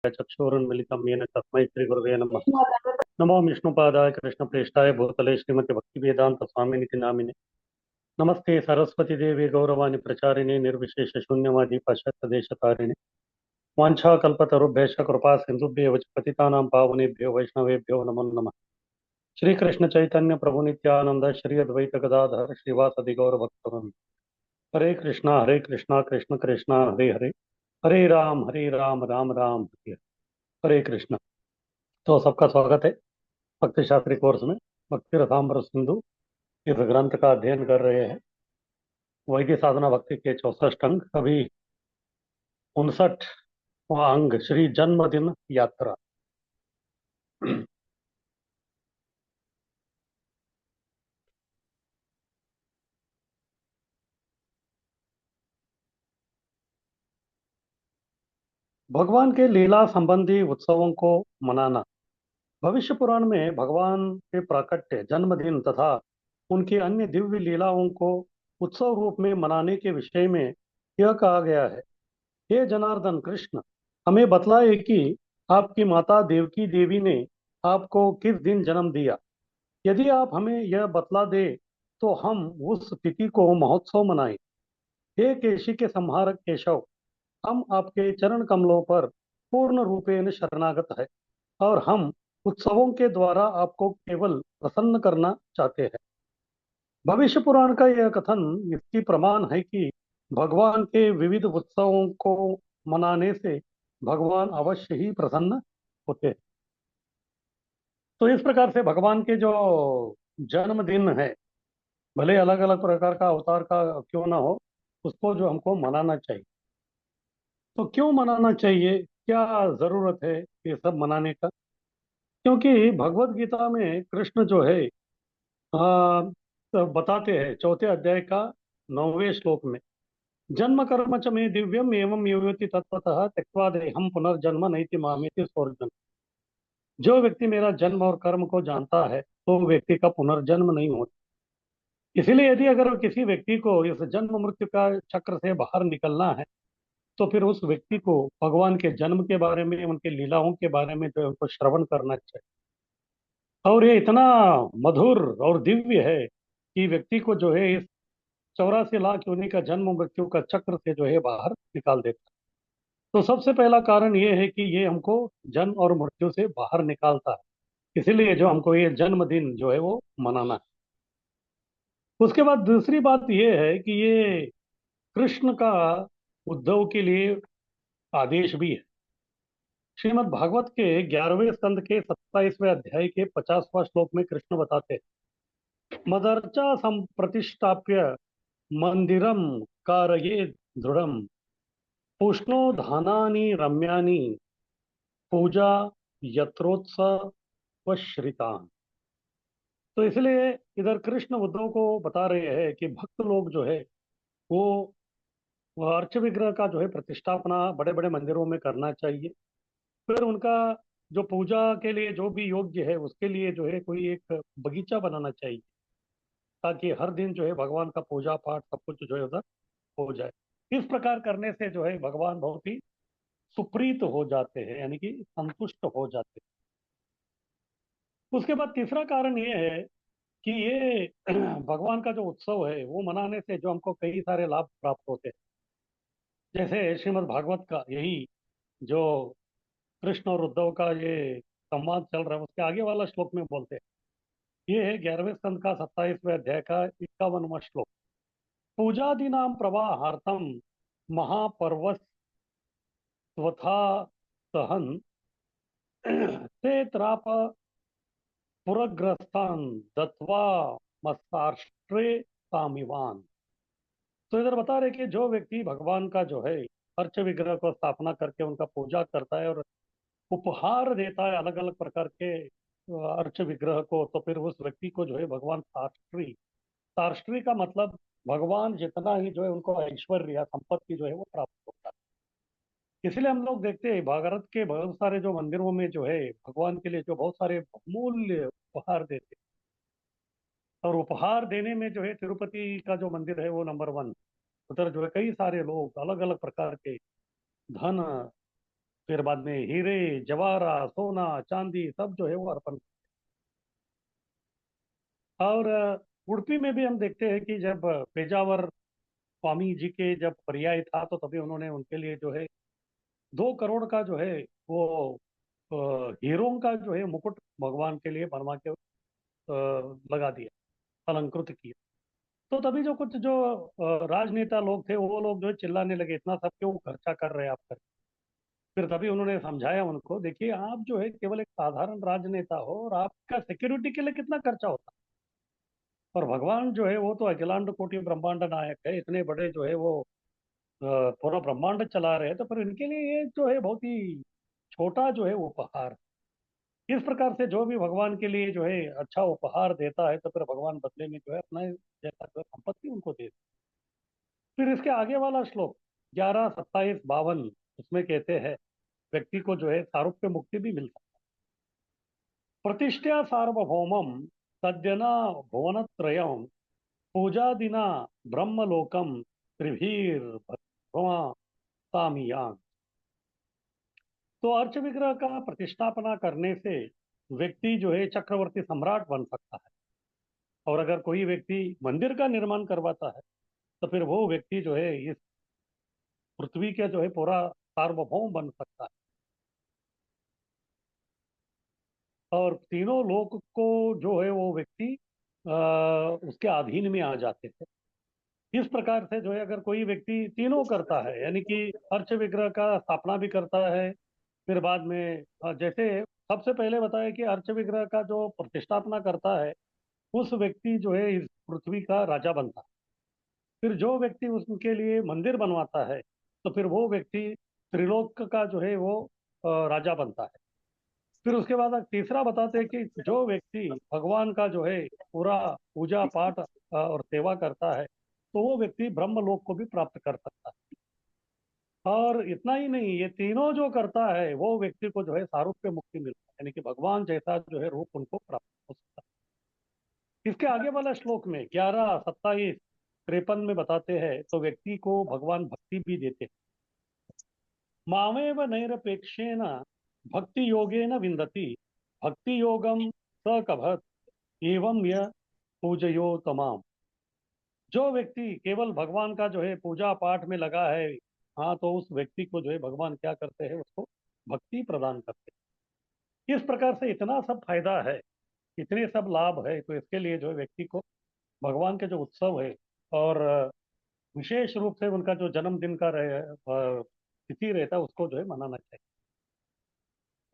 चक्षुरुन्मिलितं येन तस्मै श्रीगुरवे नमः। नमो विष्णुपादाय कृष्णप्रेष्ठाय भूतले श्रीमति भक्तिवेदान्तस्वामिनिति नामिने। नमस्ते सरस्वतीदेवी गौरवाणि प्रचारिणे निर्विशेष शून्यवादी पाश्चात्यदेशतारिणे। वाञ्छाकल्पतरुभ्यश्च कृपा सिन्धुभ्येव च पतितानां पावनेभ्यो वैष्णवेभ्यो नमो नमः। श्री कृष्ण चैतन्य प्रभु नित्यानंद श्री अद्वैत गदाधर श्रीवासदि गौर भक्तवृंद। हरे कृष्णा कृष्ण कृष्णा हरे हरे, हरे राम राम राम हरे हरे। हरे कृष्ण। तो सबका स्वागत है भक्ति शास्त्री कोर्स में। भक्ति रसामृत सिंधु इस ग्रंथ का अध्ययन कर रहे हैं। वैदिक साधना भक्ति के 64 अंग, अभी 59वां अंग श्री जन्मदिन यात्रा। भगवान के लीला संबंधी उत्सवों को मनाना। भविष्य पुराण में भगवान के प्राकट्य, जन्मदिन तथा उनकी अन्य दिव्य लीलाओं को उत्सव रूप में मनाने के विषय में यह कहा गया है। हे जनार्दन कृष्ण, हमें बतलाए कि आपकी माता देवकी देवी ने आपको किस दिन जन्म दिया। यदि आप हमें यह बतला दे तो हम उस तिथि को महोत्सव मनाएं। हे केशी के संहारक केशव, हम आपके चरण कमलों पर पूर्ण रूपेण शरणागत है और हम उत्सवों के द्वारा आपको केवल प्रसन्न करना चाहते हैं। भविष्य पुराण का यह कथन इसकी प्रमाण है कि भगवान के विविध उत्सवों को मनाने से भगवान अवश्य ही प्रसन्न होते हैं। तो इस प्रकार से भगवान के जो जन्मदिन है, भले अलग अलग प्रकार का अवतार का क्यों ना हो, उसको जो हमको मनाना चाहिए। तो क्यों मनाना चाहिए, क्या जरूरत है ये सब मनाने का? क्योंकि भगवत गीता में कृष्ण जो है तो बताते हैं, चौथे अध्याय का 9वें श्लोक में, जन्म कर्म च मे दिव्यम एवं योति तत्वतः त्यक्त्वा देहम पुनर्जन्म नैति मामेति स्वर्जन। जो व्यक्ति मेरा जन्म और कर्म को जानता है तो व्यक्ति का पुनर्जन्म नहीं होता। इसीलिए यदि अगर किसी व्यक्ति को इस जन्म मृत्यु का चक्र से बाहर निकलना है तो फिर उस व्यक्ति को भगवान के जन्म के बारे में, उनके लीलाओं के बारे में जो है उनको श्रवण करना चाहिए। और ये इतना मधुर और दिव्य है कि व्यक्ति को जो है इस 84 लाख योनि का जन्म मृत्यु का चक्र से जो है बाहर निकाल देता है। तो सबसे पहला कारण ये है कि ये हमको जन्म और मृत्यु से बाहर निकालता है। इसीलिए जो हमको ये जन्मदिन जो है वो मनाना है। उसके बाद दूसरी बात ये है कि ये कृष्ण का उद्धव के लिए आदेश भी है। श्रीमद् भागवत के 11वें स्कंद के 27वें अध्याय के 50वां श्लोक में कृष्ण बताते हैं, मदर्चा संप्रतिष्ठाप्य मंदिरम कारये दृढ़म पुष्णो धानानि रम्यानि पूजा यत्रोत्सव श्रितान। तो इसलिए इधर कृष्ण उद्धव को बता रहे हैं कि भक्त लोग जो है वो वह अर्च विग्रह का जो है प्रतिष्ठापना बड़े बड़े मंदिरों में करना चाहिए। फिर उनका जो पूजा के लिए जो भी योग्य है उसके लिए जो है कोई एक बगीचा बनाना चाहिए, ताकि हर दिन जो है भगवान का पूजा पाठ सब कुछ जो है उधर हो जाए। इस प्रकार करने से जो है भगवान बहुत ही सुप्रीत हो जाते हैं, यानी कि संतुष्ट हो जाते हैं। उसके बाद तीसरा कारण ये है कि ये भगवान का जो उत्सव है वो मनाने से जो हमको कई सारे लाभ प्राप्त होते हैं। जैसे श्रीमद् भागवत का यही जो कृष्ण और उद्धव का ये संवाद चल रहा है उसके आगे वाला श्लोक में बोलते हैं, ये है 11वें स्कंद का 27वें अध्याय का 51वां श्लोक। पूजादीनां प्रवाहार्थम महापर्वस्वथा सहन ते त्राप पुरग्रस्तान दत्वा मस्तार्ष्ट्रे सामिवान। तो इधर बता रहे कि जो व्यक्ति भगवान का जो है अर्च विग्रह को स्थापना करके उनका पूजा करता है और उपहार देता है अलग अलग प्रकार के अर्च विग्रह को, तो फिर उस व्यक्ति को जो है भगवान तार्ष्ट्री, तार्ष्ट्री का मतलब भगवान जितना ही जो है उनको ऐश्वर्य या संपत्ति जो है वो प्राप्त होता है। इसलिए हम लोग देखते हैं भारत के बहुत सारे जो मंदिरों में जो है भगवान के लिए जो बहुत सारे बहुमूल्य उपहार देते हैं। और उपहार देने में जो है तिरुपति का जो मंदिर है वो नंबर 1। उधर जो है कई सारे लोग अलग अलग प्रकार के धन फिर बाद में हीरे जवाहरा सोना चांदी सब जो है वो अर्पण। और उडुपी में भी हम देखते हैं कि जब पेजावर स्वामी जी के जब पर्याय था तो तभी उन्होंने उनके लिए जो है 2 करोड़ का जो है वो अ, हीरों का जो है मुकुट भगवान के लिए बनवा के लगा दिया, अलंकृत किया। तो तभी जो कुछ जो राजनेता लोग थे वो लोग जो है चिल्लाने लगे, इतना सब क्यों खर्चा कर रहे हैं आप कर। फिर तभी उन्होंने समझाया उनको, देखिए आप जो है केवल एक साधारण राजनेता हो और आपका सिक्योरिटी के लिए कितना खर्चा होता है। और भगवान जो है वो तो अखिलांड कोटि ब्रह्मांड नायक है, इतने बड़े जो है वो पूरा ब्रह्मांड चला रहे हैं, तो फिर इनके लिए ये जो है बहुत ही छोटा जो है उपहार। इस प्रकार से जो भी भगवान के लिए जो है अच्छा उपहार देता है तो फिर भगवान बदले में जो है अपना जैसा जो है संपत्ति उनको दे। फिर इसके आगे वाला श्लोक 11, 27, 52 उसमें कहते हैं व्यक्ति को जो है सारूप्य मुक्ति भी मिलता है। प्रतिष्ठा सार्वभौमम सद्यना भुवनत्रयम पूजादिना ब्रह्मलोकम त्रिभीर्भवातामियां। तो अर्च विग्रह का प्रतिष्ठापना करने से व्यक्ति जो है चक्रवर्ती सम्राट बन सकता है। और अगर कोई व्यक्ति मंदिर का निर्माण करवाता है तो फिर वो व्यक्ति जो है इस पृथ्वी का जो है पूरा सार्वभौम बन सकता है। और तीनों लोक को जो है वो व्यक्ति उसके अधीन में आ जाते थे। इस प्रकार से जो है अगर कोई व्यक्ति तीनों करता है, यानी कि अर्च विग्रह का स्थापना भी करता है, फिर बाद में जैसे सबसे पहले बताया कि अर्च विग्रह का जो प्रतिष्ठापना करता है उस व्यक्ति जो है इस पृथ्वी का राजा बनता है। फिर जो व्यक्ति उसके लिए मंदिर बनवाता है तो फिर वो व्यक्ति त्रिलोक का जो है वो राजा बनता है। फिर उसके बाद तीसरा बताते हैं कि जो व्यक्ति भगवान का जो है पूरा पूजा पाठ और सेवा करता है तो वो व्यक्ति ब्रह्मलोक को भी प्राप्त कर सकता है। और इतना ही नहीं, ये तीनों जो करता है वो व्यक्ति को जो है सारूप्य मुक्ति मिलता है, यानी कि भगवान जैसा जो है रूप उनको प्राप्त हो सकता है। इसके आगे वाला श्लोक में 11, 27, 53 में बताते हैं तो व्यक्ति को भगवान भक्ति भी देते हैं। मामेव नैरपेक्षेण भक्ति योगेन विन्दति भक्ति योगम स कभत एवं यह पूजयो तमाम। जो व्यक्ति केवल भगवान का जो है पूजा पाठ में लगा है, हाँ, तो उस व्यक्ति को जो है भगवान क्या करते हैं, उसको भक्ति प्रदान करते हैं। इस प्रकार से इतना सब फायदा है, इतने सब लाभ है, तो इसके लिए जो है व्यक्ति को भगवान के जो उत्सव है और विशेष रूप से उनका जो जन्मदिन का तिथि रहता है उसको जो है मनाना चाहिए।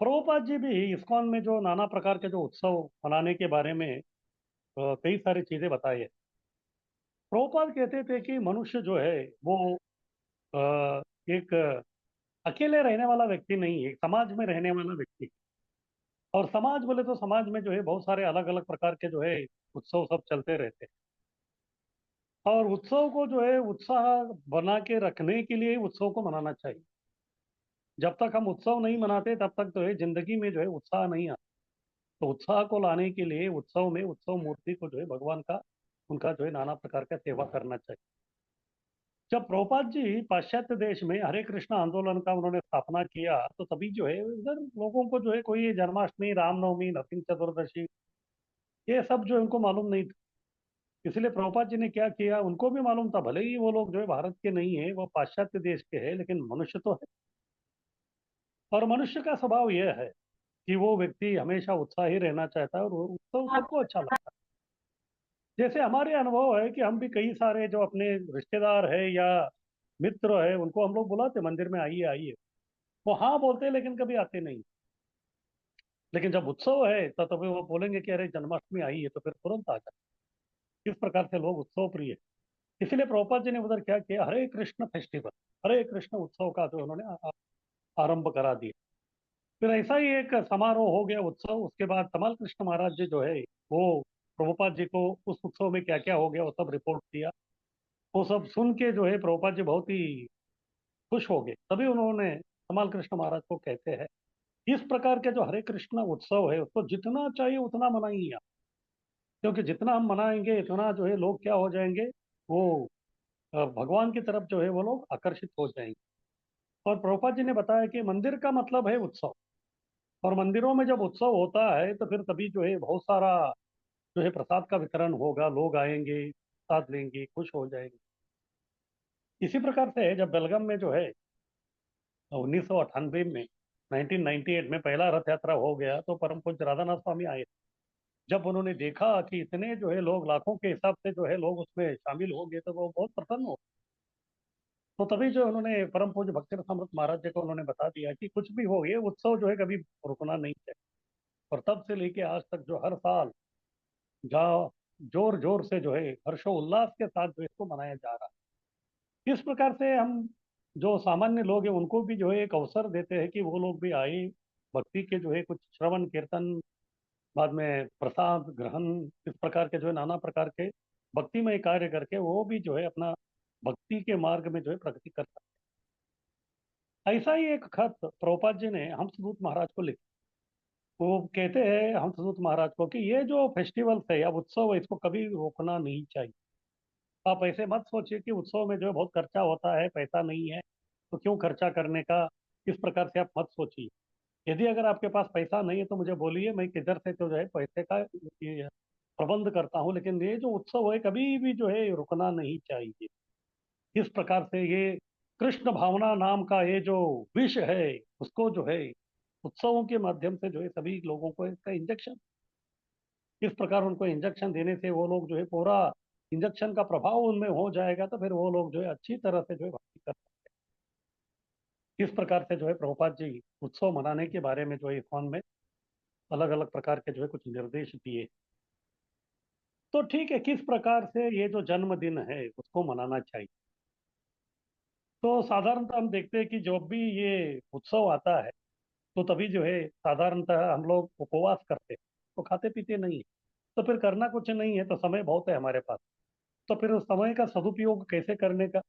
प्रभुपाद जी भी इस्कॉन में जो नाना प्रकार के जो उत्सव मनाने के बारे में कई सारी चीजें बताई है। प्रभुपाद कहते थे कि मनुष्य जो है वो एक अकेले रहने वाला व्यक्ति नहीं है, एक समाज में रहने वाला व्यक्ति है। और समाज बोले तो समाज में जो है बहुत सारे अलग अलग प्रकार के जो है उत्सव सब चलते रहते हैं। और उत्सव को जो है उत्साह बना के रखने के लिए उत्सव को मनाना चाहिए। जब तक हम उत्सव नहीं मनाते तब तक जो है जिंदगी में जो है उत्साह नहीं आता। तो उत्साह को लाने के लिए उत्सव में उत्सव मूर्ति को जो है भगवान का उनका जो है नाना प्रकार का सेवा करना चाहिए। जब प्रभुपाद जी पाश्चात्य देश में हरे कृष्ण आंदोलन का उन्होंने स्थापना किया तो तभी जो है उधर लोगों को जो है कोई जन्माष्टमी रामनवमी नरसिंह चतुर्दशी ये सब जो है उनको मालूम नहीं था। इसलिए प्रभुपाद जी ने क्या किया, उनको भी मालूम था, भले ही वो लोग जो है भारत के नहीं है, वो पाश्चात्य देश के हैं, लेकिन मनुष्य तो है। और मनुष्य का स्वभाव यह है कि वो व्यक्ति हमेशा उत्साही रहना चाहता है और वो उत्सव सबको अच्छा लगता है। जैसे हमारे अनुभव है कि हम भी कई सारे जो अपने रिश्तेदार है या मित्र है उनको हम लोग बुलाते मंदिर में, आइए आइए। वो हाँ बोलते हैं लेकिन कभी आते नहीं। लेकिन जब उत्सव है तो तभी वो बोलेंगे कि अरे जन्माष्टमी आई है, तो फिर तुरंत आ जाए। इस प्रकार से लोग उत्सव प्रिय है। इसीलिए प्रभुपाद जी ने उधर क्या किया, हरे कृष्ण फेस्टिवल, हरे कृष्ण उत्सव का जो उन्होंने आरंभ करा दिया। फिर ऐसा ही एक समारोह हो गया उत्सव। उसके बाद कमाल कृष्ण महाराज जी जो है वो प्रभुपाद जी को उस उत्सव में क्या क्या हो गया वो सब रिपोर्ट किया। वो सब सुन के जो है प्रभुपाद जी बहुत ही खुश हो गए। तभी उन्होंने कमाल कृष्ण महाराज को कहते हैं इस प्रकार के जो हरे कृष्ण उत्सव है उसको जितना चाहिए उतना मनाइए आप। क्योंकि जितना हम मनाएंगे इतना जो है लोग क्या हो जाएंगे, वो भगवान की तरफ जो है वो लोग आकर्षित हो जाएंगे। और प्रभुपाद जी ने बताया कि मंदिर का मतलब है उत्सव। और मंदिरों में जब उत्सव होता है तो फिर तभी जो है बहुत सारा जो है प्रसाद का वितरण होगा, लोग आएंगे, प्रसाद लेंगे, खुश हो जाएंगे। इसी प्रकार से जब बेलगाम में जो है 1998 में 1998 में पहला रथ यात्रा हो गया तो परम पूज्य राधानाथ स्वामी आए। जब उन्होंने देखा कि इतने जो है लोग लाखों के हिसाब से जो है लोग उसमें शामिल हो गए तो वो बहुत प्रसन्न हो। तो तभी जो उन्होंने परम पूज्य भक्ति महाराज जी को उन्होंने बता दिया कि कुछ भी हो, ये उत्सव जो है कभी रुकना नहीं चाहिए। और तब से लेके आज तक जो हर साल जहाँ जोर जोर से जो है हर्षोल्लास के साथ जो इसको मनाया जा रहा है। इस प्रकार से हम जो सामान्य लोग हैं उनको भी जो है एक अवसर देते हैं कि वो लोग भी आए, भक्ति के जो है कुछ श्रवण कीर्तन, बाद में प्रसाद ग्रहण, इस प्रकार के जो है नाना प्रकार के भक्तिमय कार्य करके वो भी जो है अपना भक्ति के मार्ग में जो है प्रगति कर सकते हैं। ऐसा ही एक खत प्रभुपाद जी ने हंसदूत महाराज को लिखा। वो कहते हैं हंसदूत महाराज को कि ये जो फेस्टिवल्स है या उत्सव है इसको कभी रोकना नहीं चाहिए। आप ऐसे मत सोचिए कि उत्सव में जो है बहुत खर्चा होता है, पैसा नहीं है तो क्यों खर्चा करने का, इस प्रकार से आप मत सोचिए। यदि अगर आपके पास पैसा नहीं है तो मुझे बोलिए, मैं किधर से तो जो है पैसे का ये प्रबंध करता हूँ, लेकिन ये जो उत्सव है कभी भी जो है रुकना नहीं चाहिए। इस प्रकार से ये कृष्ण भावना नाम का ये जो विष है उसको जो है उत्सवों के माध्यम से जो है सभी लोगों को इसका इंजेक्शन, इस प्रकार उनको इंजेक्शन देने से वो लोग जो है पूरा इंजेक्शन का प्रभाव उनमें हो जाएगा तो फिर वो लोग जो है अच्छी तरह से जो है भक्ति कर। इस प्रकार से जो है प्रभुपाद जी उत्सव मनाने के बारे में जो है इस्कॉन में अलग अलग प्रकार के जो है कुछ निर्देश दिए। तो ठीक है, किस प्रकार से ये जो जन्मदिन है उसको मनाना चाहिए। तो साधारणतः हम देखते हैं कि जब भी ये उत्सव आता है तो तभी जो है साधारणतः हम लोग उपवास करते हैं, तो खाते पीते नहीं है। तो फिर करना कुछ नहीं है तो समय बहुत है हमारे पास। तो फिर उस समय का सदुपयोग कैसे करने का,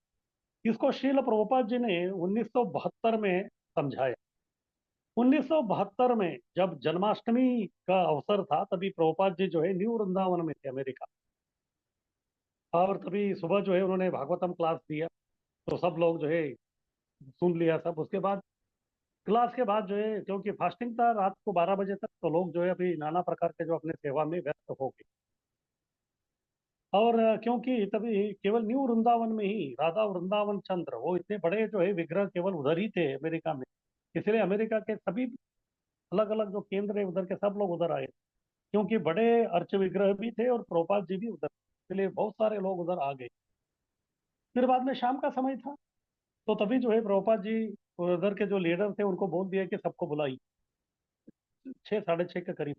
इसको श्रील प्रभुपाद जी ने 1972 में समझाया। 1972 में जब जन्माष्टमी का अवसर था तभी प्रभुपाद जी जो है न्यू वृंदावन में थे, अमेरिका। और तभी सुबह जो है उन्होंने भागवतम क्लास दिया। तो सब लोग जो है सुन लिया सब। उसके बाद क्लास के बाद जो है क्योंकि फास्टिंग था रात को 12 बजे तक, तो लोग जो है अभी नाना प्रकार के जो अपने सेवा में व्यस्त हो गए। और क्योंकि तभी केवल न्यू वृंदावन में ही राधा वृंदावन चंद्र वो इतने बड़े जो है विग्रह केवल उधर ही थे अमेरिका में। इसलिए अमेरिका के सभी अलग अलग जो केंद्र है उधर के सब लोग उधर आए, क्योंकि बड़े अर्च विग्रह भी थे और प्रोपाल जी भी उधर, इसलिए बहुत सारे लोग उधर आ गए। फिर बाद में शाम का समय था तो तभी जो है प्रभुपाद जी उधर के जो लीडर थे उनको बोल दिया कि सबको बुलाई 6 साढ़े 6 के करीब।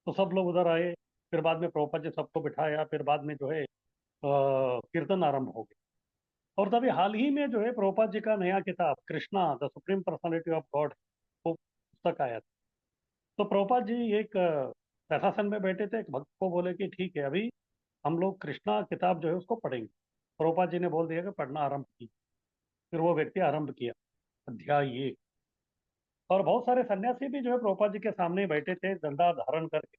तो सब लोग उधर आए। फिर बाद में प्रभुपाद जी सबको बिठाया, फिर बाद में जो है कीर्तन आरंभ हो गए। और तभी हाल ही में जो है प्रभुपाद जी का नया किताब Krishna the supreme personality of God वो पुस्तक आया था। तो प्रभुपाद जी एक प्रशासन में बैठे थे, एक भक्त को बोले कि ठीक है अभी हम लोग कृष्णा किताब जो है उसको पढ़ेंगे। प्रभुपाद जी ने बोल दिया कि पढ़ना आरंभ की। फिर वो व्यक्ति आरंभ किया अध्याय एक। और बहुत सारे सन्यासी भी जो है प्रभुपाद जी के सामने ही बैठे थे डंडा धारण करके।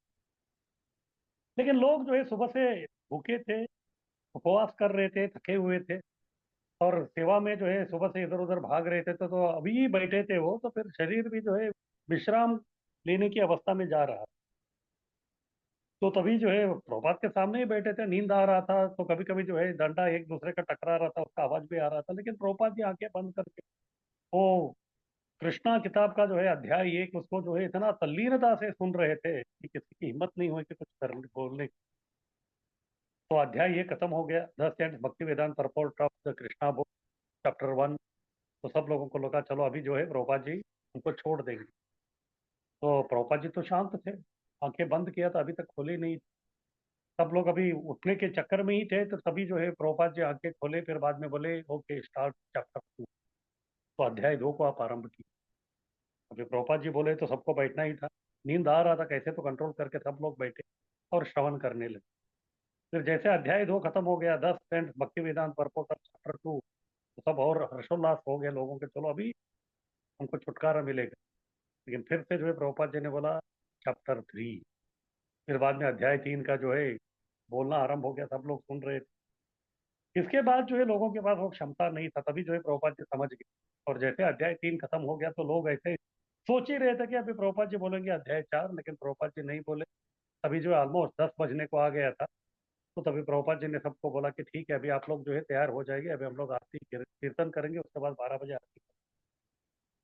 लेकिन लोग जो है सुबह से भूखे थे, उपवास कर रहे थे, थके हुए थे। और सेवा में जो है सुबह से इधर उधर भाग रहे थे तो अभी ही बैठे थे वो, तो फिर शरीर भी जो है विश्राम लेने की अवस्था में जा रहा। तो तभी जो है प्रभुपाद के सामने ही बैठे थे, नींद आ रहा था तो कभी कभी जो है डंडा एक दूसरे का टकरा रहा था, उसका आवाज भी आ रहा था, लेकिन प्रभुपाद जी आंखें बंद करके वो कृष्णा किताब का जो है अध्याय एक उसको जो है इतना तल्लीनता से सुन रहे थे कि किसी की हिम्मत नहीं हुई कि कुछ करने बोलने की। तो अध्याय ये खत्म हो गया, 10 Bhakti Vedanta purport of the Krishna book chapter 1। तो सब लोगों को लगा चलो अभी जो है प्रभुपाद जी उनको छोड़ देंगे। तो प्रभुपाद जी तो शांत थे, आंखें बंद किया था, अभी तक खोले नहीं। सब लोग अभी उठने के चक्कर में ही थे तो तभी जो है प्रभुपाद जी आंखें खोले, फिर बाद में बोले ओके स्टार्ट चैप्टर 2। तो अध्याय 2 को आप आरंभ किए। अभी प्रभुपाद जी बोले तो सबको बैठना ही था। नींद आ रहा था कैसे तो कंट्रोल करके सब लोग बैठे और श्रवण करने लगे। फिर जैसे अध्याय 2 खत्म हो गया, 10 Bhakti Vedanta purport of chapter 2, तो सब और हर्षोल्लास हो गया लोगों के, चलो अभी हमको छुटकारा मिलेगा। लेकिन फिर से जो है प्रभुपाद जी ने बोला चैप्टर 3। फिर बाद में अध्याय 3 का जो है बोलना आरंभ हो गया, सब लोग सुन रहे थे। इसके बाद जो है लोगों के पास वो क्षमता नहीं था, तभी जो है प्रभुपाद जी समझ गए और जैसे अध्याय 3 खत्म हो गया तो लोग ऐसे सोच ही रहे थे कि अभी प्रभुपाद जी बोलेंगे अध्याय 4, लेकिन प्रभुपाद जी नहीं बोले। अभी जो ऑलमोस्ट 10 बजने को आ गया था, तो तभी प्रभुपाद जी ने सबको बोला कि ठीक है, अभी आप लोग जो है तैयार हो जाएंगे, अभी हम लोग आरती कीर्तन करेंगे, उसके बाद 12 बजे आरती।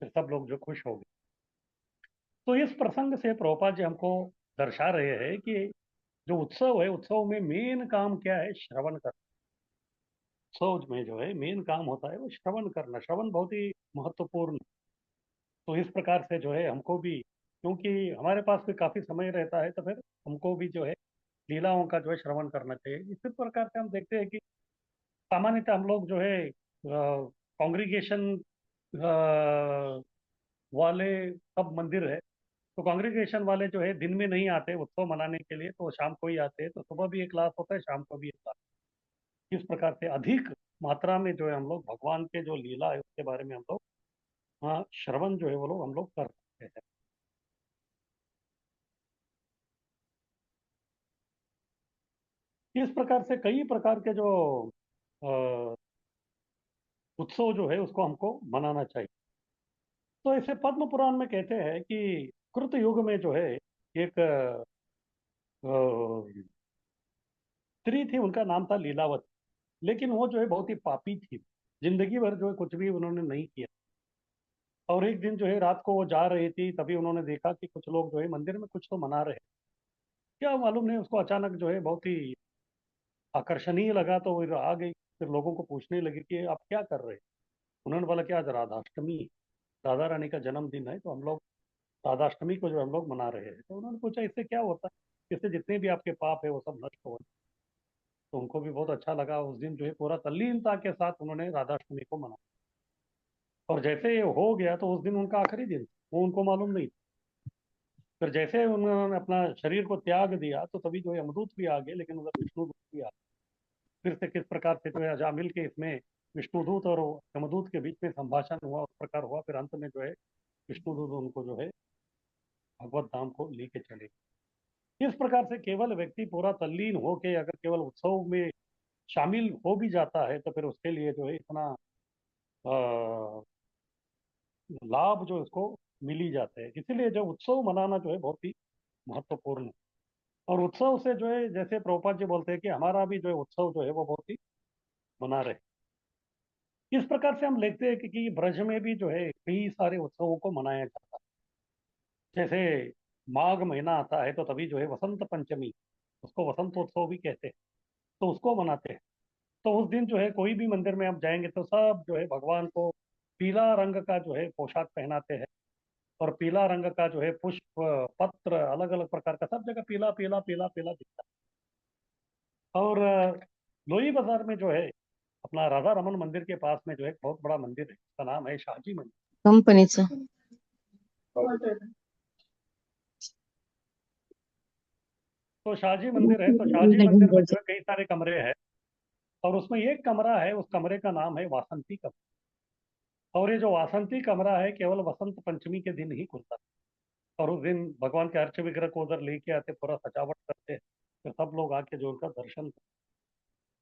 फिर सब लोग जो खुश हो गए। तो इस प्रसंग से प्रभुपाद जी हमको दर्शा रहे हैं कि जो उत्सव है, उत्सव में मेन काम क्या है? श्रवण करना। उत्सव में जो है मेन काम होता है वो श्रवण करना। श्रवण बहुत ही महत्वपूर्ण। तो इस प्रकार से जो है हमको भी, क्योंकि हमारे पास भी काफी समय रहता है, तो फिर हमको भी जो है लीलाओं का जो है श्रवण करना चाहिए। इसी प्रकार से हम देखते हैं कि सामान्यतः हम लोग जो है कॉन्ग्रीगेशन वाले सब मंदिर है, तो कांग्रेगेशन वाले जो है दिन में नहीं आते उत्सव मनाने के लिए, तो शाम को ही आते हैं। तो सुबह भी एक क्लास होता है, शाम को भी एक क्लास। इस प्रकार से अधिक मात्रा में जो है हम लोग भगवान के जो लीला है उसके बारे में हम लोग, हाँ, श्रवण जो है वो लोग हम लोग कर सकते हैं। इस प्रकार से कई प्रकार के जो अ, उत्सव जो है उसको हमको मनाना चाहिए। तो ऐसे पद्म पुराण में कहते हैं कि कृत युग में जो है एक स्त्री थी, उनका नाम था लीलावती। लेकिन वो जो है बहुत ही पापी थी। जिंदगी भर जो है कुछ भी उन्होंने नहीं किया। और एक दिन जो है रात को वो जा रही थी, तभी उन्होंने देखा कि कुछ लोग जो है मंदिर में कुछ तो मना रहे हैं। क्या मालूम नहीं, उसको अचानक जो है बहुत ही आकर्षणीय लगा, तो वो आ गई। फिर लोगों को पूछने लगी कि आप क्या कर रहे हैं। उन्होंने बोला कि आज राधाष्टमी है, राधा रानी का जन्मदिन है, तो हम लोग राधाष्टमी को जो हम लोग मना रहे हैं। तो उन्होंने पूछा इससे क्या होता है, इससे जितने भी आपके पाप है वो सब नष्ट हो। तो उनको भी बहुत अच्छा लगा। उस दिन जो है पूरा तल्लीनता के साथ उन्होंने राधाष्टमी को मनाया। और जैसे ये हो गया, तो उस दिन उनका आखिरी दिन, वो उनको मालूम नहीं। फिर जैसे उन्होंने अपना शरीर को त्याग दिया, तो तभी जो है यमदूत भी आ गए, लेकिन उधर विष्णुदूत भी आ गए। फिर से किस प्रकार से जो है अजामिल के इसमें विष्णुदूत और यमदूत के बीच में संभाषण हुआ, उस प्रकार हुआ। फिर अंत में जो है विष्णुदूत उनको जो है भगवत धाम को लेके चले। इस प्रकार से केवल व्यक्ति पूरा तल्लीन होके अगर केवल उत्सव में शामिल हो भी जाता है, तो फिर उसके लिए जो है इतना अ, लाभ जो इसको मिल ही जाते हैं। इसीलिए जो उत्सव मनाना जो है बहुत ही महत्वपूर्ण है। और उत्सव से जो है, जैसे प्रभुपाद जी बोलते हैं कि हमारा भी जो है उत्सव जो है वो बहुत ही मना रहे। इस प्रकार से हम देखते हैं कि ब्रज में भी जो है कई सारे उत्सवों को मनाया जाता है। जैसे माघ महीना आता है, तो तभी जो है वसंत पंचमी, उसको वसंतोत्सव भी कहते हैं, तो उसको मनाते हैं। तो उस दिन जो है कोई भी मंदिर में आप जाएंगे तो सब जो है भगवान को पीला रंग का जो है पोशाक पहनाते हैं। और पीला रंग का जो है पुष्प, पत्र, अलग अलग प्रकार का, सब जगह पीला पीला पीला पीला दिखता है। और लोई बाजार में जो है अपना राधा रमन मंदिर के पास में जो है एक बहुत बड़ा मंदिर है, उसका नाम है शाहजी मंदिर। कंपनीचं तो शाहजी मंदिर है, तो शाहजी मंदिर में जो है कई सारे कमरे हैं। और उसमें एक कमरा है, उस कमरे का नाम है वासंती कमरा। और ये जो वासंती कमरा है केवल वसंत पंचमी के दिन ही खुलता है। और उस दिन भगवान के अर्च विग्रह को उधर लेके आते, पूरा सजावट करते हैं, तो सब लोग आके जो उनका दर्शन करते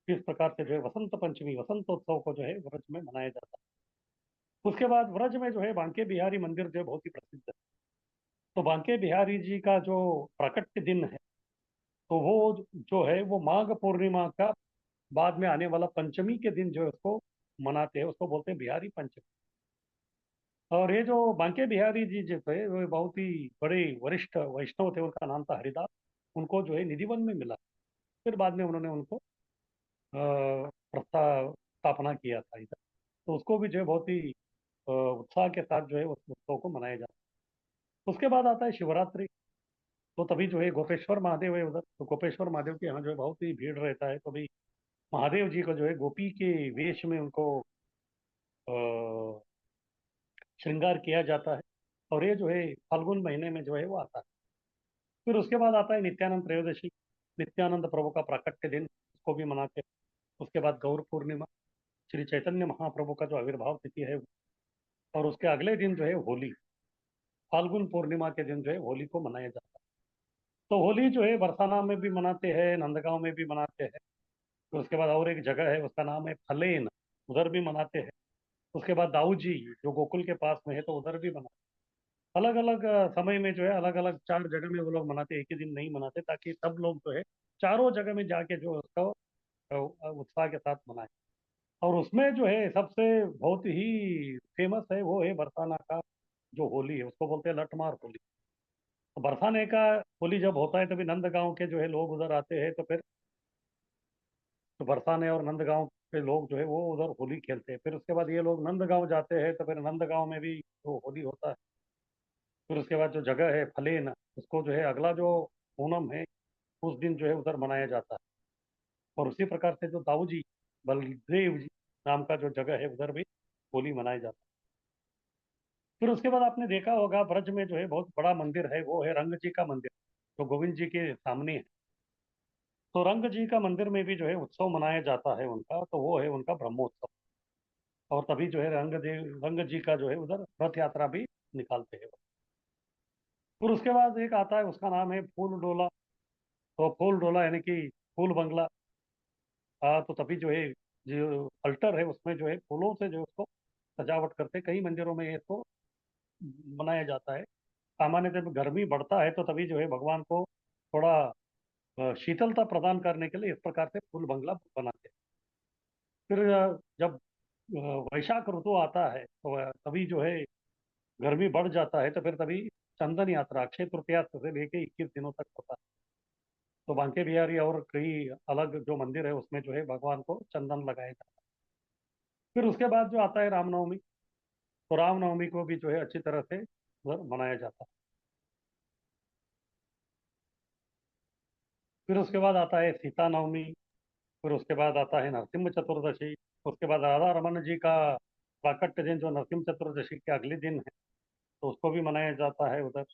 हैं। इस प्रकार से जो है वसंत पंचमी, वसंतोत्सव को जो है व्रज में मनाया जाता है। उसके बाद व्रज में जो है बांके बिहारी मंदिर जो है बहुत ही प्रसिद्ध है। तो बांके बिहारी जी का जो प्राकट्य दिन है, तो वो जो है वो माघ पूर्णिमा का बाद में आने वाला पंचमी के दिन जो है उसको मनाते हैं, उसको बोलते हैं बिहारी पंचमी। और ये जो बांके बिहारी जी जो थे वो बहुत ही बड़े वरिष्ठ वैष्णव थे, उनका नाम था हरिदास। उनको जो है निधिवन में मिला। फिर बाद में उन्होंने उनको स्थापना किया था इधर। तो उसको भी जो है बहुत ही उत्साह के साथ जो है उस उत्सव को मनाया जाता है। उसके बाद आता है शिवरात्रि। तो तभी जो है गोपेश्वर महादेव है उधर, तो गोपेश्वर महादेव के यहाँ जो है बहुत ही भीड़ रहता है। तो भाई महादेव जी को जो है गोपी के वेश में उनको अ, श्रृंगार किया जाता है। और ये जो है फाल्गुन महीने में जो है वो आता है। फिर उसके बाद आता है नित्यानंद त्रयोदशी, नित्यानंद प्रभु का प्राकट्य दिन, उसको भी मनाते हैं। उसके बाद गौर पूर्णिमा, श्री चैतन्य महाप्रभु का जो आविर्भाव तिथि है। और उसके अगले दिन जो है होली, फाल्गुन पूर्णिमा के दिन जो है होली को मनाया जाता है। तो होली जो है बरसाना में भी मनाते हैं, नंदगांव में भी मनाते हैं। तो उसके बाद और एक जगह है, उसका नाम है फलेन, उधर भी मनाते हैं। उसके बाद दाऊ जी जो गोकुल के पास में है तो उधर भी बना। अलग अलग समय में जो है अलग अलग 4 जगह में वो लोग मनाते, एक ही दिन नहीं मनाते, ताकि सब लोग जो है चारों जगह में जाके जो है उसको उत्साह के साथ मनाए। और उसमें जो है सबसे बहुत ही फेमस है वो है बरसाना का जो होली है, उसको बोलते हैं लठमार होली। तो बरसाने का होली जब होता है तभी नंदगांव के जो है लोग उधर आते हैं, तो फिर तो बरसाने और नंदगांव के लोग जो है वो उधर होली खेलते हैं। फिर उसके बाद ये लोग नंदगांव जाते हैं, तो फिर नंदगांव में भी वो होली होता है। फिर उसके बाद जो जगह है फलेन, उसको जो है अगला जो पूनम है उस दिन जो है उधर मनाया जाता है। और उसी प्रकार से जो दाऊ जी बलदेव जी नाम का जो जगह है उधर भी होली मनाई जाती है। फिर उसके बाद आपने देखा होगा ब्रज में जो है बहुत बड़ा मंदिर है, वो है रंग जी का मंदिर, जो गोविंद जी के सामने है। तो रंग जी का मंदिर में भी जो है उत्सव मनाया जाता है उनका, तो वो है उनका ब्रह्मोत्सव। और तभी जो है रंग जी का जो है उधर रथ यात्रा भी निकालते हैं। फिर उसके बाद एक आता है, उसका नाम है फूल डोला। तो फूल डोला यानी कि फूल बंगला। तो तभी जो है जो अल्टर है उसमें जो है फूलों से जो है उसको सजावट करते, कई मंदिरों में इसको मनाया जाता है। सामान्य जब गर्मी बढ़ता है तो तभी जो है भगवान को थोड़ा शीतलता प्रदान करने के लिए इस प्रकार से फूल बंगला बनाते हैं। फिर जब वैशाख ऋतु आता है तो तभी जो है गर्मी बढ़ जाता है, तो फिर तभी चंदन यात्रा अक्षय तृतीया से लेके 21 दिनों तक होता है। तो बांके बिहारी और कई अलग जो मंदिर है उसमें जो है भगवान को चंदन लगाया जाता है। फिर उसके बाद जो आता है रामनवमी। तो रामनवमी को भी जो है अच्छी तरह से उधर मनाया जाता है। फिर उसके बाद आता है सीता नवमी। फिर उसके बाद आता है नरसिम्हा चतुर्दशी। उसके बाद राधा रमन जी का प्राकट्य दिन जो नरसिम्हा चतुर्दशी के अगले दिन है, तो उसको भी मनाया जाता है उधर।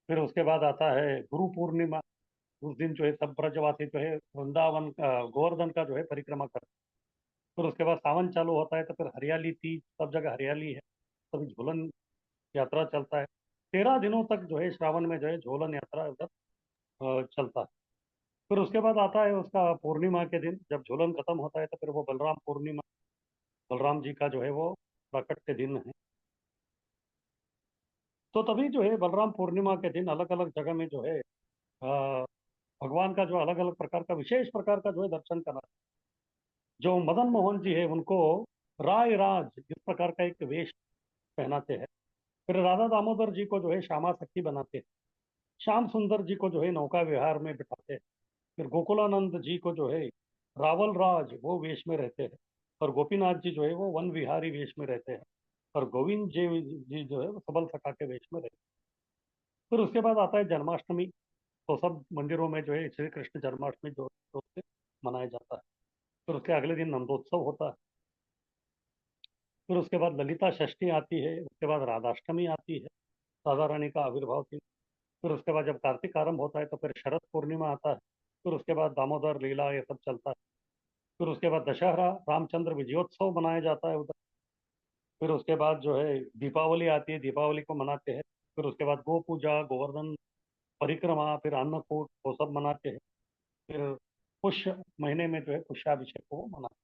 फिर उसके बाद आता है गुरु पूर्णिमा। उस दिन जो है सब ब्रजवासी जो है वृंदावन गोवर्धन का जो है परिक्रमा करते हैं। फिर उसके बाद सावन चालू होता है, तो फिर हरियाली तीज, सब जगह हरियाली है, तभी झूलन यात्रा चलता है। 13 दिनों तक जो है श्रावण में जो है झूलन यात्रा उधर चलता है। फिर उसके बाद आता है उसका पूर्णिमा के दिन, जब झूलन खत्म होता है तो फिर वो बलराम पूर्णिमा, बलराम जी का जो है वो प्राकट्य दिन है। तो तभी जो है बलराम पूर्णिमा के दिन अलग अलग जगह में जो है भगवान का जो अलग अलग प्रकार का विशेष प्रकार का जो है दर्शन करना। जो मदन मोहन जी है उनको राय राज इस प्रकार का एक वेश पहनाते हैं। फिर राधा दामोदर जी को जो है श्यामा सखी बनाते हैं। श्याम सुंदर जी को जो है नौका विहार में बिठाते हैं। फिर गोकुलानंद जी को जो है रावल राज वो वेश में रहते हैं। और गोपीनाथ जी जो है वो वन विहारी वेश में रहते हैं। और गोविंद जी जो है वो सबल सखा के वेश में रहते हैं। फिर उसके बाद आता है जन्माष्टमी। तो सब मंदिरों में जो है श्री कृष्ण जन्माष्टमी जो जो से मनाया जाता है। फिर उसके अगले दिन नंदोत्सव होता है। फिर उसके बाद ललिता षष्ठी आती है, उसके बाद राधाष्टमी आती है, राधा रानी का आविर्भाव की। फिर उसके बाद जब कार्तिक आरंभ होता है तो फिर शरद पूर्णिमा आता है। फिर उसके बाद दामोदर लीला ये सब चलता है। फिर उसके बाद दशहरा रामचंद्र विजयोत्सव मनाया जाता है उधर। फिर उसके बाद जो है दीपावली आती है, दीपावली को मनाते हैं। फिर उसके बाद गो पूजा, गोवर्धन परिक्रमा, फिर अन्नकूट वो सब मनाते हैं। फिर पुष्य महीने में जो है पुष्याभिषेक को मनाते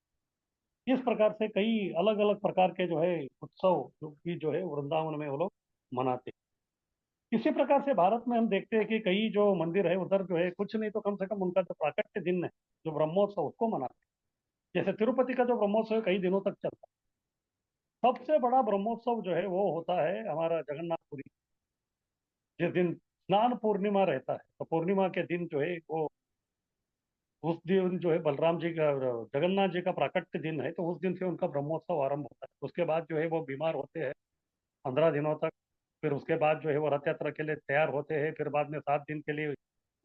हैं। इस प्रकार से कई अलग अलग प्रकार के जो है उत्सव जो भी जो है वृंदावन में वो लोग मनाते हैं। इसी प्रकार से भारत में हम देखते हैं कि कई जो मंदिर है उधर जो है कुछ नहीं तो कम से कम उनका जो प्राकट्य दिन है, जो ब्रह्मोत्सव, उसको मनाते हैं। जैसे तिरुपति का जो ब्रह्मोत्सव है कई दिनों तक चलता है। सबसे बड़ा ब्रह्मोत्सव जो है वो होता है हमारा जगन्नाथपुरी, जिस दिन स्नान पूर्णिमा रहता है। तो पूर्णिमा के दिन जो है वो उस दिन जो है बलराम जी का जगन्नाथ जी का प्राकट्य दिन है, तो उस दिन से उनका ब्रह्मोत्सव आरंभ होता है। उसके बाद जो है वो बीमार होते हैं 15 दिनों तक। फिर उसके बाद जो है वो रथ यात्रा के लिए तैयार होते हैं। फिर बाद में 7 दिन के लिए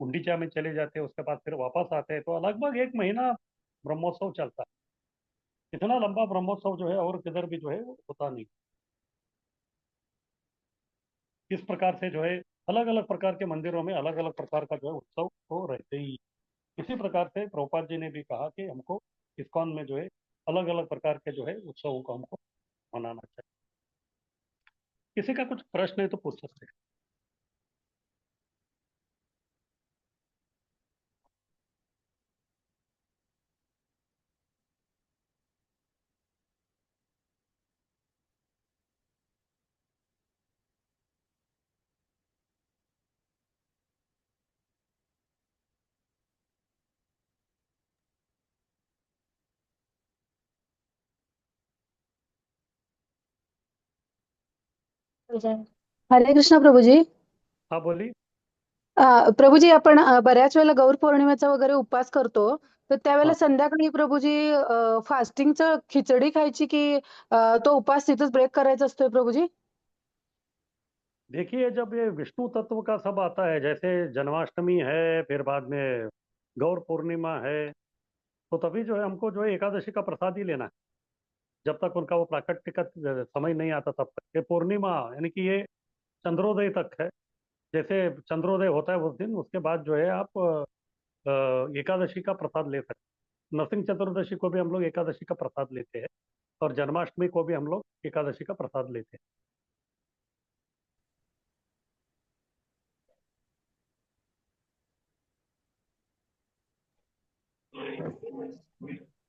गुंडीचा में चले जाते हैं, उसके बाद फिर वापस आते हैं। तो लगभग 1 महीना ब्रह्मोत्सव चलता है। इतना लंबा ब्रह्मोत्सव जो है और किधर भी जो है वो होता नहीं। इस प्रकार से जो है अलग अलग प्रकार के मंदिरों में अलग अलग प्रकार का जो है उत्सव तो रहते ही। इसी प्रकार से प्रभुपाद जी ने भी कहा कि हमको इस्कॉन में जो है अलग अलग प्रकार के जो है उत्सवों को हमको मनाना चाहिए। किसी का कुछ प्रश्न है तो पूछ सकते हैं। हरे कृष्ण प्रभूजी. हाँ बोली. प्रभूजी, आपण बऱ्याच वेळेला गौर पौर्णिमेचा वगैरे उपवास करतो. तर त्यावेळेला हाँ. संध्याकाळी प्रभूजी फास्टिंगचं खिचडी खायची की तो उपवास तिथंच ब्रेक करायचा असतोय प्रभूजी? देखिए, जब ये विष्णु तत्व का सब आता है, जैसे जन्माष्टमी है, फिर बाद में गौर पूर्णिमा है, तो तभी जो है हमको जो है एकादशी का प्रसाद ही लेना है. जब तक उनका वो प्राकट्य का समय नहीं आता तब तक. ये पूर्णिमा यानी कि ये चंद्रोदय तक है. जैसे चंद्रोदय होता है उस दिन, उसके बाद जो है आप एकादशी का प्रसाद ले सकते हैं. नरसिंह चतुर्दशी को भी हम लोग एकादशी का प्रसाद लेते हैं, और जन्माष्टमी को भी हम लोग एकादशी का प्रसाद लेते हैं.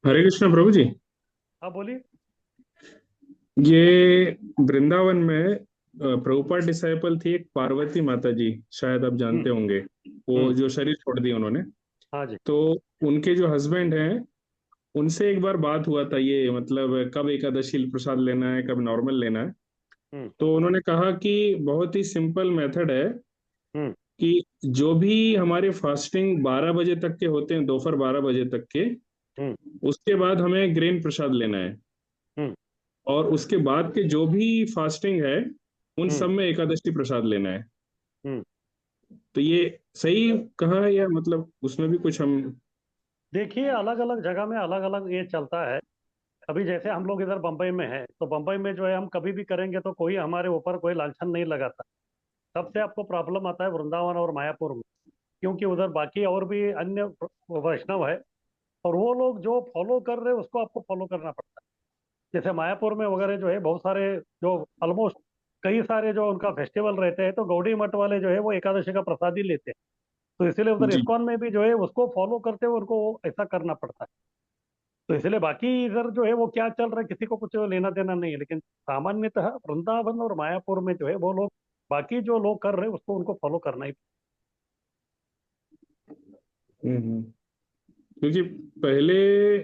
हरे कृष्ण प्रभु जी। हाँ बोलिए. ये वृंदावन में प्रभुपाद डिसाइपल थी एक पार्वती माता जी, शायद आप हम्म. जानते होंगे। वो हम्म. जो शरीर छोड़ दिया उन्होंने, हाँ जी. तो उनके जो हस्बैंड हैं उनसे एक बार बात हुआ था, ये मतलब कब एकादशी प्रसाद लेना है, कब नॉर्मल लेना है। हम्म. तो उन्होंने कहा कि बहुत ही सिंपल मेथड है हम्म. कि जो भी हमारे फास्टिंग 12 बजे तक के होते हैं, दोपहर 12 बजे तक के, हम्म. उसके बाद हमें ग्रेन प्रसाद लेना है। हम्म. और उसके बाद के जो भी फास्टिंग है उन हम्म. सब में एकादशी प्रसाद लेना है। हम्म. तो ये सही कहा है या मतलब उसमें भी कुछ हम। देखिए, अलग अलग जगह में अलग अलग ये चलता है. अभी जैसे हम लोग इधर बम्बई में हैं, तो बम्बई में जो है हम कभी भी करेंगे तो कोई हमारे ऊपर कोई लांछन नहीं लगाता. सबसे आपको प्रॉब्लम आता है वृंदावन और मायापुर में, क्योंकि उधर बाकी और भी अन्य वैष्णव है, और वो लोग जो फॉलो कर रहे हैं उसको आपको फॉलो करना पड़ता है. जैसे मायापुर में वगैरह जो है बहुत सारे, जो ऑलमोस्ट कई सारे जो उनका फेस्टिवल रहते हैं, तो गौड़ी मठ वाले जो है वो एकादशी का प्रसाद ही लेते हैं. तो इसीलिए उधर जी। इस्कॉन में भी जो है उसको फॉलो करते हुए उनको वो ऐसा करना पड़ता है. तो इसलिए बाकी इधर जो है वो क्या चल रहा है किसी को कुछ लेना देना नहीं है, लेकिन सामान्यतः वृंदावन और मायापुर में जो है वो लोग, बाकी जो लोग कर रहे हैं उसको उनको फॉलो करना ही. हम्म। क्योंकि पहले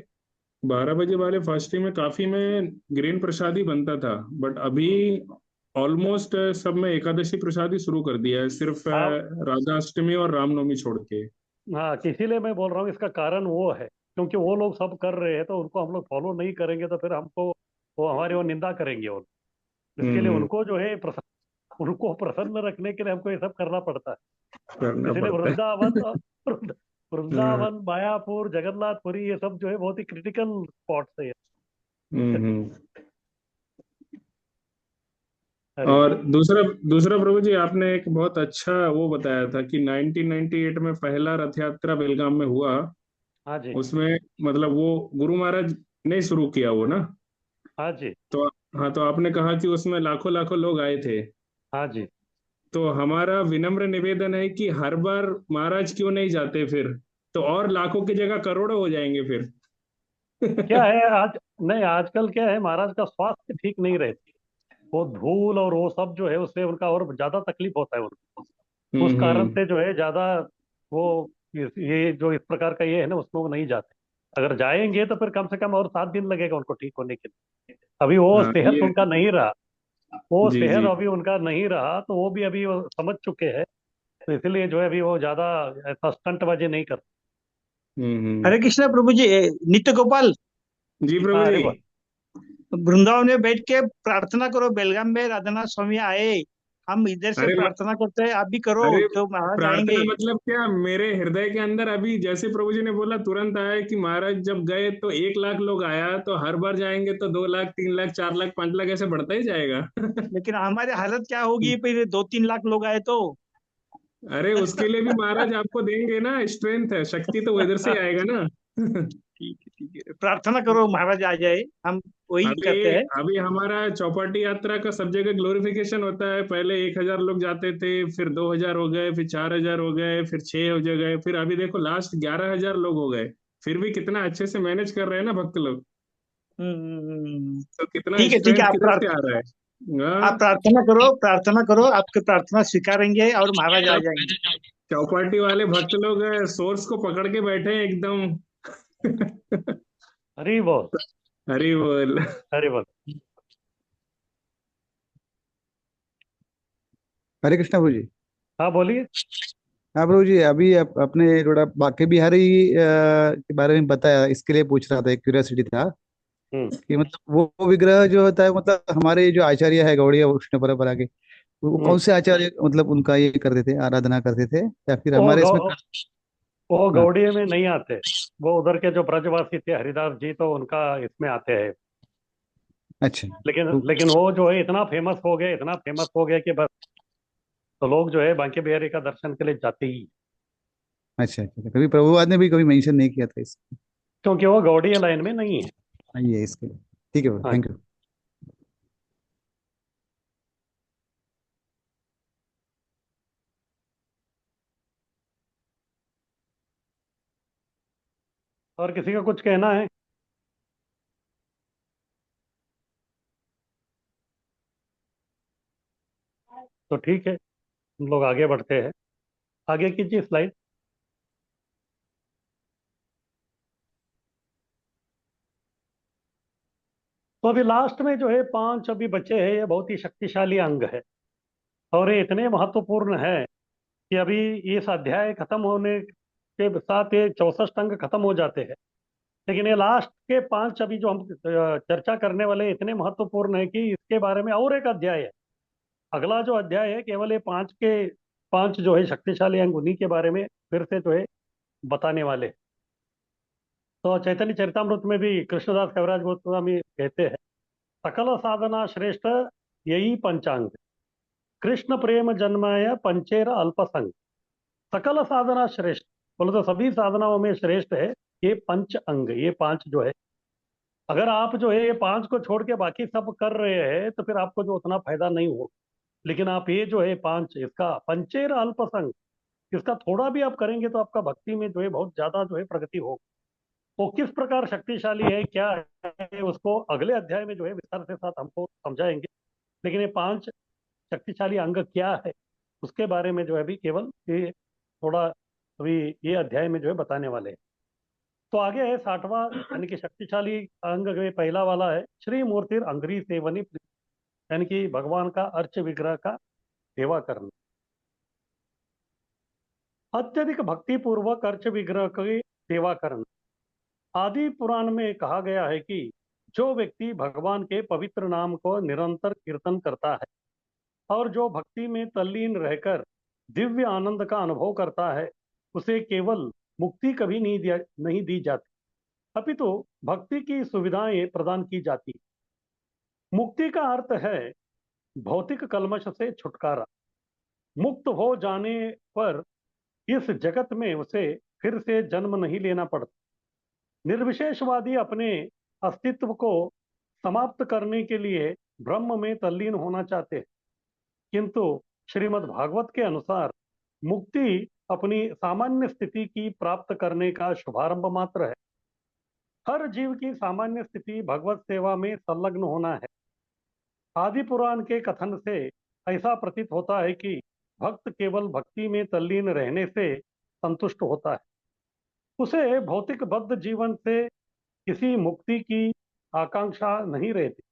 12 बजे वाले फास्टिंग में काफी में ग्रेन प्रसाद ही बनता था, बट अभी ऑलमोस्ट सब में एकादशी प्रसाद ही शुरू कर दिया है, सिर्फ हाँ. राधा अष्टमी और रामनवमी छोड़ के। हाँ, इसीलिए मैं बोल रहा हूँ इसका कारण वो है, क्योंकि वो लोग सब कर रहे हैं तो उनको हम लोग फॉलो नहीं करेंगे तो फिर हमको वो हमारी वो निंदा करेंगे वो लोग. इसके लिए हम्म। उनको जो है उनको प्रसन्न रखने के लिए हमको ये सब करना पड़ता है. करना इसलिए पड़ता है। वृंदावन, मायापुर, जगन्नाथपुरी, ये सब जो है बहुत ही क्रिटिकल स्पॉट्स है ये. हम्म। हरी और बोल. दूसरा दूसरा प्रभु जी, आपने एक बहुत अच्छा वो बताया था कि 1998 में पहला रथ यात्रा बेलगाम में हुआ। हाँ जी. उसमें मतलब वो गुरु महाराज ने शुरू किया वो ना। हाँ जी. तो हाँ, तो आपने कहा कि उसमें लाखों लाखों लोग आए थे। हाँ जी. तो हमारा विनम्र निवेदन है कि हर बार महाराज क्यों नहीं जाते फिर, तो और लाखों की जगह करोड़ों हो जाएंगे फिर। क्या है आज, नहीं आजकल क्या है, महाराज का स्वास्थ्य ठीक नहीं रहती. वो धूल और वो सब जो है उससे उनका और ज्यादा तकलीफ होता है उनको. उस कारण हम्म। से जो है ज्यादा वो ये जो इस प्रकार का ये है ना, उसमें वो नहीं जाते. अगर जाएंगे तो फिर कम से कम और 7 दिन लगेगा उनको ठीक होने के लिए. अभी वो हाँ सेहत ये। उनका नहीं रहा. वो जी सेहत जी। अभी उनका नहीं रहा, तो वो भी अभी वो समझ चुके हैं. तो इसलिए जो है अभी वो ज्यादा ऐसा स्टंटबाजी नहीं करते. हम्म। हरे कृष्ण प्रभु जी। नित्य गोपाल, जी प्रभु हाँ, जी। अरे वाह. वृंदावन में बैठ के प्रार्थना करो। बेलगाम में राधानाथ स्वामी आए, हम इधर से अरे प्रार्थना करते हैं, आप भी करो अरे, तो महाराज प्रार्थना आएंगे। मतलब क्या, मेरे हृदय के अंदर अभी जैसे प्रभु जी ने बोला तुरंत आया कि महाराज जब गए तो 1 लाख लोग आया, तो हर बार जाएंगे तो 2 लाख, 3 लाख, 4 लाख, 5 लाख ऐसे बढ़ता ही जाएगा। लेकिन हमारी हालत क्या होगी फिर 2-3 लाख लोग आए तो? अरे उसके लिए भी महाराज आपको देंगे ना, स्ट्रेंथ है, शक्ति तो वो इधर से ही आएगा ना। ठीक है, ठीक है, प्रार्थना करो महाराज आ जाए, हम वही अभी करते हैं। अभी हमारा चौपाटी यात्रा का सब जगह ग्लोरिफिकेशन होता है। पहले 1,000 लोग जाते थे, फिर 2,000 हो गए, फिर 4,000 हो गए, फिर 6 हो गए, फिर अभी देखो लास्ट 11,000 लोग हो गए। फिर भी कितना अच्छे से मैनेज कर रहे हैं ना भक्त लोग। तो कितना ठीक है, स्ट्रेंथ किधर से आ रहा है। आप हाँ। प्रार्थना करो, प्रार्थना करो, आपकी प्रार्थना स्वीकारेंगे और महाराज आ जाएंगे। चौपाटी वाले भक्त लोग सोर्स को पकड़ के बैठे हैं एकदम। हरी बोल. हरी बोल। हरी बोल. हरे कृष्णा प्रभु जी। हाँ बोलिए। हाँ प्रभु जी, अभी अपने थोड़ा बांके बिहारी के बारे में बताया, इसके लिए पूछ रहा था, एक क्यूरियोसिटी था हम्म। कि मतलब वो विग्रह जो होता है, मतलब हमारे जो आचार्य है गौड़ीय वैष्णव परंपरा के, वो हम्म। कौन से आचार्य मतलब उनका ये करते थे, आराधना करते थे, या फिर वो हमारे इसमें वो हाँ। गौड़ीय में नहीं आते। वो उधर के जो ब्रजवासी थे हरिदास जी, तो उनका इसमें आते हैं। अच्छा। लेकिन तो लेकिन वो जो है इतना फेमस हो गए, इतना फेमस हो गए कि बस, तो लोग जो है बांके बिहारी का दर्शन के लिए जाते ही, अच्छा अच्छा, कभी प्रभुपाद ने भी कभी मेंशन नहीं किया था इस। क्योंकि वो गौड़ीय लाइन में नहीं है। हाँ, ये इसके लिए ठीक है, हाँ। Thank you. और किसी का कुछ कहना है? तो ठीक है, हम लोग आगे बढ़ते हैं। आगे कीजिए स्लाइड। तो अभी लास्ट में जो है 5 अभी बचे हैं, ये बहुत ही शक्तिशाली अंग है। और ये इतने महत्वपूर्ण है कि अभी इस अध्याय खत्म होने के साथ ये 64 अंग खत्म हो जाते हैं। लेकिन ये लास्ट के 5 अभी जो हम चर्चा करने वाले हैं, इतने महत्वपूर्ण है कि इसके बारे में और एक अध्याय है। अगला जो अध्याय है केवल ये 5 जो है शक्तिशाली अंग, उन्हीं के बारे में फिर से जो है बताने वाले हैं। तो चैतन्य चरितामृत में भी कृष्णदास कविराज गोस्वामी कहते हैं, सकल साधना श्रेष्ठ यही पंचांग, कृष्ण प्रेम जन्माय पंचेर अल्पसंग। सकल साधना श्रेष्ठ, बोले तो सभी साधनाओं में श्रेष्ठ है ये पंच अंग, ये 5 जो है। अगर आप जो है ये 5 को छोड़ के बाकी सब कर रहे हैं तो फिर आपको जो उतना फायदा नहीं हो। लेकिन आप ये जो है 5, इसका पंचेर अल्पसंग, इसका थोड़ा भी आप करेंगे तो आपका भक्ति में जो है बहुत ज्यादा जो है प्रगति हो। वो किस प्रकार शक्तिशाली है, क्या है, उसको अगले अध्याय में जो है विस्तार के साथ हमको समझाएंगे। लेकिन ये 5 शक्तिशाली अंग क्या है, उसके बारे में जो है अभी केवल ये थोड़ा अभी ये अध्याय में जो है बताने वाले हैं। तो आगे है 60वां, यानी कि शक्तिशाली अंग में पहला वाला है श्री मूर्तिर अंग्री सेवनी, यानी कि भगवान का अर्च विग्रह का सेवा करना। अत्यधिक भक्ति पूर्वक अर्च विग्रह की सेवा करना। आदि पुराण में कहा गया है कि जो व्यक्ति भगवान के पवित्र नाम को निरंतर कीर्तन करता है और जो भक्ति में तल्लीन रहकर दिव्य आनंद का अनुभव करता है, उसे केवल मुक्ति कभी नहीं दी जाती, अपितु भक्ति की सुविधाएं प्रदान की जाती। मुक्ति का अर्थ है भौतिक कलमश से छुटकारा। मुक्त हो जाने पर इस जगत में उसे फिर से जन्म नहीं लेना पड़ता। निर्विशेषवादी अपने अस्तित्व को समाप्त करने के लिए ब्रह्म में तल्लीन होना चाहते हैं, किंतु श्रीमद् भागवत के अनुसार मुक्ति अपनी सामान्य स्थिति की प्राप्त करने का शुभारंभ मात्र है। हर जीव की सामान्य स्थिति भगवत सेवा में संलग्न होना है। आदि पुराण के कथन से ऐसा प्रतीत होता है कि भक्त केवल भक्ति में तल्लीन रहने से संतुष्ट होता है, उसे भौतिक बद्ध जीवन से किसी मुक्ति की आकांक्षा नहीं रहती।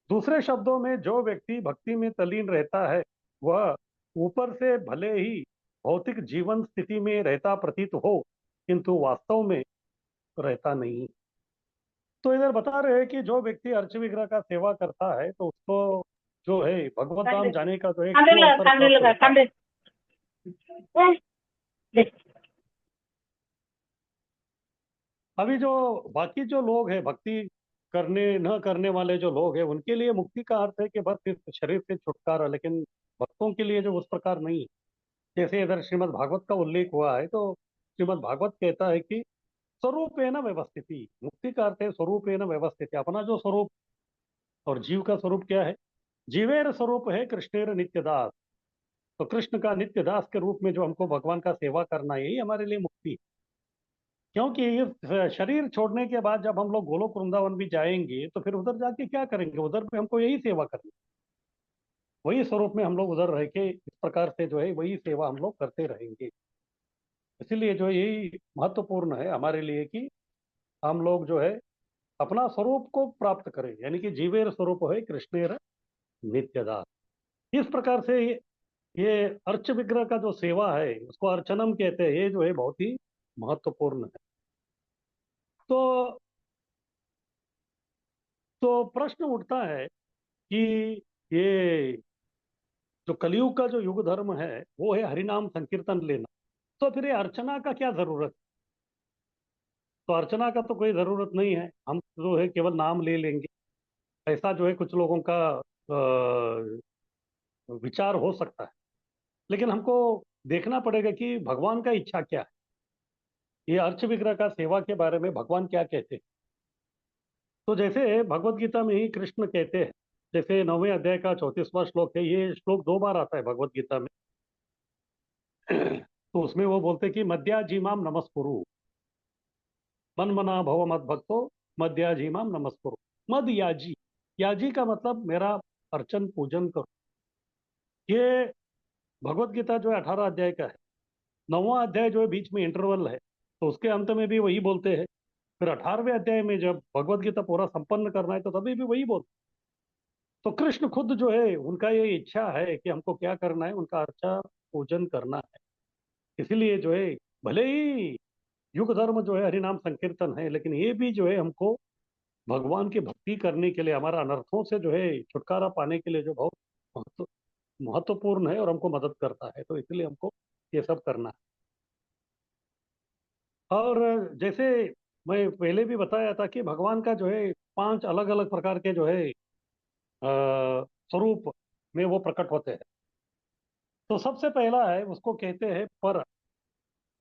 दूसरे शब्दों में जो व्यक्ति भक्ति में तल्लीन रहता है, वह ऊपर से भले ही भौतिक जीवन स्थिति में रहता प्रतीत हो, किंतु वास्तव में रहता नहीं। तो इधर बता रहे हैं कि जो व्यक्ति अर्च विग्रह का सेवा करता है तो उसको जो है भगवत धाम जाने का जो है क्यों अवसर प्राप्त होता है। अभी जो बाकी जो लोग हैं, भक्ति करने न करने वाले जो लोग हैं, उनके लिए मुक्ति का अर्थ है कि बस इस शरीर से छुटकारा। लेकिन भक्तों के लिए जो उस प्रकार नहीं है। जैसे इधर श्रीमद् भागवत का उल्लेख हुआ है, तो श्रीमद् भागवत कहता है कि स्वरूपेण व्यवस्थिति, मुक्ति का अर्थ है स्वरूपेण व्यवस्थिति, अपना जो स्वरूप। और जीव का स्वरूप क्या है? जीवेर स्वरूप है कृष्णेर नित्यदास। तो कृष्ण का नित्यदास के रूप में जो हमको भगवान का सेवा करना है, यही हमारे लिए मुक्ति है। क्योंकि ये शरीर छोड़ने के बाद जब हम लोग गोलोक वृंदावन भी जाएंगे तो फिर उधर जाके क्या करेंगे? उधर पे हमको यही सेवा करनी, वही स्वरूप में हम लोग उधर रह के इस प्रकार से जो है वही सेवा हम लोग करते रहेंगे। इसीलिए जो यही महत्वपूर्ण है हमारे लिए कि हम लोग जो है अपना स्वरूप को प्राप्त करें, यानी कि जीवेर स्वरूप है कृष्णेर नित्यदास। इस प्रकार से ये अर्च विग्रह का जो सेवा है उसको अर्चनम कहते हैं, ये जो है बहुत ही महत्वपूर्ण है। तो प्रश्न उठता है कि ये जो कलयुग का जो युग धर्म है वो है हरिनाम संकीर्तन लेना, तो फिर ये अर्चना का क्या जरूरत? तो अर्चना का तो कोई जरूरत नहीं है, हम जो है केवल नाम ले लेंगे, ऐसा जो है कुछ लोगों का विचार हो सकता है। लेकिन हमको देखना पड़ेगा कि भगवान का इच्छा क्या है, ये अर्च विग्रह का सेवा के बारे में भगवान क्या कहते हैं। तो जैसे भगवत गीता में ही कृष्ण कहते हैं, जैसे 9वें अध्याय का 34वां श्लोक है, ये श्लोक 2 बार आता है भगवत गीता में। तो उसमें वो बोलते हैं कि मद्याजीमाम नमस्कुरु, मन मना भव मद भक्तो, मद्याजीमाम नमस्कुरु। मद याजी, याजी का मतलब मेरा अर्चन पूजन करो। ये भगवत गीता जो है 18 अध्याय का है। 9वां अध्याय जो है बीच में इंटरवल है, तो उसके अंत में भी वही बोलते हैं। फिर 18वें अध्याय में जब भगवत गीता पूरा संपन्न करना है तो तभी भी वही बोलते। तो कृष्ण खुद जो है उनका ये इच्छा है कि हमको क्या करना है, उनका अर्चा पूजन करना है। इसीलिए जो है भले ही युग धर्म जो है हरिनाम संकीर्तन है, लेकिन ये भी जो है हमको भगवान की भक्ति करने के लिए, हमारा अनर्थों से जो है छुटकारा पाने के लिए जो बहुत महत्व महत्वपूर्ण है और हमको मदद करता है, तो इसलिए हमको ये सब करना है। और जैसे मैं पहले भी बताया था कि भगवान का जो है 5 अलग अलग प्रकार के जो है स्वरूप में वो प्रकट होते हैं। तो सबसे पहला है, उसको कहते हैं पर।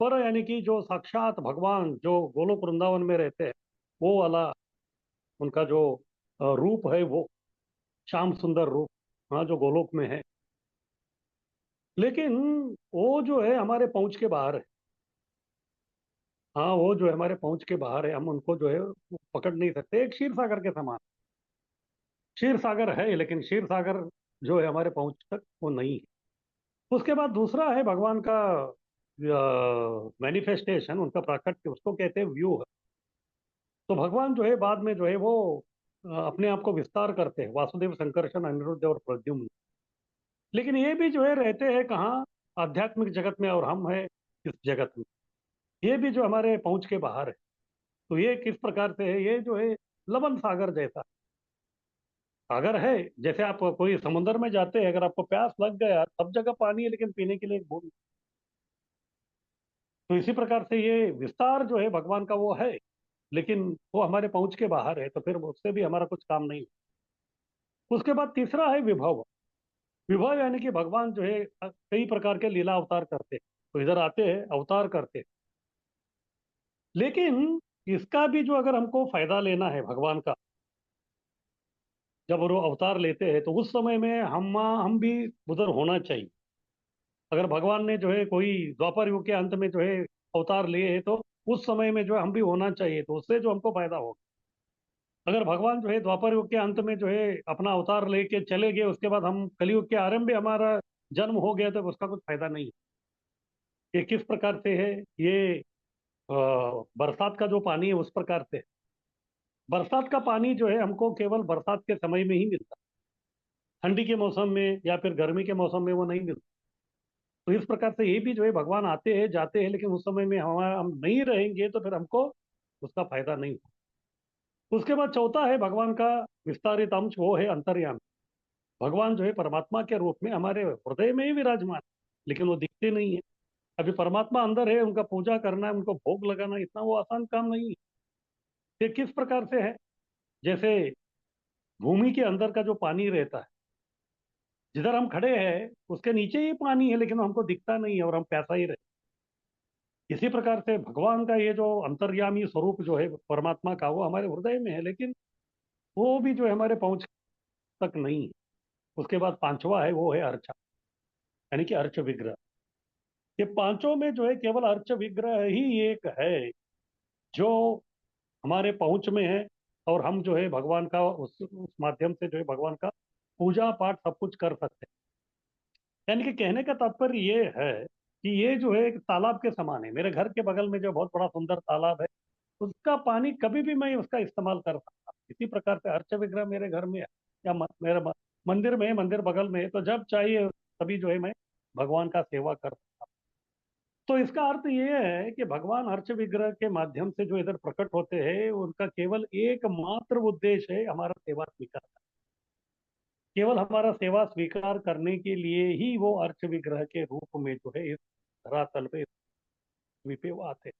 पर यानी कि जो साक्षात भगवान जो गोलोक वृंदावन में रहते हैं, वो वाला उनका जो रूप है, वो श्याम सुंदर रूप, हाँ, जो गोलोक में है। लेकिन वो जो है हमारे पहुंच के बाहर है। हाँ, वो जो है हमारे पहुंच के बाहर है, हम उनको जो है वो पकड़ नहीं सकते। एक क्षीर सागर के समान क्षीर सागर है, लेकिन क्षीर सागर जो है हमारे पहुंच तक वो नहीं है। उसके बाद दूसरा है भगवान का मैनिफेस्टेशन, उनका प्राकट्य, उसको कहते हैं व्यू। तो भगवान जो है बाद में जो है वो अपने आप को विस्तार करते हैं, वासुदेव, संकर्षण, अनिरुद्ध और प्रद्युम्न। लेकिन ये भी जो है रहते हैं कहाँ? आध्यात्मिक जगत में, और हम है इस जगत में। ये भी जो हमारे पहुंच के बाहर है। तो ये किस प्रकार से है? ये जो है लवण सागर जैसा सागर है। जैसे आप कोई समुद्र में जाते हैं, अगर आपको प्यास लग गया, सब जगह पानी है लेकिन पीने के लिए एक बूंद। तो इसी प्रकार से ये विस्तार जो है भगवान का वो है, लेकिन वो हमारे पहुंच के बाहर है, तो फिर उससे भी हमारा कुछ काम नहीं। उसके बाद तीसरा है विभव। विभव यानी कि भगवान जो है कई प्रकार के लीला अवतार करते हैं। तो इधर आते हैं, अवतार करते हैं। लेकिन इसका भी जो अगर हमको फायदा लेना है भगवान का, जब वो अवतार लेते हैं तो उस समय में हम भी उधर होना चाहिए। अगर भगवान ने जो है कोई द्वापर युग के अंत में जो है अवतार लिए हैं, तो उस समय में जो है हम भी होना चाहिए, तो उससे जो हमको फायदा होगा। अगर भगवान जो है द्वापर युग के अंत में जो है अपना अवतार लेके चले गए, उसके बाद हम कलयुग के आरंभ में हमारा जन्म हो गया, तो उसका कुछ फायदा नहीं है। ये किस प्रकार से है? ये अ, बरसात का जो पानी है उस प्रकार से है। बरसात का पानी जो है हमको केवल बरसात के समय में ही मिलता, ठंडी के मौसम में या फिर गर्मी के मौसम में वो नहीं मिलता। तो इस प्रकार से ये भी जो है भगवान आते हैं जाते हैं, लेकिन उस समय में हम नहीं रहेंगे, तो फिर हमको उसका फायदा नहीं होगा। उसके बाद चौथा है भगवान का विस्तारित अंश, वो है अंतर्यामी। भगवान जो है परमात्मा के रूप में हमारे हृदय में ही विराजमान है, लेकिन वो दिखते नहीं है। अभी परमात्मा अंदर है, उनका पूजा करना, उनको भोग लगाना, इतना वो आसान काम नहीं है। ये किस प्रकार से है? जैसे भूमि के अंदर का जो पानी रहता है, जिधर हम खड़े हैं उसके नीचे ही पानी है, लेकिन हमको दिखता नहीं है और हम प्यासा ही रहते। इसी प्रकार से भगवान का ये जो अंतर्यामी स्वरूप जो है परमात्मा का, वो हमारे हृदय में है, लेकिन वो भी जो है हमारे पहुंच तक नहीं है। उसके बाद पांचवा है, वो है अर्चा, यानी कि अर्च विग्रह। ये पांचों में जो है केवल अर्च विग्रह ही एक है जो हमारे पहुंच में है, और हम जो है भगवान का उस माध्यम से जो है भगवान का पूजा पाठ सब कुछ कर सकते हैं। यानी कि कहने का तात्पर्य ये है कि ये जो है एक तालाब के समान है। मेरे घर के बगल में जो बहुत बड़ा सुंदर तालाब है, उसका पानी कभी भी मैं उसका इस्तेमाल कर सकता हूँ। इसी प्रकार से अर्च विग्रह मेरे घर में है, या मेरे मंदिर में है, मंदिर बगल में है, तो जब चाहिए तभी जो है मैं भगवान का सेवा करता। तो इसका अर्थ ये है कि भगवान अर्च विग्रह के माध्यम से जो इधर प्रकट होते हैं उनका केवल एकमात्र उद्देश्य है हमारा सेवा स्वीकार करना। केवल हमारा सेवा स्वीकार करने के लिए ही वो अर्च विग्रह के रूप में जो है इस धरातल पे, इस पृथ्वी पे वो आते हैं।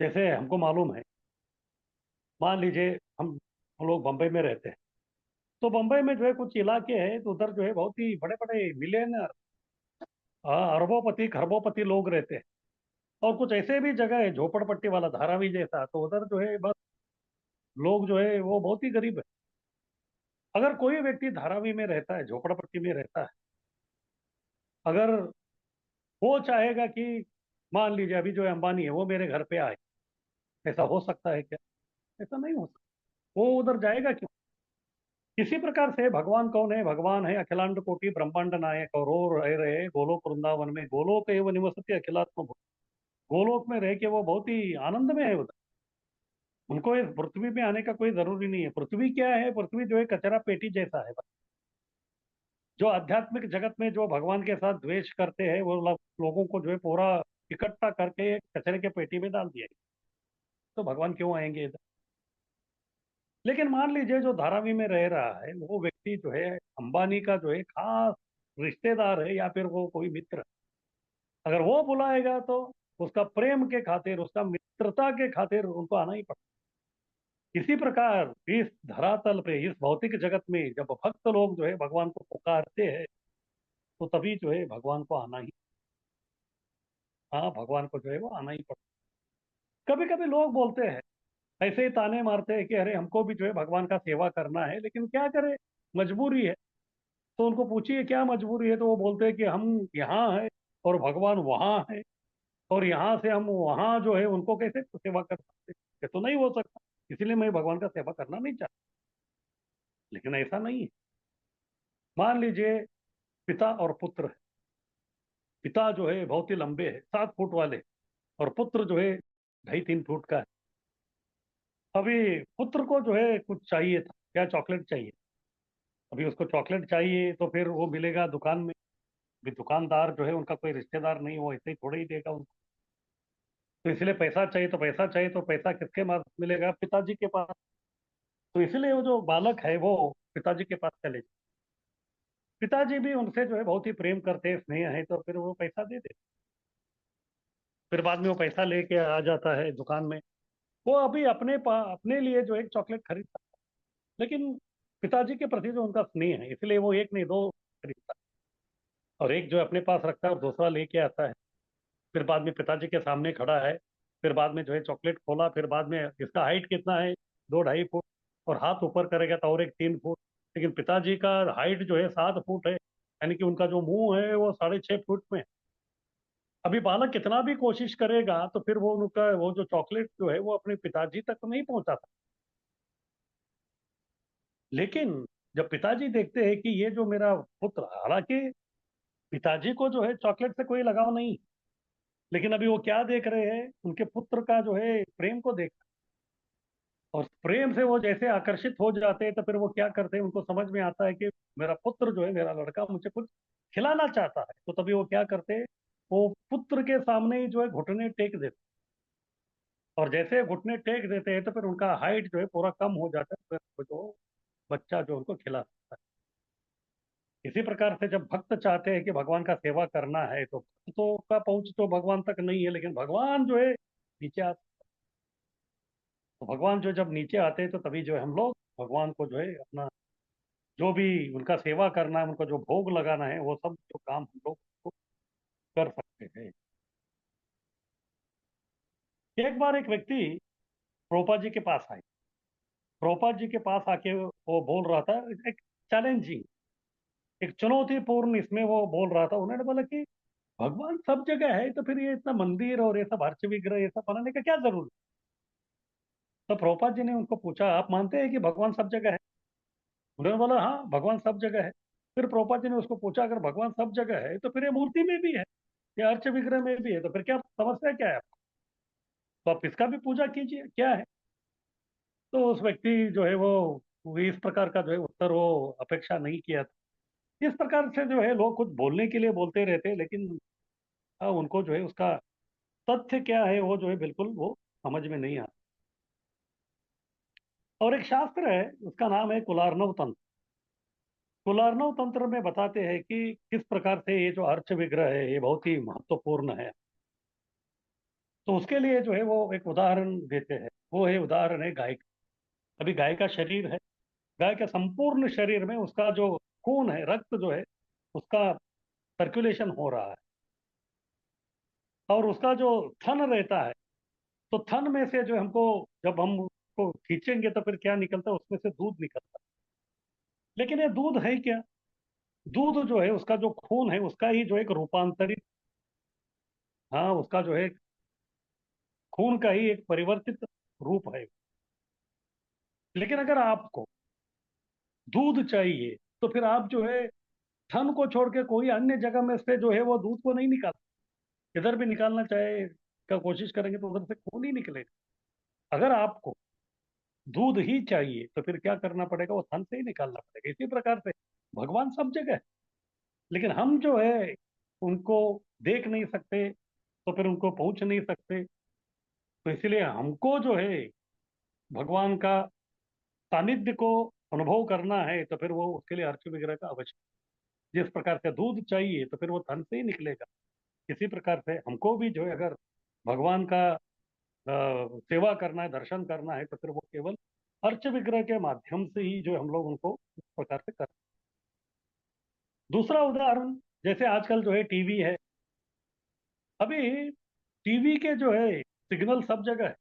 जैसे हमको मालूम है, मान लीजिए हम लोग बम्बई में रहते हैं, तो बम्बई में जो है कुछ इलाके हैं, तो उधर जो है बहुत ही बड़े बड़े मिलियनर, अरबोपति खरबोपति लोग रहते हैं। और कुछ ऐसे भी जगह है झोपड़पट्टी वाला धारावी जैसा, तो उधर जो है बस लोग जो है वो बहुत ही गरीब है। अगर कोई व्यक्ति धारावी में रहता है, झोपड़पट्टी में रहता है, अगर वो चाहेगा कि मान लीजिए अभी जो है अंबानी है वो मेरे घर पे आए, ऐसा हो सकता है क्या? ऐसा नहीं हो सकता। वो उधर जाएगा क्यों? इसी प्रकार से भगवान कौन है? भगवान है अखिलांड कोटि ब्रह्मांड नायक, और वो रह रहे गोलोक वृंदावन में। गोलोक एवं निवसति अखिलात्म भूत। गोलोक में रह के वो बहुत ही आनंद में है उधर। उनको इस पृथ्वी में आने का कोई जरूरी नहीं है। पृथ्वी क्या है? पृथ्वी जो है कचरा पेटी जैसा है। जो आध्यात्मिक जगत में जो भगवान के साथ द्वेष करते हैं वो लोगों को जो है पूरा इकट्ठा करके एक कचरे के पेटी में डाल दिया है। तो भगवान क्यों आएंगे इधर? लेकिन मान लीजिए जो धारावी में रह रहा है वो व्यक्ति जो है अंबानी का जो है खास रिश्तेदार है या फिर वो कोई मित्र है। अगर वो बुलाएगा तो उसका प्रेम के खातिर, उसका मित्रता के खातिर उनको आना ही पड़ता। इसी प्रकार इस धरातल पे, इस भौतिक जगत में जब भक्त लोग जो है भगवान को पुकारते हैं तो तभी जो है भगवान को आना ही, हाँ, भगवान को जो है वो आना ही पड़ता। कभी कभी लोग बोलते हैं, ऐसे ही ताने मारते हैं कि अरे हमको भी जो है भगवान का सेवा करना है, लेकिन क्या करें, मजबूरी है। तो उनको पूछिए क्या मजबूरी है, तो वो बोलते हैं कि हम यहाँ हैं और भगवान वहाँ है, और यहाँ से हम वहाँ जो है उनको कैसे सेवा कर सकते? ये तो नहीं हो सकता, इसलिए मैं भगवान का सेवा करना नहीं चाहता। लेकिन ऐसा नहीं है। मान लीजिए पिता और पुत्र है। पिता जो है बहुत ही लंबे है, 7 फुट वाले, और पुत्र जो है 2.5-3 फुट का है। अभी पुत्र को जो है कुछ चाहिए था, क्या चॉकलेट चाहिए। अभी उसको चॉकलेट चाहिए तो फिर वो मिलेगा दुकान में। अभी दुकानदार जो है उनका कोई रिश्तेदार नहीं, वो ऐसे ही थोड़ा ही देगा उनको। तो इसलिए पैसा चाहिए, तो पैसा चाहिए, तो पैसा किसके पास मिलेगा? पिताजी के पास। तो इसलिए वो जो बालक है वो पिताजी के पास चले जाए। पिताजी भी उनसे जो है बहुत ही प्रेम करते हैं, स्नेह है, तो फिर वो पैसा दे दे। फिर बाद में वो पैसा लेके आ जाता है दुकान में। वो अभी अपने लिए जो एक चॉकलेट खरीदता है, लेकिन पिताजी के प्रति जो उनका स्नेह है इसलिए वो एक नहीं दो खरीदता है। और एक जो है अपने पास रखता है और दूसरा लेके आता है। फिर बाद में पिताजी के सामने खड़ा है। फिर बाद में जो है चॉकलेट खोला, फिर बाद में इसका हाइट कितना है? 2-2.5 फुट। और हाथ ऊपर करेगा तो और एक 3 फुट। लेकिन पिताजी का हाइट जो है 7 फुट है, यानी कि उनका जो मुंह है वो 6.5 फुट में है। अभी बालक कितना भी कोशिश करेगा तो फिर वो उनका वो जो चॉकलेट जो है वो अपने पिताजी तक नहीं पहुंचा सकता। लेकिन जब पिताजी देखते हैं कि ये जो मेरा पुत्र, हालांकि पिताजी को जो है चॉकलेट से कोई लगाव नहीं, लेकिन अभी वो क्या देख रहे हैं? उनके पुत्र का जो है प्रेम को देख। और प्रेम से वो जैसे आकर्षित हो जाते हैं तो फिर वो क्या करते हैं, उनको समझ में आता है कि मेरा पुत्र जो है, मेरा लड़का मुझे कुछ खिलाना चाहता है। तो तभी वो क्या करते हैं, वो पुत्र के सामने ही जो है घुटने टेक देते। और जैसे घुटने टेक देते हैं तो फिर उनका हाइट जो है पूरा कम हो जाता है, फिर वो जो बच्चा जो उनको खिला सकता है। इसी प्रकार से जब भक्त चाहते हैं कि भगवान का सेवा करना है तो भक्तों का पहुंच तो भगवान तक नहीं है, लेकिन भगवान जो है नीचे आते। तो भगवान जो जब नीचे आते हैं तो तभी जो है हम लोग भगवान को जो है अपना जो भी उनका सेवा करना है, उनको जो भोग लगाना है, वो सब जो काम हम लोग को कर सकते हैं। एक बार एक व्यक्ति प्रभुपाद जी के पास आए। प्रभुपाद जी के पास आके वो बोल रहा था, एक चैलेंजिंग, एक चुनौतीपूर्ण इसमें वो बोल रहा था। उन्होंने बोला कि भगवान सब जगह है, तो फिर ये इतना मंदिर और ये सब अर्च विग्रह ये सब बनाने का क्या जरूरत? तो प्रभुपाद जी ने उनको पूछा, आप मानते हैं कि भगवान सब जगह है? उन्होंने बोला हाँ, भगवान सब जगह है। फिर प्रभुपाद जी ने उसको पूछा, अगर भगवान सब जगह है तो फिर ये मूर्ति में भी है, ये अर्च विग्रह में भी है, तो फिर क्या समस्या क्या है? तो आप इसका भी पूजा कीजिए, क्या है? तो उस व्यक्ति जो है वो इस प्रकार का जो है उत्तर वो अपेक्षा नहीं किया था। इस प्रकार से जो है लोग कुछ बोलने के लिए बोलते रहते हैं, लेकिन उनको जो है उसका तथ्य क्या है वो जो है बिल्कुल वो समझ में नहीं आता। और एक शास्त्र है, उसका नाम है कुलार्णव तंत्र। कुलार्णव तंत्र में बताते हैं कि किस प्रकार से ये जो अर्च विग्रह है ये बहुत ही महत्वपूर्ण है। तो उसके लिए जो है वो एक उदाहरण देते हैं, वो है उदाहरण है गाय का। अभी गाय का शरीर है, गाय के संपूर्ण शरीर में उसका जो खून है, रक्त जो है, उसका सर्कुलेशन हो रहा है। और उसका जो थन रहता है, तो थन में से जो हमको, जब हम उसको खींचेंगे तो फिर क्या निकलता है, उसमें से दूध निकलता है। लेकिन ये दूध है क्या? दूध जो है उसका जो खून है उसका ही जो एक रूपांतरित, हाँ, उसका जो है खून का ही एक परिवर्तित रूप है। लेकिन अगर आपको दूध चाहिए तो फिर आप जो है थन को छोड़ के कोई अन्य जगह में से जो है वो दूध को नहीं निकाल, इधर भी निकालना चाहे का कोशिश करेंगे तो उधर से खून ही निकलेगा। अगर आपको दूध ही चाहिए तो फिर क्या करना पड़ेगा, वो थन से ही निकालना पड़ेगा। इसी प्रकार से भगवान सब जगह है, लेकिन हम जो है उनको देख नहीं सकते, तो फिर उनको पहुंच नहीं सकते। तो इसलिए हमको जो है भगवान का सानिध्य को अनुभव करना है, तो फिर वो उसके लिए अर्च विग्रह का आवश्यक। जिस प्रकार से दूध चाहिए तो फिर वो थन से ही निकलेगा, इसी प्रकार से हमको भी जो है अगर भगवान का सेवा करना है, दर्शन करना है, तो फिर वो केवल अर्च विग्रह के माध्यम से ही जो हम लोग उनको इस प्रकार से कर। दूसरा उदाहरण, जैसे आजकल जो है टीवी है। अभी टीवी के जो है सिग्नल सब जगह है।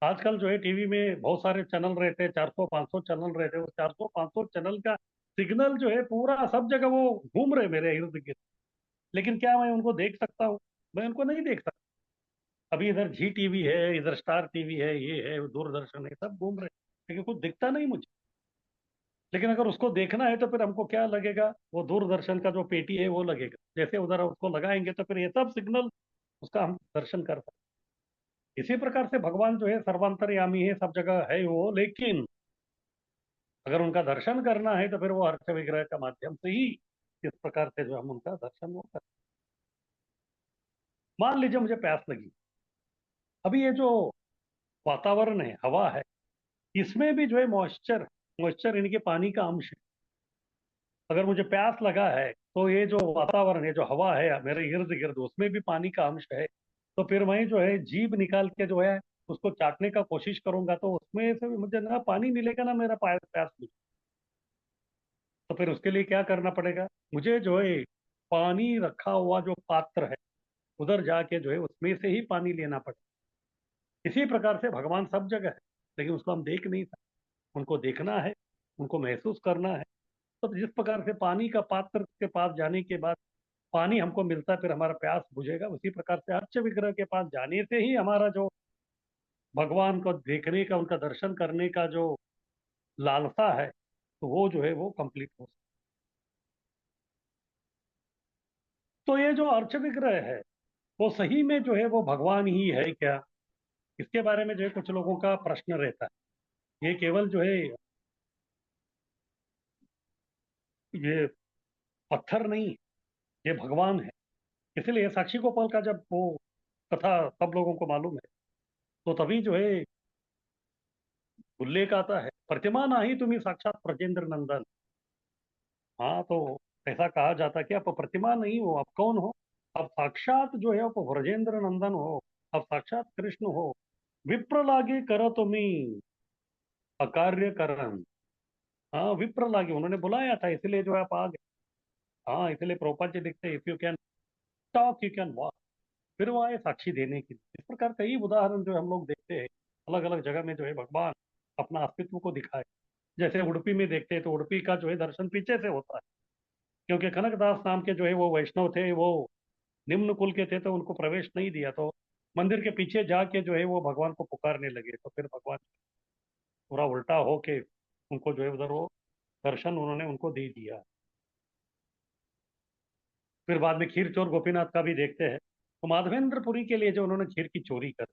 आजकल जो है टीवी में बहुत सारे चैनल रहते हैं, 400-500 चैनल रहते हैं। वो 400-500 चैनल का सिग्नल जो है पूरा सब जगह वो घूम रहे मेरे इर्द गिर्द। लेकिन क्या मैं उनको देख सकता हूँ? मैं उनको नहीं देख सकता। अभी इधर जी टीवी है, इधर स्टार टीवी है, ये है, दूरदर्शन है, सब घूम रहे हैं, लेकिन कुछ दिखता नहीं मुझे। लेकिन अगर उसको देखना है तो फिर हमको क्या लगेगा, वो दूरदर्शन का जो पेटी है वो लगेगा। जैसे उधर उसको लगाएंगे तो फिर ये सब सिग्नल उसका हम दर्शन कर सकते हैं। इसी प्रकार से भगवान जो है सर्वांतर्यामी है, सब जगह है वो, लेकिन अगर उनका दर्शन करना है तो फिर वो अर्थ विग्रह का माध्यम से ही इस प्रकार से जो हम उनका दर्शन वो कर। मान लीजिए मुझे प्यास लगी। अभी ये जो वातावरण है, हवा है, इसमें भी जो है मॉइस्चर, मॉइस्चर यानी कि पानी का अंश है। अगर मुझे प्यास लगा है तो ये जो वातावरण है, जो हवा है मेरे इर्द गिर्द, उसमें भी पानी का अंश है। तो फिर मैं जो है जीभ निकाल के जो है उसको चाटने का कोशिश करूंगा, तो उसमें से भी मुझे ना पानी मिलेगा ना मेरा प्यास बुझेगा। तो फिर उसके लिए क्या करना पड़ेगा, मुझे जो है पानी रखा हुआ जो पात्र है उधर जाके जो है उसमें से ही पानी लेना पड़ेगा। इसी प्रकार से भगवान सब जगह है, लेकिन उसको हम देख नहीं सकते। उनको देखना है, उनको महसूस करना है। तो जिस प्रकार से पानी का पात्र के पास जाने के बाद पानी हमको मिलता है, फिर हमारा प्यास बुझेगा, उसी प्रकार से अर्च विग्रह के पास जाने से ही हमारा जो भगवान को देखने का, उनका दर्शन करने का जो लालसा है, तो वो जो है वो कंप्लीट हो सकता। तो ये जो अर्च विग्रह है वो सही में जो है वो भगवान ही है क्या? इसके बारे में जो है कुछ लोगों का प्रश्न रहता है। ये केवल जो है ये पत्थर नहीं, ये भगवान है। इसलिए साक्षी गोपाल का जब वो कथा सब लोगों को मालूम है, तो तभी जो है उल्लेख आता है, प्रतिमा नाही तुम्ही साक्षात ब्रजेंद्र नंदन। हाँ, तो ऐसा कहा जाता कि आप प्रतिमा नहीं हो, आप कौन हो? आप साक्षात जो है आप ब्रजेंद्र नंदन हो, आप साक्षात कृष्ण हो। विप्र लागे कर तुम्ही अकार्य करन। हाँ, विप्र लागे, उन्होंने बुलाया था, इसलिए जो है आप आ गए। हाँ, इसलिए प्रभुपाद जी लिखते हैं, if you can talk you can walk. फिर वो आए साक्षी देने के लिए। इस प्रकार कई उदाहरण जो हम लोग देखते हैं, अलग अलग जगह में जो है भगवान अपना अस्तित्व को दिखाए। जैसे उडुपी में देखते हैं तो उडुपी का जो है दर्शन पीछे से होता है, क्योंकि कनकदास नाम के जो है वो वैष्णव थे, वो निम्न कुल के थे, तो उनको प्रवेश नहीं दिया। तो मंदिर के पीछे जाके जो है वो भगवान को पुकारने लगे, तो फिर भगवान पूरा उल्टा होके उनको जो है उधर वो दर्शन उन्होंने उनको दे दिया। फिर बाद में खीर चोर गोपीनाथ का भी देखते हैं, तो माधवेंद्रपुरी के लिए जो उन्होंने खीर की चोरी कर।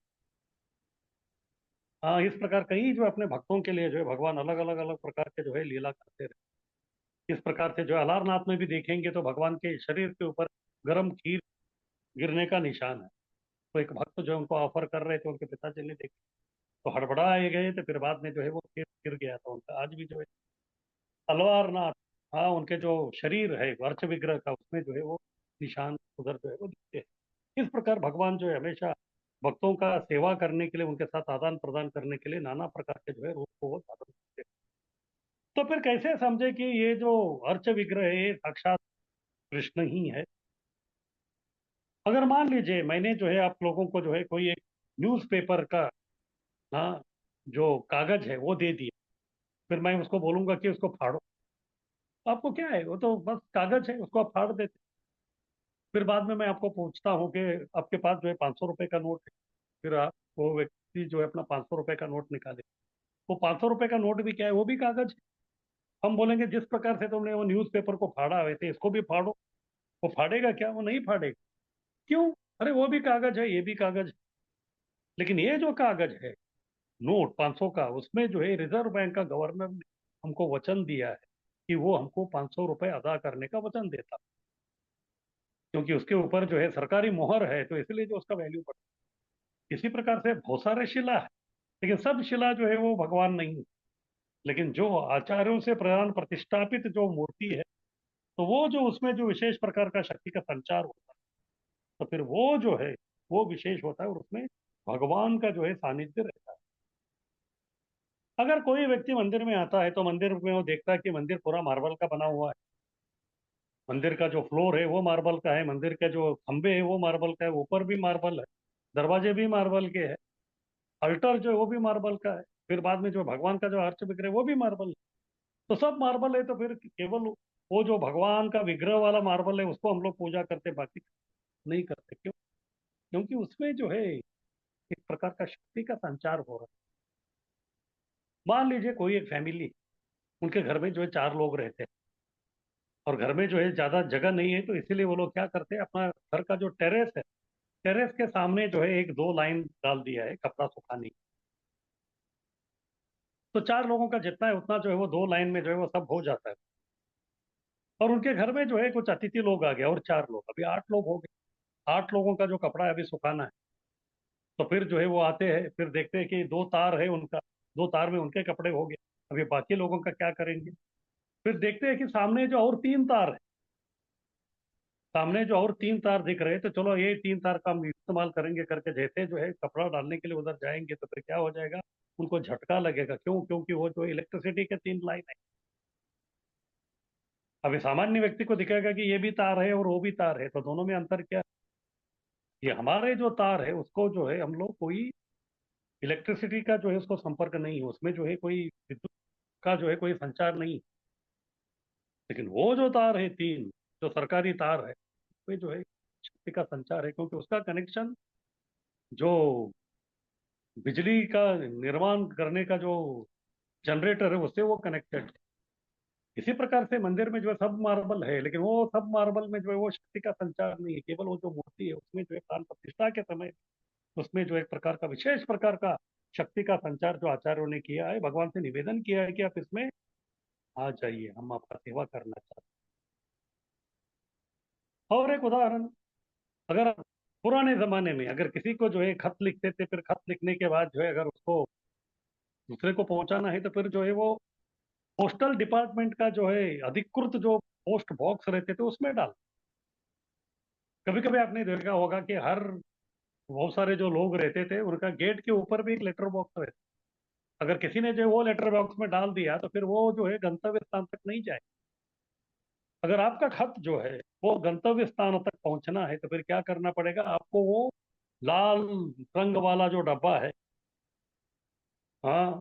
हाँ, इस प्रकार कई जो अपने भक्तों के लिए जो है भगवान अलग अलग अलग प्रकार के जो है लीला करते रहे। इस प्रकार से जो है अलारनाथ में भी देखेंगे तो भगवान के शरीर के ऊपर गर्म खीर गिरने का निशान है। तो एक भक्त जो है उनको ऑफर कर रहे थे, उनके पिताजी ने देखा तो हड़बड़ाए गए, तो फिर बाद में जो है वो गिर गया था उनका। आज भी जो है अलारनाथ, हाँ, उनके जो शरीर है अर्च विग्रह का, उसमें जो है वो निशान उधर जो है वो दिखते हैं। इस प्रकार भगवान जो है हमेशा भक्तों का सेवा करने के लिए, उनके साथ आदान प्रदान करने के लिए नाना प्रकार के जो है रूप को वो धारण करते हैं। तो फिर कैसे समझे कि ये जो अर्च विग्रह है ये साक्षात कृष्ण ही है? अगर मान लीजिए मैंने जो है आप लोगों को जो है कोई एक न्यूज़पेपर का, हाँ, जो कागज है वो दे दिया, फिर मैं उसको बोलूंगा कि उसको फाड़ो, आपको क्या है, वो तो बस कागज है, उसको आप फाड़ देते। फिर बाद में मैं आपको पूछता हूँ कि आपके पास जो है 500 रुपए का नोट है, फिर आप, वो व्यक्ति जो है अपना 500 रुपए का नोट निकाले, वो 500 रुपए का नोट भी क्या है, वो भी कागज है। हम बोलेंगे जिस प्रकार से तुमने वो न्यूज़पेपर को फाड़ा हुए थे इसको भी फाड़ो, वो फाड़ेगा क्या? वो नहीं फाड़ेगा। क्यों? अरे वो भी कागज है, ये भी कागज है। लेकिन ये जो कागज है नोट 500 का, उसमें जो है रिजर्व बैंक का गवर्नर ने हमको वचन दिया है कि वो हमको 500 रुपए अदा करने का वचन देता, क्योंकि उसके ऊपर जो है सरकारी मोहर है, तो इसलिए जो उसका वैल्यू बढ़ता है। इसी प्रकार से बहुत सारे शिला है, लेकिन सब शिला जो है वो भगवान नहीं है। लेकिन जो आचार्यों से प्रधान प्रतिष्ठापित जो मूर्ति है, तो वो जो उसमें जो विशेष प्रकार का शक्ति का संचार होता है, तो फिर वो जो है वो विशेष होता है और उसमें भगवान का जो है सानिध्य रहता है। अगर कोई व्यक्ति मंदिर में आता है तो मंदिर में वो देखता है कि मंदिर पूरा मार्बल का बना हुआ है, मंदिर का जो फ्लोर है वो मार्बल का है, मंदिर के जो खंबे है वो मार्बल का है, ऊपर भी मार्बल है, दरवाजे भी मार्बल के हैं, अल्टर जो है वो भी मार्बल का है, फिर बाद में जो भगवान का जो अर्च विग्रह है वो भी मार्बल है। तो सब मार्बल है, तो फिर केवल वो जो भगवान का विग्रह वाला मार्बल है उसको हम लोग पूजा करते, बाकी नहीं करते। क्यों? क्योंकि उसमें जो है एक प्रकार का शक्ति का संचार हो रहा है। मान लीजिए कोई एक फैमिली, उनके घर में जो है 4 लोग रहते हैं और घर में जो है ज्यादा जगह नहीं है, तो इसीलिए वो लोग क्या करते हैं, अपना घर का जो टेरेस है, टेरेस के सामने जो है एक 2 लाइन डाल दिया है कपड़ा सुखाने की। तो 4 लोगों का जितना है उतना जो है वो 2 लाइन में जो है वो सब हो जाता है। और उनके घर में जो है कुछ अतिथि लोग आ गए और 4 लोग, अभी 8 लोग हो गए। 8 लोगों का जो कपड़ा है अभी सुखाना है। तो फिर जो है वो आते हैं, फिर देखते हैं कि 2 तार है उनका, 2 तार में उनके कपड़े हो गए, अभी बाकी लोगों का क्या करेंगे? फिर देखते हैं कि सामने जो और 3 तार है, सामने जो और 3 तार दिख रहे हैं, तो चलो ये 3 तार का हम इस्तेमाल करेंगे करके जैसे जो है कपड़ा डालने के लिए उधर जाएंगे, तो फिर क्या हो जाएगा, उनको झटका लगेगा। क्यों? क्योंकि वो जो इलेक्ट्रिसिटी के 3 लाइन है। अभी सामान्य व्यक्ति को दिखेगा कि ये भी तार है और वो भी तार है, तो दोनों में अंतर क्या है? ये हमारे जो तार है उसको जो है हम लोग कोई इलेक्ट्रिसिटी का जो है उसको संपर्क नहीं है, उसमें जो है कोई विद्युत का जो है कोई संचार नहीं है। लेकिन वो जो तार है 3, जो सरकारी तार है, उसमें जो है शक्ति का संचार है, क्योंकि उसका कनेक्शन जो बिजली का निर्माण करने का जो जनरेटर है उससे वो कनेक्टेड है। इसी प्रकार से मंदिर में जो है सब मार्बल है, लेकिन वो सब मार्बल में जो है वो शक्ति का संचार नहीं है, केवल वो जो मूर्ति है उसमें जो है प्राण प्रतिष्ठा के समय उसमें जो एक प्रकार का विशेष प्रकार का शक्ति का संचार जो आचार्यों ने किया है, भगवान से निवेदन किया है कि आप इसमें आ जाइए, हम आपका सेवा करना चाहते हैं। और एक उदाहरण, अगर पुराने जमाने में अगर किसी को जो है खत लिखते थे, फिर खत लिखने के बाद जो है अगर उसको दूसरे को पहुंचाना है, तो फिर जो है वो पोस्टल डिपार्टमेंट का जो है अधिकृत जो पोस्ट बॉक्स रहते थे उसमें डाल। कभी कभी आपने देखा होगा कि हर बहुत सारे जो लोग रहते थे उनका गेट के ऊपर भी एक लेटर बॉक्स रहता। अगर किसी ने जो वो लेटर बॉक्स में डाल दिया तो फिर वो जो है गंतव्य स्थान तक नहीं जाए। अगर आपका खत जो है वो गंतव्य स्थान तक पहुंचना है, तो फिर क्या करना पड़ेगा आपको? वो लाल रंग वाला जो डब्बा है, हाँ,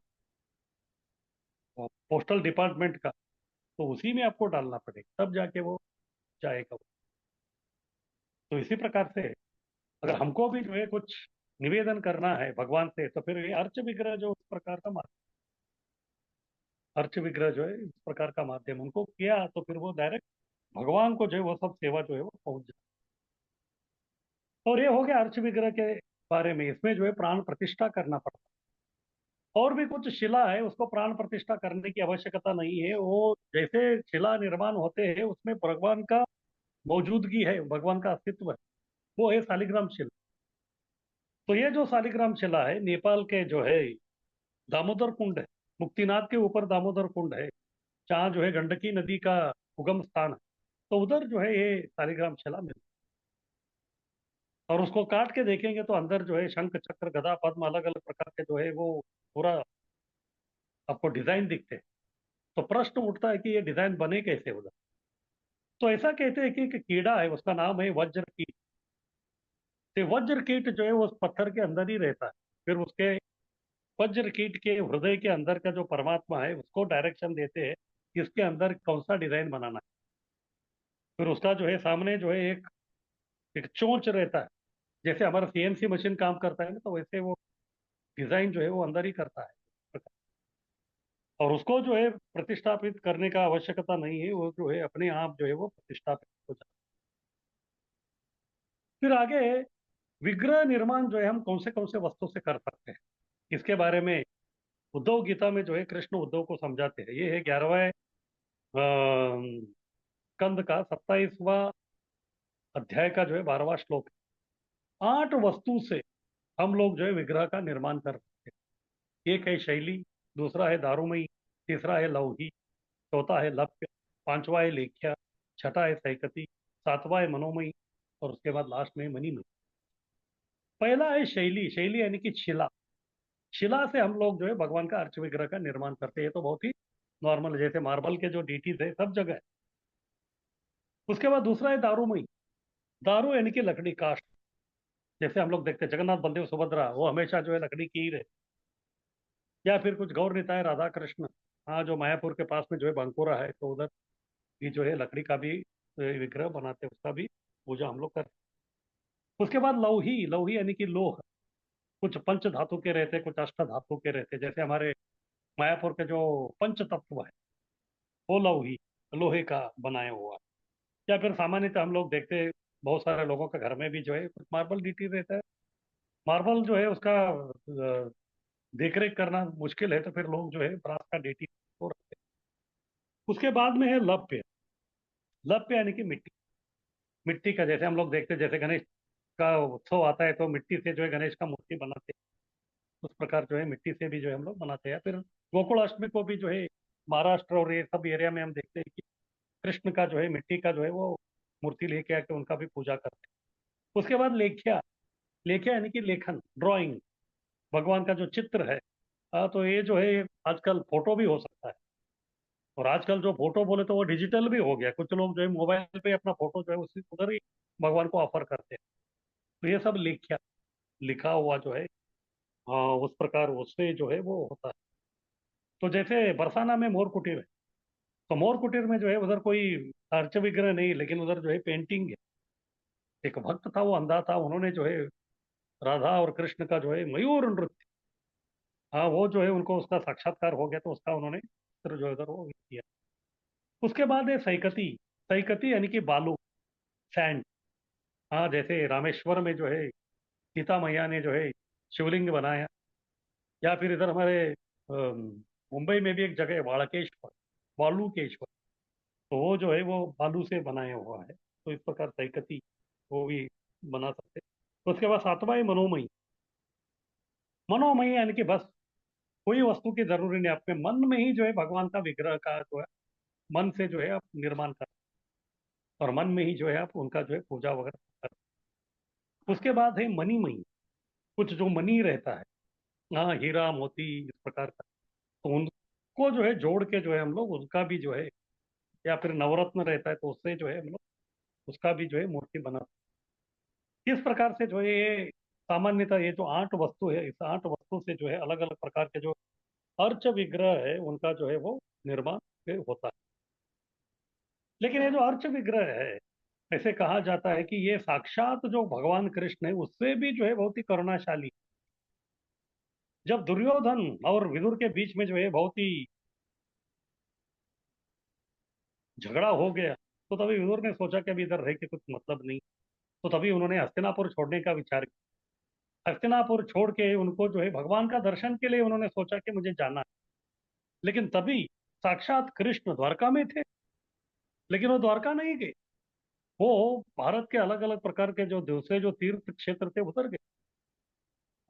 पोस्टल डिपार्टमेंट का, तो उसी में आपको डालना पड़ेगा, तब जाके वो जाएगा। तो इसी प्रकार से अगर हमको भी जो है कुछ निवेदन करना है भगवान से, तो फिर ये अर्च विग्रह जो उस प्रकार का अर्च विग्रह जो है इस प्रकार का माध्यम उनको किया, तो फिर वो डायरेक्ट भगवान को जो है वो सब सेवा जो है वो पहुंच जाए। और ये हो गया अर्च विग्रह के बारे में। इसमें जो है प्राण प्रतिष्ठा करना पड़ता और भी कुछ शिला है, उसको प्राण प्रतिष्ठा करने की आवश्यकता नहीं है। वो जैसे शिला निर्माण होते हैं उसमें भगवान का मौजूदगी है, भगवान का अस्तित्व है, वो है शालिग्राम शिला। तो ये जो शालिग्राम शिला है नेपाल के जो है दामोदर कुंड है, मुक्तिनाथ के ऊपर दामोदर कुंड है, जहाँ जो है गंडकी नदी का उगम स्थान है, तो उधर जो है ये शालिग्राम शिला मिलती है। और उसको काट के देखेंगे तो अंदर जो है शंख चक्र गदा पद्म अलग अलग प्रकार के जो है वो पूरा आपको डिजाइन दिखते हैं। तो प्रश्न उठता है कि ये डिजाइन बने कैसे उधर। तो ऐसा कहते हैं कि एक कीड़ा है, उसका नाम है वज्र कीट। तो वज्र कीट जो है वो उस पत्थर के अंदर ही रहता है। फिर उसके वज्र कीट के हृदय के अंदर का जो परमात्मा है उसको डायरेक्शन देते हैं कि इसके अंदर कौन सा डिजाइन बनाना है। फिर उसका जो है सामने जो है एक एक चोंच रहता है। जैसे हमारा सीएनसी मशीन काम करता है ना, तो वैसे वो डिजाइन जो है वो अंदर ही करता है। और उसको जो है प्रतिष्ठापित करने का आवश्यकता नहीं है, वो जो है अपने आप जो है वो प्रतिष्ठापित हो जाता है। फिर आगे विग्रह निर्माण जो है हम कौन से वस्तु से कर सकते हैं, इसके बारे में उद्धव गीता में जो है कृष्ण उद्धव को समझाते हैं। ये है 11वें स्कंद का 27वां अध्याय का जो है 12वां श्लोक है। 8 वस्तु से हम लोग जो है विग्रह का निर्माण कर सकते हैं। एक है शैली, दूसरा है दारुमयी, तीसरा है लौही, चौथा है लप्य, पांचवा है लेख्या, छठा है सैकती, सातवां है मनोमयी, और उसके बाद लास्ट में मणिमयी। पहला है शैली। शैली यानी कि शिला। शिला से हम लोग जो है भगवान का अर्च विग्रह का निर्माण करते हैं। ये तो बहुत ही नॉर्मल है, जैसे मार्बल के जो डीटीज है सब जगह है। उसके बाद दूसरा है दारूमयी। दारू यानी कि लकड़ी, काष्ठ। जैसे हम लोग देखते हैं जगन्नाथ बलदेव सुभद्रा, वो हमेशा जो है लकड़ी की ही रहे। या फिर कुछ गौर निताय राधा कृष्ण, हाँ, जो मायापुर के पास में जो है बांकुरा है, तो उधर भी जो है लकड़ी का भी विग्रह बनाते हैं, उसका भी पूजा हम लोग करते हैं। उसके बाद लौही। लौही यानी कि लोह। कुछ पंच धातु के रहते हैं, कुछ अष्ट धातु के रहते हैं। जैसे हमारे मायापुर के जो पंच तत्व है वो लौही, लोहे का बनाया हुआ है। या फिर सामान्यतः हम लोग देखते हैं बहुत सारे लोगों के घर में भी जो है कुछ मार्बल डीटी रहता है। मार्बल जो है उसका देख रेख करना मुश्किल है, तो फिर लोग जो है ब्रास का डीटी को रखते हैं। उसके बाद में है लप्य। लप्य यानी कि मिट्टी। मिट्टी का जैसे हम लोग देखते हैं, जैसे गणेश का उत्सव आता है तो मिट्टी से जो है गणेश का मूर्ति बनाते हैं, उस प्रकार जो है मिट्टी से भी जो है हम लोग बनाते हैं। फिर गोकुलाष्टमी को भी जो है महाराष्ट्र और ये सब एरिया में हम देखते हैं कि कृष्ण का जो है मिट्टी का जो है वो मूर्ति लेके आके उनका भी पूजा करते हैं। उसके बाद लेख्या। लेख्या यानी कि लेखन, ड्राइंग, भगवान का जो चित्र है। तो ये जो है आजकल फोटो भी हो सकता है। और आजकल जो फोटो बोले तो वो डिजिटल भी हो गया। कुछ लोग जो है मोबाइल पे अपना फोटो जो है उसी उधर ही भगवान को ऑफर करते हैं। तो ये सब लेख्या, लिखा हुआ जो है, उस प्रकार उससे जो है वो होता है। तो जैसे बरसाना में मोर कुटीर है, तो मोर कुटीर में जो है उधर कोई अर्च विग्रह नहीं, लेकिन उधर जो है पेंटिंग है। एक भक्त था, वो अंधा था, उन्होंने जो है राधा और कृष्ण का जो है मयूर नृत्य, हाँ, वो जो है उनको उसका साक्षात्कार हो गया, तो उसका उन्होंने चित्र जो है उधर वो किया। उसके बाद है सैकती। सैकती यानी कि बालू, सैंड। हाँ, जैसे रामेश्वर में जो है सीता मैया ने जो है शिवलिंग बनाया। या फिर इधर हमारे मुंबई में भी एक जगह है वाड़केश्वर, वालुकेश्वर, तो वो जो है वो बालू से बनाया हुआ है। तो इस प्रकार सैकती वो भी बना सकते हैं। तो उसके बाद सातवां है मनोमयी। मनोमयी यानी कि बस कोई वस्तु की जरूरी नहीं, आपके मन में ही जो है भगवान का विग्रह का जो है मन से जो है आप निर्माण कर, और मन में ही जो है आप उनका जो है पूजा वगैरह कर। उसके बाद है मणिमयी। कुछ जो मणि रहता है, हाँ, हीरा मोती इस प्रकार का, तो उनको जो है जोड़ के जो है हम लोग उसका भी जो है, या फिर नवरत्न रहता है तो उससे जो है हम लोग उसका भी जो है मूर्ति बना। इस प्रकार से जो है ये सामान्यतः ये जो 8 वस्तु है, इस 8 वस्तु से जो है अलग अलग प्रकार के जो अर्च विग्रह है उनका जो है वो निर्माण होता है। लेकिन ये जो अर्च विग्रह है, ऐसे कहा जाता है कि ये साक्षात जो भगवान कृष्ण है उससे भी जो है बहुत ही करुणाशाली। जब दुर्योधन और विदुर के बीच में जो है बहुत ही झगड़ा हो गया, तो तभी विदुर ने सोचा कि अभी इधर रह के कुछ मतलब नहीं। तो तभी उन्होंने हस्तिनापुर छोड़ने का विचार किया। हस्तिनापुर छोड़ के उनको जो है भगवान का दर्शन के लिए उन्होंने सोचा कि मुझे जाना है, लेकिन तभी साक्षात कृष्ण द्वारका में थे, लेकिन वो द्वारका नहीं गए। वो भारत के अलग अलग प्रकार के जो दूसरे जो तीर्थ क्षेत्र थे उधर गए।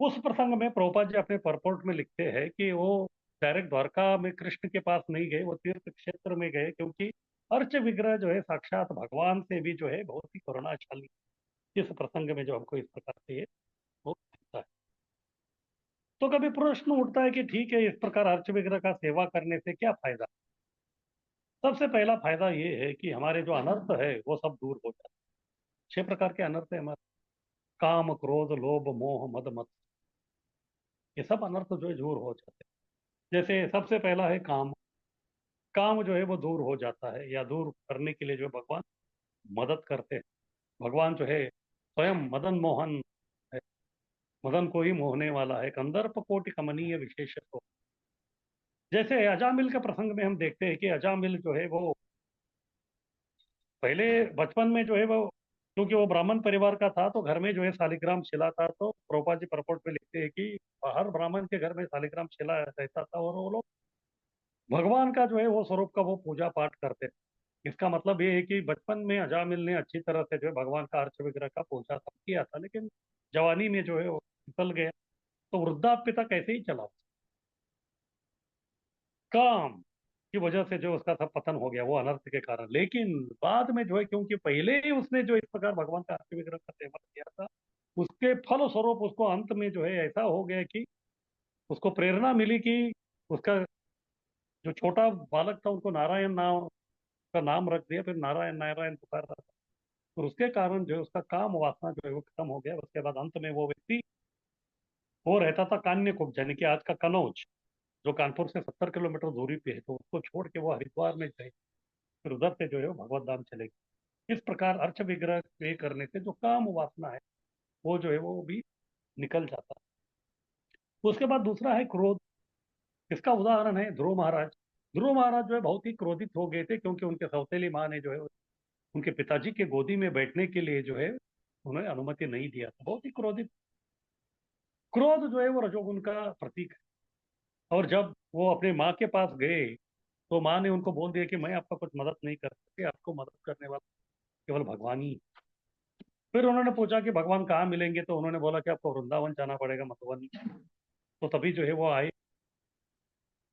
उस प्रसंग में प्रभुपाद जी अपने परपोर्ट में लिखते हैं कि वो डायरेक्ट द्वारका में कृष्ण के पास नहीं गए, वो तीर्थ क्षेत्र में गए, क्योंकि अर्च विग्रह जो है साक्षात भगवान से भी जो है बहुत ही करुणाशाली। इस प्रसंग में जो हमको इस प्रकार से ये वो दिखता है। तो कभी प्रश्न उठता है कि ठीक है, इस प्रकार अर्च विग्रह का सेवा करने से क्या फायदा। सबसे पहला फायदा ये है कि हमारे जो अनर्थ है वो सब दूर हो जाते हैं। 6 प्रकार के अनर्थ है हमारे, काम क्रोध लोभ मोह मद मत, ये सब अनर्थ जो है दूर हो जाते हैं। जैसे सबसे पहला है काम। काम जो है वो दूर हो जाता है, या दूर करने के लिए जो है भगवान मदद करते हैं। भगवान जो है स्वयं मदन मोहन है, मदन को ही मोहने वाला है, कंदर्प कोटि कमनीय विशेष तो। जैसे अजामिल के प्रसंग में हम देखते हैं कि अजामिल जो है वो पहले बचपन में जो है वो, क्योंकि वो ब्राह्मण परिवार का था, तो घर में जो है शालिग्राम शिला था। तो प्रभुपाद जी परपोर्ट में लिखते हैं कि हर ब्राह्मण के घर में शालिग्राम शिला रहता था, और वो लोग भगवान का जो है वो स्वरूप का वो पूजा पाठ करते थे। इसका मतलब ये है कि बचपन में अजामिल ने अच्छी तरह से जो है भगवान का अर्च विग्रह का पूजा सब किया था, लेकिन जवानी में जो है वो निकल गया, तो वृद्धाप्य तक ऐसे ही चला। काम की वजह से जो उसका सब पतन हो गया वो अनर्थ के कारण। लेकिन बाद में जो है, क्योंकि पहले ही उसने जो इस प्रकार भगवान का अर्च विग्रह का सेवन किया था, उसके फल स्वरूप उसको अंत में जो है ऐसा हो गया कि उसको प्रेरणा मिली कि उसका जो छोटा बालक था उनको नारायण नाम का नाम रख दिया, फिर नारायण नारायण पुकार रहा था। और उसके कारण जो है उसका काम वासना जो है वो खत्म हो गया। उसके बाद अंत में वो व्यक्ति वो रहता था कान्यकुब्ज, यानी कि आज का कनौज, जो कानपुर से 70 किलोमीटर दूरी पे है। तो उसको छोड़ के वो हरिद्वार में गए, फिर उधर से जो है वो भगवत धाम चले गए। इस प्रकार अर्च विग्रह के करने से जो काम वासना है वो जो है वो भी निकल जाता है। उसके बाद दूसरा है क्रोध। इसका उदाहरण है ध्रुव महाराज। ध्रुव महाराज जो है बहुत ही क्रोधित हो गए थे, क्योंकि उनके सौतेली माँ ने जो है उनके पिताजी के गोदी में बैठने के लिए जो है उन्हें अनुमति नहीं दिया था। बहुत ही क्रोधित। क्रोध जो है वो रजोगुण का प्रतीक है। और जब वो अपने माँ के पास गए, तो माँ ने उनको बोल दिया कि मैं आपका कुछ मदद नहीं कर सकती, आपको मदद करने वाला केवल भगवान ही है। फिर उन्होंने पूछा कि भगवान कहाँ मिलेंगे, तो उन्होंने बोला कि आपको वृंदावन जाना पड़ेगा, मधुबन। तो तभी जो है वो आए,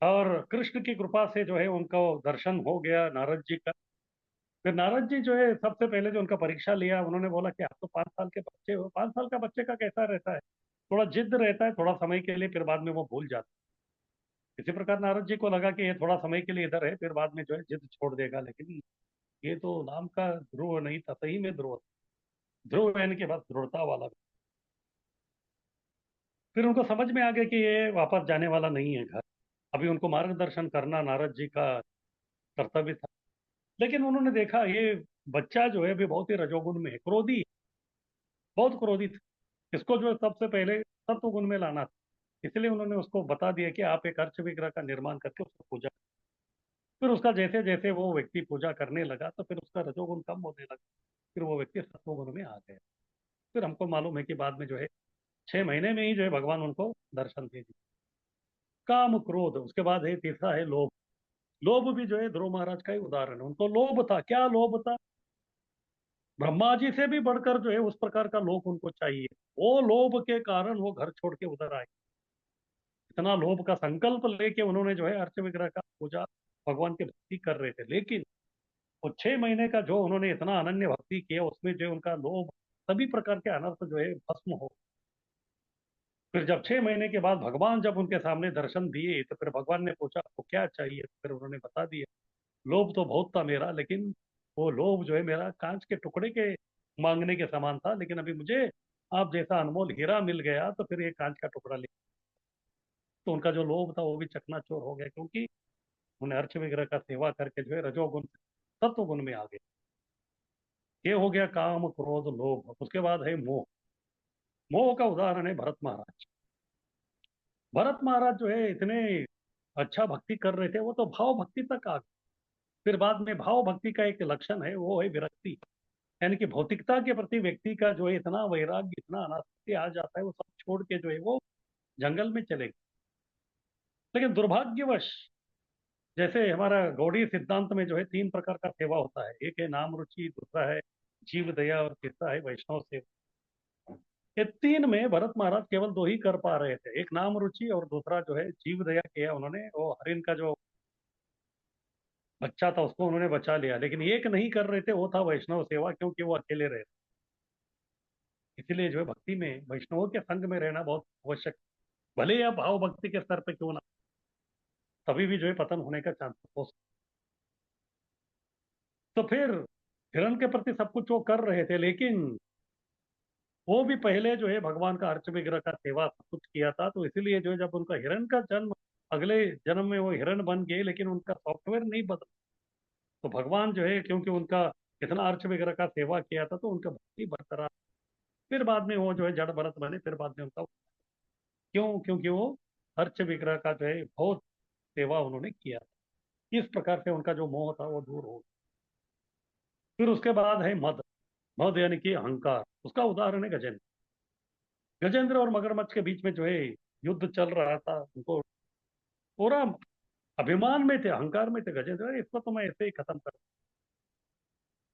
और कृष्ण की कृपा से जो है उनको दर्शन हो गया नारद जी का। फिर नारद जी जो है सबसे पहले जो उनका परीक्षा लिया, उन्होंने बोला कि आप तो 5 साल के बच्चे हो। 5 साल का बच्चे का कैसा रहता है, थोड़ा जिद रहता है थोड़ा समय के लिए, फिर बाद में वो भूल जाता है। इसी प्रकार नारद जी को लगा कि ये थोड़ा समय के लिए इधर है, फिर बाद में जो है जिद छोड़ देगा। लेकिन ये तो नाम का ध्रुव नहीं था, सही में ध्रुव था। ध्रुव यानी कि बस दृढ़ता वाला। फिर उनको समझ में आ गया कि ये वापस जाने वाला नहीं है घर, अभी उनको मार्गदर्शन करना नारद जी का कर्तव्य था। लेकिन उन्होंने देखा ये बच्चा जो है अभी बहुत ही रजोगुण में है, क्रोधी, बहुत क्रोधित। इसको जो है सबसे पहले सत्व गुण में लाना था। इसलिए उन्होंने उसको बता दिया कि आप एक अर्च विग्रह का निर्माण करके उसको पूजा। फिर उसका जैसे जैसे वो व्यक्ति पूजा करने लगा, तो फिर उसका रजोगुण कम होने लगा, फिर वो व्यक्ति सत्वगुण में आ गया। फिर हमको मालूम है कि बाद में जो है 6 महीने में ही जो है भगवान उनको दर्शन दे दिए। काम क्रोध, उसके बाद है तीसरा है लोभ। लोभ भी जो है ध्रुव महाराज का ही उदाहरण है। उनको लोभ था, क्या लोभ था, ब्रह्मा जी से भी बढ़कर जो है उस प्रकार का लोभ उनको चाहिए। वो लोभ के कारण वो घर छोड़ के उधर आए। इतना लोभ का संकल्प लेके उन्होंने जो है अर्च विग्रह का पूजा भगवान की भक्ति कर रहे थे। लेकिन वो 6 महीने का जो उन्होंने इतना अनन्य भक्ति किया, उसमें जो उनका लोभ, सभी प्रकार के अनर्थ जो है भस्म हो। फिर जब 6 महीने के बाद भगवान जब उनके सामने दर्शन दिए, तो फिर भगवान ने पूछा आपको क्या चाहिए, तो फिर उन्होंने बता दिया लोभ तो बहुत था मेरा, लेकिन वो लोभ जो है मेरा कांच के टुकड़े के मांगने के समान था, लेकिन अभी मुझे आप जैसा अनमोल हीरा मिल गया, तो फिर ये कांच का टुकड़ा ले। तो उनका जो लोभ था वो भी चकनाचूर हो गया, क्योंकि उन्हें अर्च विग्रह का सेवा करके जो है रजोगुण से सत्वगुण में आ गए। ये हो गया काम क्रोध लोभ। उसके बाद है मोह। मोह का उदाहरण है भरत महाराज। भरत महाराज जो है इतने अच्छा भक्ति कर रहे थे, वो तो भाव भक्ति तक आ गए। फिर बाद में भाव भक्ति का एक लक्षण है, वो है विरक्ति। यानी कि भौतिकता के प्रति व्यक्ति का जो है इतना वैराग्य, इतना अनासक्ति आ जाता है, वो सब छोड़ के जो है वो जंगल में चले गए। लेकिन दुर्भाग्यवश, जैसे हमारा गौड़ीय सिद्धांत में जो है 3 प्रकार का सेवा होता है। एक है नाम रुचि, दूसरा है जीव दया और तीसरा है वैष्णव सेवा। ये 3 में भरत महाराज केवल 2 ही कर पा रहे थे। एक नाम रुचि और दूसरा जो है जीव दया किया उन्होंने, वो हरिण का जो बच्चा था उसको उन्होंने बचा लिया। लेकिन एक नहीं कर रहे थे, वो था वैष्णव सेवा, क्योंकि वो अकेले रहे। इसीलिए जो है भक्ति में वैष्णवों के संग में रहना बहुत आवश्यक, भले या भाव भक्ति के स्तर पे क्यों ना, तभी भी जो है पतन होने का चांस हो सकता। तो फिर हिरण के प्रति सब कुछ वो कर रहे थे, लेकिन वो भी पहले जो है भगवान का अर्च विग्रह का सेवा सब कुछ किया था। तो इसीलिए जो है जब उनका हिरण का जन्म, अगले जन्म में वो हिरण बन गए, लेकिन उनका सॉफ्टवेयर नहीं बदला। तो भगवान जो है क्योंकि उनका इतना अर्च विग्रह का सेवा किया था, तो उनका भक्ति बरकरार। फिर बाद में वो जो है जड़ भरत बने, फिर बाद में उनका, क्यों? क्योंकि वो अर्च विग्रह का जो है बहुत सेवा उन्होंने किया। इस प्रकार से उनका जो मोह था वो दूर हो गया। फिर उसके बाद है मद। मद यानी कि अहंकार। उसका उदाहरण है गजेंद्र। गजेंद्र और मगरमच्छ के बीच में जो है युद्ध चल रहा था। उनको पूरा अभिमान में थे, अहंकार में थे गजेंद्र, "अरे, इसको तो मैं ऐसे ही खत्म कर।"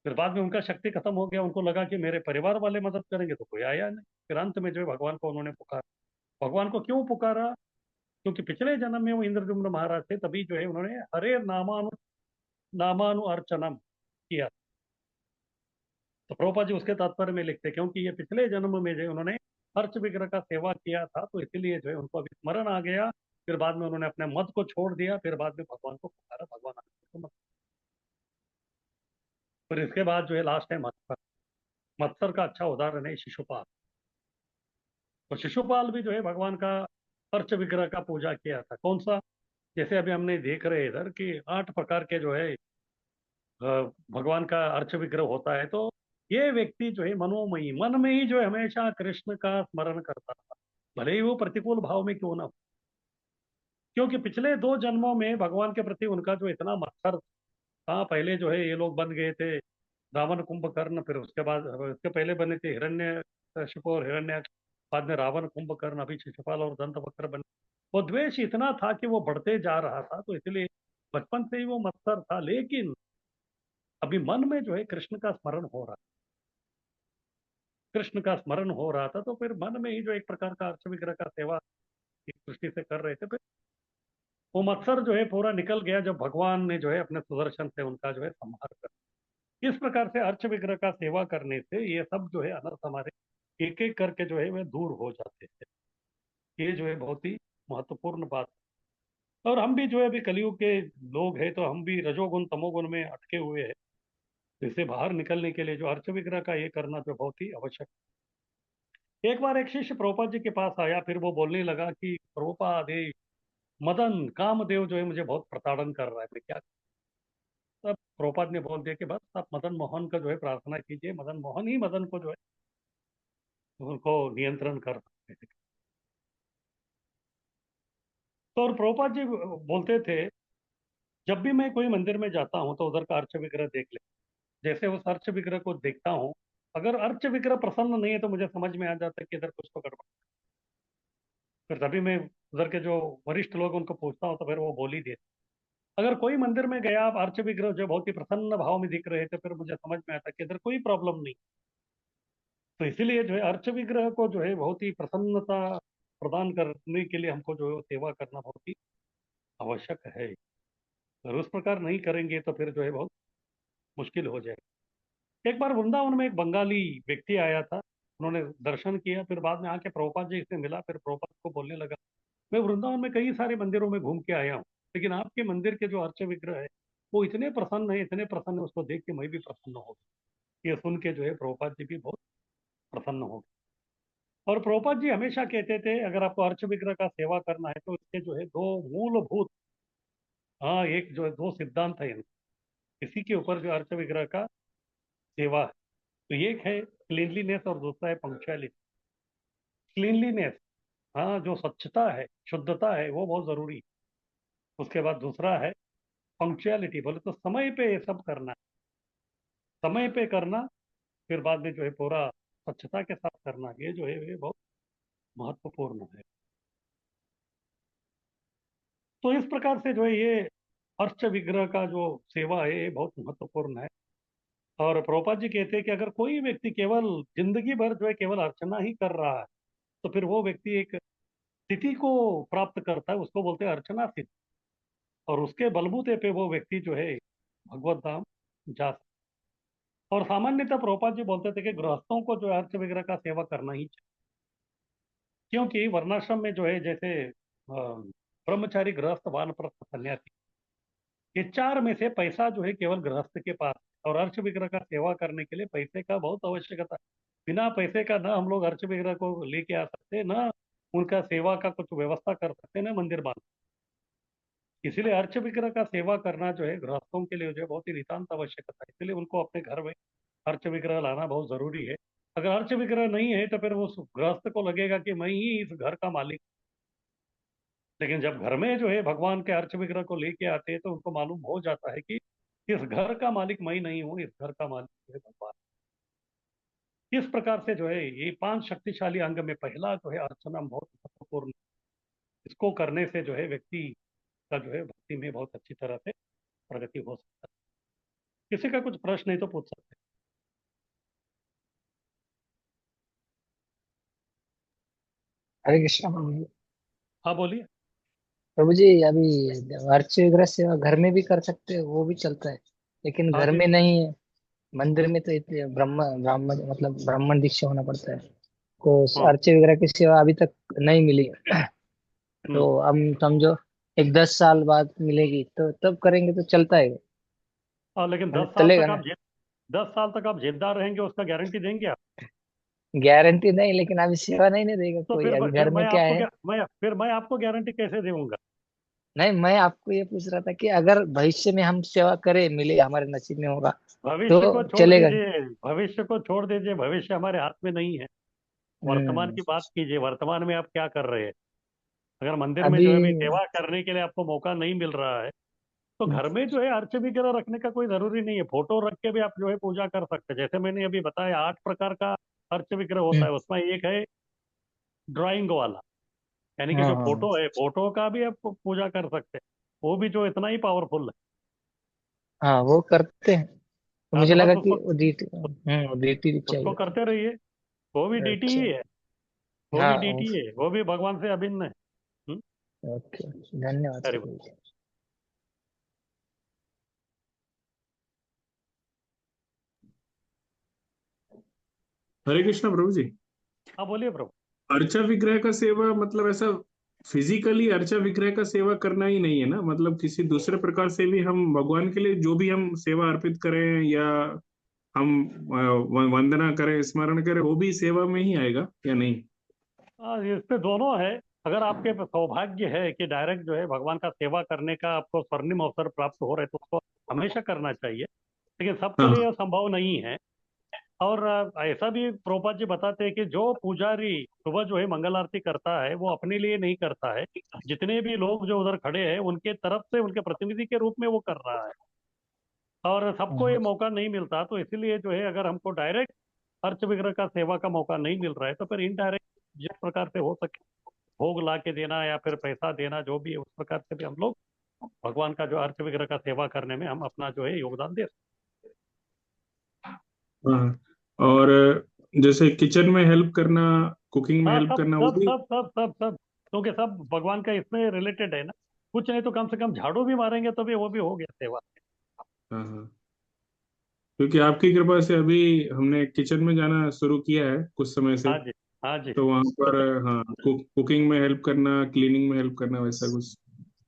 फिर बाद में उनका शक्ति खत्म हो गया, उनको लगा कि मेरे परिवार वाले मदद करेंगे, तो कोई आया नहीं। फिर अंत में जो है भगवान को उन्होंने पुकारा। भगवान को क्यों पुकारा? क्योंकि पिछले जन्म में वो इंद्रद्युम्न महाराज थे, तभी जो है उन्होंने हरे नामानु अर्चनम किया। तो प्रभुपाद जी उसके तात्पर्य में लिखते, क्योंकि ये पिछले जन्म में जो है उन्होंने अर्च विग्रह का सेवा किया था, तो इसीलिए जो है उनको अभी स्मरण आ गया। फिर बाद में उन्होंने अपने मत को छोड़ दिया, फिर बाद में भगवान को पुकारा, भगवान आगे को मत। फिर इसके बाद जो है लास्ट है मत्सर। मत्सर का अच्छा उदाहरण है शिशुपाल। तो शिशुपाल भी जो है भगवान का अर्च विग्रह का पूजा किया था। कौन सा? जैसे अभी हमने देख रहे हैं इधर कि 8 प्रकार के जो है भगवान का अर्च विग्रह होता है। तो ये व्यक्ति जो है मनोमयी, मन में ही जो है हमेशा कृष्ण का स्मरण करता था, भले ही वो प्रतिकूल भाव में क्यों ना हो। क्योंकि पिछले 2 जन्मों में भगवान के प्रति उनका जो इतना मत्सर था। पहले जो है ये लोग बन गए थे रावण कुंभकर्ण, फिर उसके बाद उसके पहले बने थे हिरण्यकशिपु और हिरण्य, बाद में रावण कुंभकर्ण, अभी शिशुपाल और दंतवक्र बने। वो द्वेष इतना था कि वो बढ़ते जा रहा था, तो इसलिए बचपन से ही वो मत्सर था। लेकिन अभी मन में जो है कृष्ण का स्मरण हो रहा, कृष्ण का स्मरण हो रहा था, तो फिर मन में ही जो एक प्रकार का अर्च विग्रह का सेवा एक दृष्टि से कर रहे थे। फिर वो मत्सर जो है पूरा निकल गया, जब भगवान ने जो है अपने सुदर्शन से उनका जो है संहार कर। इस प्रकार से अर्च विग्रह का सेवा करने से ये सब जो है अनर्थ हमारे एक एक करके जो है वे दूर हो जाते थे। ये जो है बहुत ही महत्वपूर्ण बात। और हम भी जो है अभी कलयुग के लोग हैं, तो हम भी रजोगुण तमोगुण में अटके हुए हैं। तो इससे बाहर निकलने के लिए जो अर्च विग्रह का ये करना जो बहुत ही आवश्यक। एक बार एक शिष्य प्रभुपाद जी के पास आया, फिर वो बोलने लगा कि प्रभुपाद, ये मदन कामदेव जो है मुझे बहुत प्रताड़न कर रहा है, मैं क्या करूं?" तब प्रभुपाद ने बोल दिया कि बस आप मदन मोहन का जो है प्रार्थना कीजिए, मदन मोहन ही मदन को जो है उनको नियंत्रण कर सकते थे। तो और प्रभुपाद जी बोलते थे, जब भी मैं कोई मंदिर में जाता हूँ तो उधर का अर्च विग्रह देख ले। जैसे उस अर्च विग्रह को देखता हूँ, अगर अर्च विग्रह प्रसन्न नहीं है तो मुझे समझ में आ जाता है कि इधर कुछ तो गड़बड़। फिर तभी मैं उधर के जो वरिष्ठ लोग उनको पूछता हूँ, तो फिर वो बोल ही देते। अगर कोई मंदिर में गया, आप अर्च विग्रह जो बहुत ही प्रसन्न भाव में दिख रहे थे, फिर मुझे समझ में आता कि इधर कोई प्रॉब्लम नहीं। तो इसीलिए जो है अर्च विग्रह को जो है बहुत ही प्रसन्नता प्रदान करने के लिए हमको जो है सेवा करना बहुत ही आवश्यक है। अगर उस प्रकार नहीं करेंगे तो फिर जो है बहुत मुश्किल हो जाएगा। एक बार वृंदावन में एक बंगाली व्यक्ति आया था, उन्होंने दर्शन किया, फिर बाद में आके प्रभुपाद जी से मिला। फिर प्रभुपाद को बोलने लगा, मैं वृंदावन में कई सारे मंदिरों में घूम के आया हूँ, लेकिन आपके मंदिर के जो अर्च विग्रह है वो इतने प्रसन्न है, इतने प्रसन्न है, उसको देख के मैं भी प्रसन्न हो गया। ये सुन के जो है प्रभुपाद जी भी बहुत प्रसन्न हो गए। और प्रभुपाद जी हमेशा कहते थे, अगर आपको अर्च विग्रह का सेवा करना है तो इसके जो है 2 मूलभूत, हाँ, एक जो है 2 सिद्धांत है इसी के ऊपर जो अर्च विग्रह का सेवा है। तो एक है क्लीनलीनेस और दूसरा है पंक्चुअलिटी। क्लीनलीनेस, हाँ, जो स्वच्छता है, शुद्धता है, वो बहुत जरूरी है। उसके बाद दूसरा है पंक्चुअलिटी, बोले तो समय पे ये सब करना, समय पे करना। फिर बाद में जो है पूरा स्वच्छता के साथ करना, ये जो है ये बहुत महत्वपूर्ण है। तो इस प्रकार से जो है ये अर्च विग्रह का जो सेवा है ये बहुत महत्वपूर्ण है। और प्रभुपाद जी कहते हैं कि अगर कोई व्यक्ति केवल जिंदगी भर जो है केवल अर्चना ही कर रहा है, तो फिर वो व्यक्ति एक स्थिति को प्राप्त करता है, उसको बोलते हैं अर्चना स्थिति। और उसके बलबूते पे वो व्यक्ति जो है भगवत धाम जा सकता है। और सामान्यतः प्रभुपाद जी बोलते थे कि गृहस्थों को जो है अर्च विग्रह का सेवा करना ही चाहिए, क्योंकि वर्णाश्रम में जो है जैसे ब्रह्मचारी, गृहस्थ, वानप्रस्थ, सन्यासी, ये चार में से पैसा जो है केवल गृहस्थ के पास है। और अर्च विग्रह का सेवा करने के लिए पैसे का बहुत आवश्यकता है। बिना पैसे का ना हम लोग अर्च विग्रह को लेके आ सकते, ना उनका सेवा का कुछ व्यवस्था कर सकते, ना मंदिर बांध। इसीलिए अर्च विग्रह का सेवा करना जो है गृहस्थों के लिए जो है बहुत ही नितांत आवश्यकता है। इसलिए उनको अपने घर में अर्च विग्रह लाना बहुत जरूरी है। अगर अर्च विग्रह नहीं है तो फिर उस गृहस्थ को लगेगा कि मैं ही इस घर का मालिक। लेकिन जब घर में जो है भगवान के अर्च विग्रह को लेके आते हैं तो उनको मालूम हो जाता है कि इस घर का मालिक मैं नहीं हूँ, इस घर का मालिक जो है भगवान। इस प्रकार से जो है ये 5 शक्तिशाली अंग में पहला जो है अर्चना बहुत महत्वपूर्ण है। इसको करने से जो है व्यक्ति का जो है भक्ति में बहुत अच्छी तरह से प्रगति हो सकता है। किसी का कुछ प्रश्न है तो पूछ सकते हरे कृष्णा प्रभु जी। हैं। हाँ बोलिए। प्रभु जी, अभी अर्च विग्रह सेवा घर में भी कर सकते हैं, वो भी चलता है, लेकिन हाँ घर जी। में नहीं है। मंदिर में तो इतने ब्राह्मण मतलब ब्राह्मण दीक्षा होना पड़ता है, तो हाँ। अर्च विग्रह की सेवा अभी तक नहीं मिली। हम्म। तो हम समझो एक 10 साल बाद मिलेगी तो तब करेंगे तो चलता है, लेकिन मतलब चलेगा ना। 10 साल तक आप जेबदार रहेंगे, उसका गारंटी देंगे आप? गारंटी नहीं, लेकिन अभी सेवा नहीं ना देगा तो कोई, अभी फिर घर में क्या है। मैं आपको गारंटी कैसे दूंगा? नहीं, मैं आपको ये पूछ रहा था कि अगर भविष्य में हम सेवा करें, मिले, हमारे नसीब में होगा भविष्य को तो छोड़ चलेगा। दीजिए, भविष्य को छोड़ दीजिए, भविष्य हमारे हाथ में नहीं है। वर्तमान हम्म। की बात कीजिए, वर्तमान में आप क्या कर रहे हैं? अगर मंदिर में अभी जो है अभी सेवा करने के लिए आपको मौका नहीं मिल रहा है, तो घर में जो है अर्च विग्रह रखने का कोई जरूरी नहीं है। फोटो रख के भी आप जो है पूजा कर सकते हैं। जैसे मैंने अभी बताया 8 प्रकार का अर्च विग्रह होता हम्म, है, उसमें एक है ड्राइंग वाला, यानी कि हाँ जो हाँ फोटो है, फोटो का भी आप पूजा कर सकते हैं। वो भी जो इतना ही पावरफुल है। हाँ, वो करते हैं। तो हाँ, मुझे तो लगा बस कि वो डीटी, वो डीटी उसको चाहिए था। करते रहिए। वो भी डीटी अच्छा। ही है, वो भी हाँ डीटी है, वो भी भगवान से अभिन्न है। हम्म। ओके, धन्यवाद अरे प्रभु जी। हरे कृष्णा प्रभु जी। हाँ बोलिए प्रभु। अर्चा विग्रह का सेवा मतलब ऐसा फिजिकली अर्चा विग्रह का सेवा करना ही नहीं है ना, मतलब किसी दूसरे प्रकार से भी हम भगवान के लिए जो भी हम सेवा अर्पित करें या हम वंदना करें, स्मरण करें, वो भी सेवा में ही आएगा या नहीं? हाँ, इस पे दोनों है। अगर आपके पास सौभाग्य है कि डायरेक्ट जो है भगवान का सेवा करने का आपको स्वर्णिम अवसर प्राप्त हो रहे, तो उसको हमेशा करना चाहिए। लेकिन सबके लिए हाँ। यह संभव नहीं है। और ऐसा भी प्रभुपाद जी बताते हैं कि जो पुजारी सुबह जो है मंगल आरती करता है, वो अपने लिए नहीं करता है। जितने भी लोग जो उधर खड़े हैं उनके तरफ से, उनके प्रतिनिधि के रूप में वो कर रहा है। और सबको ये हाँ मौका नहीं मिलता, तो इसीलिए जो है अगर हमको डायरेक्ट अर्च विग्रह का सेवा का मौका नहीं मिल रहा है, तो फिर इनडायरेक्ट जिस प्रकार से हो सके भोग ला के देना या फिर पैसा देना, जो भी है, उस प्रकार से भी हम लोग भगवान का जो अर्च विग्रह का सेवा करने में हम अपना जो है योगदान दे सकते हाँ। और जैसे किचन में हेल्प करना, कुकिंग हैं। में हाँ, हेल्प सब करना, वो सब भी। सब सब सब सब क्योंकि सब भगवान का इसमें रिलेटेड है ना। कुछ नहीं तो कम से कम झाड़ू भी मारेंगे तो भी वो भी हो गया सेवा। हाँ हाँ। क्योंकि आपकी कृपा से अभी हमने किचन में जाना शुरू किया है कुछ समय से। हाँ जी। हाँ जी। तो वहां तो पर फिर हाँ, कुकिंग में हेल्प करना, क्लीनिंग में हेल्प करना, वैसा कुछ।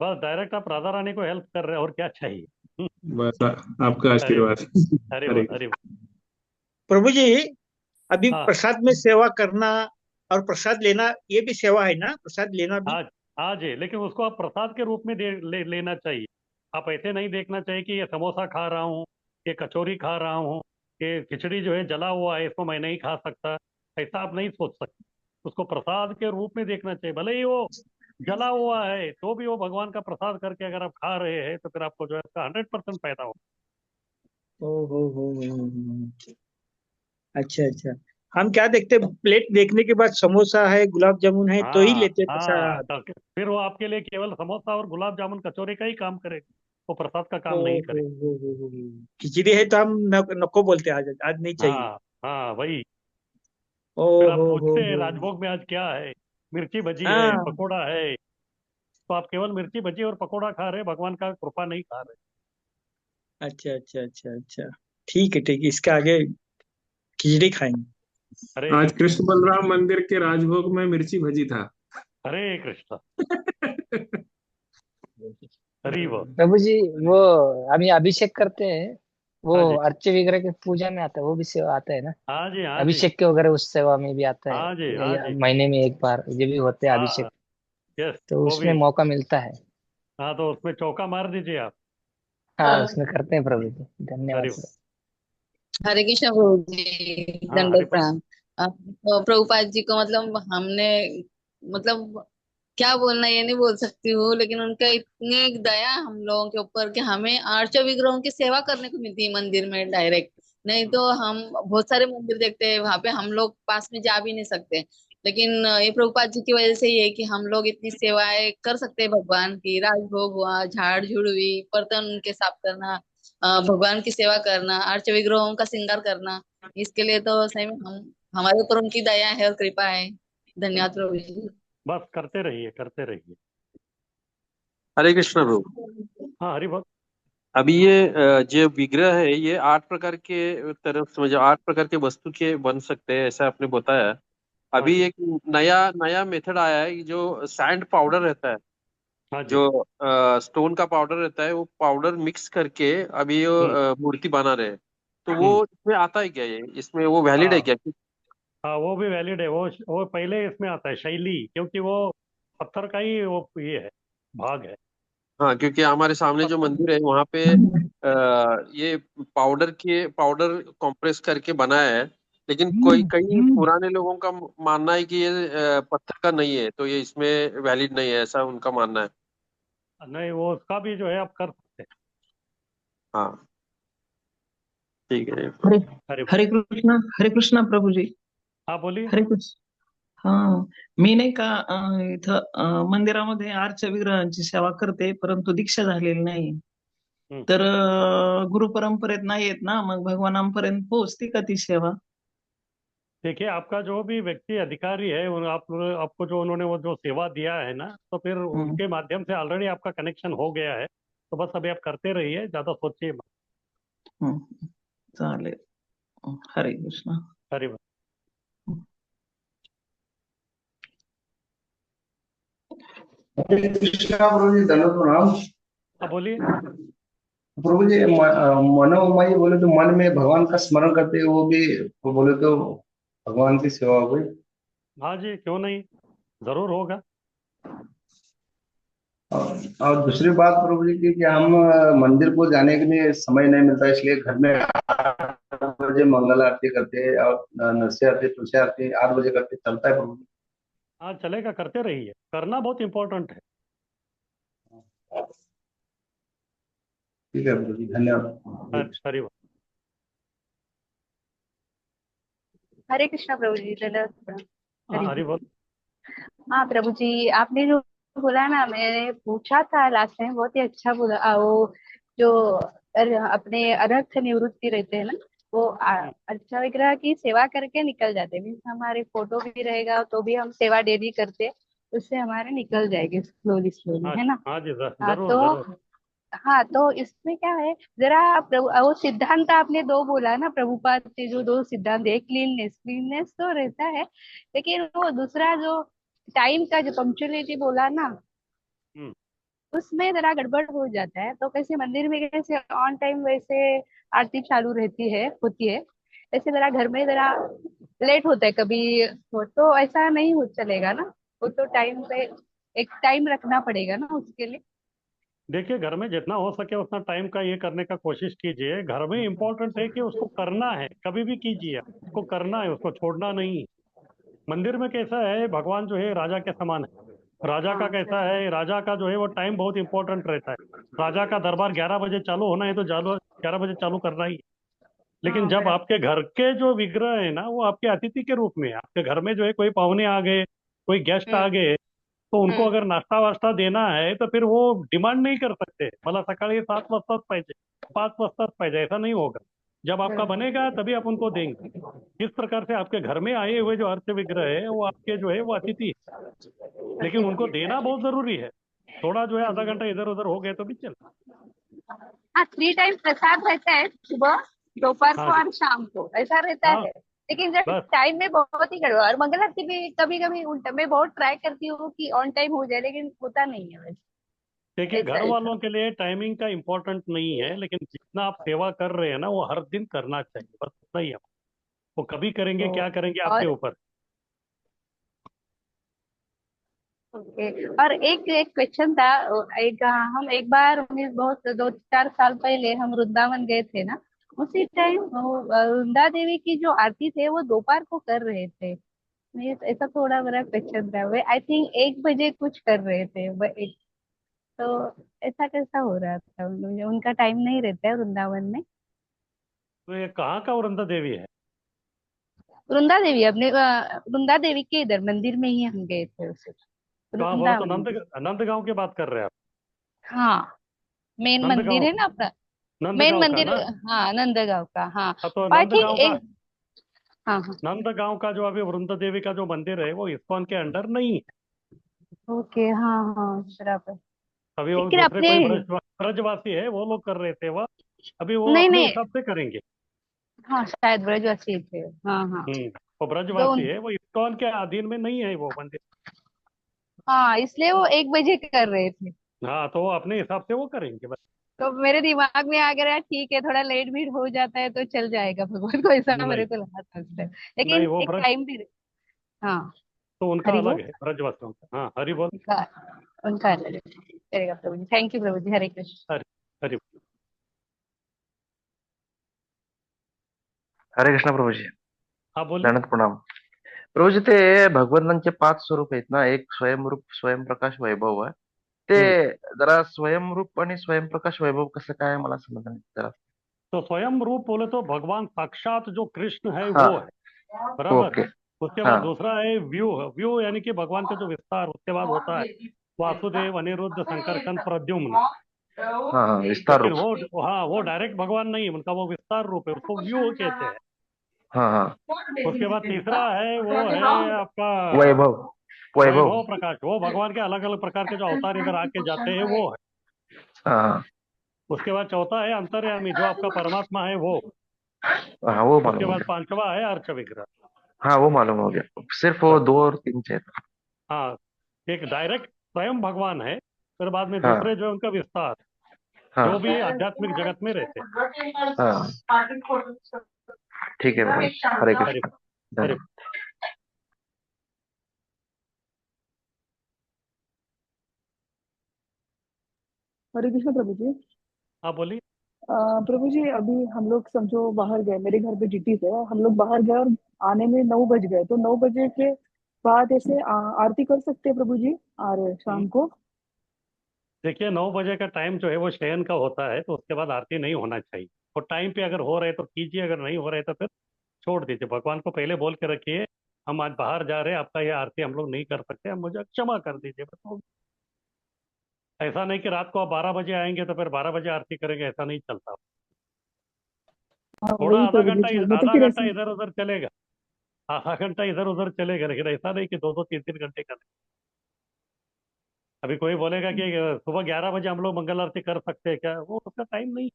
बस डायरेक्ट आप राधा रानी को हेल्प कर रहे हो, और क्या चाहिए? बस आपका हरे बोल, आशीर्वाद। हरे हरे बोल, हरे कृष्ण। बोल। प्रभु जी, अभी हाँ। प्रसाद में सेवा करना और प्रसाद लेना, ये भी सेवा है ना, प्रसाद लेना भी। हाँ। हाँ जी, लेकिन उसको आप प्रसाद के रूप में लेना चाहिए। आप ऐसे नहीं देखना चाहिए कि ये समोसा खा रहा हूँ, ये कचौरी खा रहा हूँ, ये खिचड़ी जो है जला हुआ है, इसको मैं नहीं खा सकता। ऐसा आप नहीं सोच सकते। उसको प्रसाद के रूप में देखना चाहिए। भले ही वो जला हुआ है तो भी वो भगवान का प्रसाद करके अगर आप खा रहे हैं, तो फिर आपको जो है उसका 100% फायदा होगा। ओ हो। अच्छा अच्छा। हम क्या देखते, प्लेट देखने के बाद समोसा है, गुलाब जामुन है तो ही हाँ लेते ऐसा। हाँ, तो फिर वो आपके लिए केवल समोसा और गुलाब जामुन कचौरी का ही काम करेगा, वो प्रसाद का ओ काम नहीं हो करेगा। हो हो हो हो। खिचड़ी है तो हम नको बोलते हैं, आज आज नहीं चाहिए। हाँ हाँ, वही। ओ फिर आप हो पूछते हैं हो। राजभोग में आज क्या है, मिर्ची भजी है, हाँ। पकोड़ा है, तो आप केवल मिर्ची भजी और पकोड़ा खा रहे हैं, भगवान का कृपा नहीं खा रहे। अच्छा अच्छा अच्छा अच्छा। ठीक है, इसके आगे खिचड़ी खाएंगे। हरे आज कृष्ण। कृष्ण बलराम मंदिर के राजभोग में मिर्ची भजी था। हरे कृष्ण। हरि बोल। प्रभु जी, वो अभी अभिषेक करते हैं, वो हाँ जी, अर्च विग्रह की पूजा में आता है, वो भी सेवा आता है ना? हाँ जी, हाँ जी, अभिषेक के वगैरह उस सेवा में भी आता है, हाँ जी, हाँ जी। महीने में एक बार ये भी होते हैं हाँ, अभिषेक। यस, तो वो उसमें भी। मौका मिलता है। हाँ, तो उसमें चौका मार दीजिए आप। हाँ, उसमें करते हैं प्रभु जी। धन्यवाद हरि बोल। प्रभु। हरे कृष्ण प्रभु जी, हाँ, हरि दंडवत बोल। प्रणाम। तो प्रभुपाद जी को मतलब हमने मतलब क्या बोलना ये नहीं बोल सकती हूँ, लेकिन उनका इतनी दया हम लोगों के ऊपर कि हमें आर्च विग्रहों की सेवा करने को मिलती है मंदिर में डायरेक्ट। नहीं तो हम बहुत सारे मंदिर देखते हैं, वहां पे हम लोग पास में जा भी नहीं सकते। लेकिन ये प्रभुपाद जी की वजह से ही है कि हम लोग इतनी सेवाएं कर सकते हैं भगवान की। राजभोग हुआ, झाड़ झूड़ हुई, बर्तन उनके साफ करना, भगवान की सेवा करना, अर्च विग्रहों का श्रृंगार करना, इसके लिए तो सही में हम हमारे ऊपर उनकी दया है और कृपा है। धन्यवाद प्रभु जी। बस करते रहिए, करते रहिए। हरे कृष्ण प्रभु। हाँ, हरि बोल। अभी ये जो विग्रह है ये 8 प्रकार के तरफ समझो, 8 प्रकार के वस्तु के बन सकते हैं ऐसा आपने बताया। हाँ अभी जी, एक नया नया मेथड आया है कि जो सैंड पाउडर रहता है, हाँ जी। जो स्टोन का पाउडर रहता है, वो पाउडर मिक्स करके अभी ये हम्म, मूर्ति बना रहे हैं। तो हम्म। वो इसमें आता है क्या, ये इसमें वो वैलिड है हाँ क्या? हाँ, वो भी वैलिड है। वो पहले इसमें आता है शैली, क्योंकि वो पत्थर का ही वो ये है, भाग है। हाँ, क्योंकि हमारे सामने जो पत्थर। मंदिर है वहाँ पे ये पाउडर कंप्रेस करके बनाया है। लेकिन कोई कई पुराने लोगों का मानना है कि ये पत्थर का नहीं है, तो ये इसमें वैलिड नहीं है, ऐसा उनका मानना है। नहीं, वो उसका भी जो है आप कर सकते हाँ, ठीक है। हरे हैं। हरि बोल। हरे कृष्णा प्रभू जी. हाँ, बोलिए। हरे कृष्ण. हा, मी नाही का इथं मंदिरामध्ये आरच्या विग्रहांची सेवा करते, परंतु दीक्षा झालेली नाही. हम्म। तर गुरु परंपरेत नाही येत ना, मग भगवानांपर्यंत पोहोचते का ती सेवा? देखिए, आपका जो भी व्यक्ति अधिकारी है आपको जो उन्होंने वो जो सेवा दिया है ना, तो फिर हम्म, उनके माध्यम से ऑलरेडी आपका कनेक्शन हो गया है। तो बस अभी आप करते रहिए, ज्यादा सोचिए मत। हम्म, चालेल. हरे कृष्णा. हरि बोल। हरे कृष्णा प्रभु जी, धन्यवाद प्रणाम। हाँ, बोलिए। प्रभु जी, मनोमय बोले तो मन में भगवान का स्मरण करते हैं, वो भी बोले तो भगवान की सेवा हो गई। हाँ जी, क्यों नहीं, जरूर होगा। और दूसरी बात प्रभु जी की कि हम मंदिर को जाने के लिए समय नहीं मिलता, इसलिए घर में 8 बजे मंगल आरती करते हैं और नरसी आरती, तुलसी आरती 8 बजे करते, चलता है प्रभु जी। हाँ, चलेगा, करते रहिए, करना बहुत इंपॉर्टेंट है। ठीक है प्रभु जी, धन्यवाद। हरि बोल। हरे कृष्णा प्रभु जी, धन्यवाद। हाँ, हरि हरि बोल। हाँ प्रभु जी, आपने जो बोला ना, मैंने पूछा था लास्ट टाइम, बहुत ही अच्छा बोला। वो जो अपने अनर्थ निवृत्ति रहते हैं ना, वो हम्म, अच्छा विग्रह की सेवा करके निकल जाते हैं। मीन्स हमारे फोटो भी रहेगा तो भी हम सेवा डेली करते, उससे हमारे निकल जाएंगे स्लोली स्लोली, हाँ है ना? हाँ जी, हाँ जरूर तो जरूर। हाँ, तो इसमें क्या है, जरा प्रभु वो सिद्धांत आपने दो बोला ना, प्रभुपाद के जो दो सिद्धांत है, क्लीननेस क्लीननेस तो रहता है, लेकिन वो दूसरा जो टाइम का जो पंक्चुअलिटी बोला ना, हम्म। उसमें जरा गड़बड़ हो जाता है। तो कैसे मंदिर में कैसे ऑन टाइम वैसे आरती चालू रहती है, होती है, ऐसे जरा घर में जरा लेट होता है कभी, तो ऐसा नहीं हो चलेगा ना। वो तो टाइम पे एक टाइम रखना पड़ेगा ना उसके लिए। देखिए, घर में जितना हो सके उतना टाइम का ये करने का कोशिश कीजिए। घर में इम्पोर्टेंट है कि उसको करना है, कभी भी कीजिए, उसको करना है, उसको छोड़ना नहीं है। मंदिर में कैसा है, भगवान जो है राजा के समान है। राजा का हाँ कैसा सही। है, राजा का जो है वो टाइम बहुत इंपॉर्टेंट रहता है। राजा का दरबार 11 बजे चालू होना है तो 11 बजे चालू करना ही है। लेकिन हाँ जब बराबर। आपके घर के जो विग्रह है ना, वो आपके अतिथि के रूप में है। आपके घर में जो है कोई पाहुणे आ गए, कोई गेस्ट आ हम्म गए, तो उनको हम्म अगर नाश्ता वास्ता देना है तो फिर वो डिमांड नहीं कर सकते, मला सकाळी 7 वाजताच पाहिजे, 5 वाजताच पाहिजे, ऐसा नहीं होगा। जब आपका बराबर। बनेगा तभी आप उनको देंगे। इस प्रकार से आपके घर में आए हुए जो अर्थ विग्रह है वो आपके जो है वो अतिथि है। लेकिन उनको देना बहुत जरूरी है। थोड़ा जो है आधा घंटा इधर उधर हो गया तो भी चल। हाँ 3 टाइम प्रसाद रहता है, सुबह दोपहर हाँ को जी। और शाम को ऐसा रहता हाँ है। लेकिन जब बस। टाइम में बहुत ही गड़बड़, और मंगल आरती भी कभी कभी उल्टा, मैं बहुत ट्राई करती हूँ कि ऑन टाइम हो जाए, लेकिन होता नहीं है वैसे। देखिए, ऐसा घर ऐसा। वालों के लिए टाइमिंग का इम्पोर्टेंट नहीं है, लेकिन जितना आप सेवा कर रहे हैं ना वो हर दिन करना चाहिए, बस उतना ही है। वो कभी करेंगे, क्या करेंगे, आपके और ऊपर। ओके, और एक एक क्वेश्चन था। एक हम एक बार बहुत 2-4 साल पहले हम वृंदावन गए थे ना। उसी टाइम वृंदा देवी की जो आरती थे वो दोपहर को कर रहे थे। मैं ऐसा थोड़ा बड़ा क्वेश्चन था, वे आई थिंक 1 बजे कुछ कर रहे थे तो ऐसा कैसा हो रहा था? उनका टाइम नहीं रहता है वृंदावन में? तो ये कहाँ का वृंदा देवी है? वृंदा देवी अपने वृंदा देवी के इधर मंदिर में ही हम गए थे उसे, कहाँ बोलो तो? वृंदावन में। नंदगांव की बात कर रहे हैं आप? हाँ, मेन मंदिर नंदगांव, है ना अपना, मेन नंदगांव का मंदिर। ना? हाँ नंदगांव का, हाँ। हाँ, तो पर ठीक नंदगांव का, एक, हाँ हाँ। नंदगांव का जो अभी वृंदा देवी का जो मंदिर है वो इस्कॉन के अंडर नहीं है। ओके, हाँ हाँ बराबर। अभी वो लेकिन दूसरे अपने, कोई ब्रजवासी है, वो लोग कर रहे थे वह। अभी वो नहीं अपने नहीं, हिसाब से करेंगे। हाँ शायद ब्रजवासी थे। हाँ हाँ। वो तो ब्रजवासी है, वो इस्कॉन के अधीन में नहीं है वो मंदिर। हाँ, इसलिए वो 1 बजे कर रहे थे। हाँ, तो वो अपने हिसाब से वो करेंगे बस। तो मेरे दिमाग में आ गया ठीक है, थोड़ा लेट भी हो जाता है तो चल जाएगा भगवान को, ऐसा नहीं, मेरे को लगा था उस टाइम। नहीं, लेकिन वो एक ब्रज टाइम भी, हाँ। तो उनका हरि अलग बोल। है, ब्रजवासियों का। हाँ, हरि बोल। उनका उनका अलग है। चलेगा प्रभु जी, थैंक यू प्रभु जी, हरे कृष्ण। हरि, हरि बोल। हरे कृष्ण प्रभूजी. हाँ बोलिए। दंडवत प्रणाम. प्रभूजी, ते भगवंतांचे 5 स्वरूप आहेत ना, एक स्वयंरूप स्वयंप्रकाश वैभव आहे ते. हम्म जरा स्वयंरूप आणि स्वयंप्रकाश वैभव कसं काय मला समजलं नाही जरा. तो स्वयं रूप बोले तो भगवान साक्षात जो कृष्ण है हाँ. वो है, बराबर। ओके. उसके बाद हाँ. दूसरा है व्यू। व्यू यानी कि भगवान का जो विस्तार। उसके बाद होता है वासुदेव, अनिरुद्ध, संकर्षण, प्रद्युम्न। हाँ हाँ, तो विस्तार फिर रूप. वो, हाँ, वो डायरेक्ट भगवान नहीं है, उनका वो विस्तार रूप है, उसको व्यू कहते हैं। हाँ हाँ. उसके बाद तीसरा है, वो है आपका वैभव. वैभव. वैभव प्रकाश। वो भगवान के अलग अलग प्रकार के जो अवतार इधर आके जाते हैं वो है। हाँ हाँ. उसके बाद चौथा है अंतर्यामी, जो आपका परमात्मा है वो। हाँ वो उसके मालूम हो बाद गया. पांचवा है अर्च विग्रह। हाँ वो मालूम हो गया. सिर्फ वो बस। 2 और 3 चाहिए. हाँ, एक डायरेक्ट स्वयं भगवान है, फिर बाद में हाँ दूसरे जो है उनका विस्तार, हाँ. जो भी आध्यात्मिक जगत में रहते हैं। हाँ. ठीक है भाई. हरे हरि, कृष्ण. हरि। धन्यवाद. हरे कृष्ण प्रभु जी। हाँ बोलिए। प्रभु जी, अभी हम लोग समझो बाहर गए, मेरे घर पे ड्यूटी है, हम लोग बाहर गए और आने में 9 बज गए, तो 9 बजे के बाद ऐसे आरती कर सकते हैं प्रभु जी और हम्म, शाम को? देखिए, 9 बजे का टाइम जो है वो शयन का होता है, तो उसके बाद आरती नहीं होना चाहिए। और टाइम पे अगर हो रहे तो कीजिए, अगर नहीं हो रहे तो फिर छोड़ दीजिए। भगवान को पहले बोल के रखिए, हम आज बाहर जा रहे हैं, आपका ये आरती हम लोग नहीं कर सकते, हम मुझे क्षमा कर दीजिए, बस ऐसा नहीं कि रात को आप 12 बजे आएंगे तो फिर 12 बजे आरती करेंगे, ऐसा नहीं चलता। हाँ थोड़ा वही आधा प्रभु जी घंटा, चाहिए तो आधा फिर घंटा ऐसे। इधर उधर चलेगा। आधा घंटा इधर उधर चलेगा, लेकिन ऐसा नहीं कि 2-2 3-3 घंटे करें। अभी कोई बोलेगा कि सुबह 11 बजे हम लोग मंगल आरती कर सकते हैं क्या, वो उसका टाइम नहीं।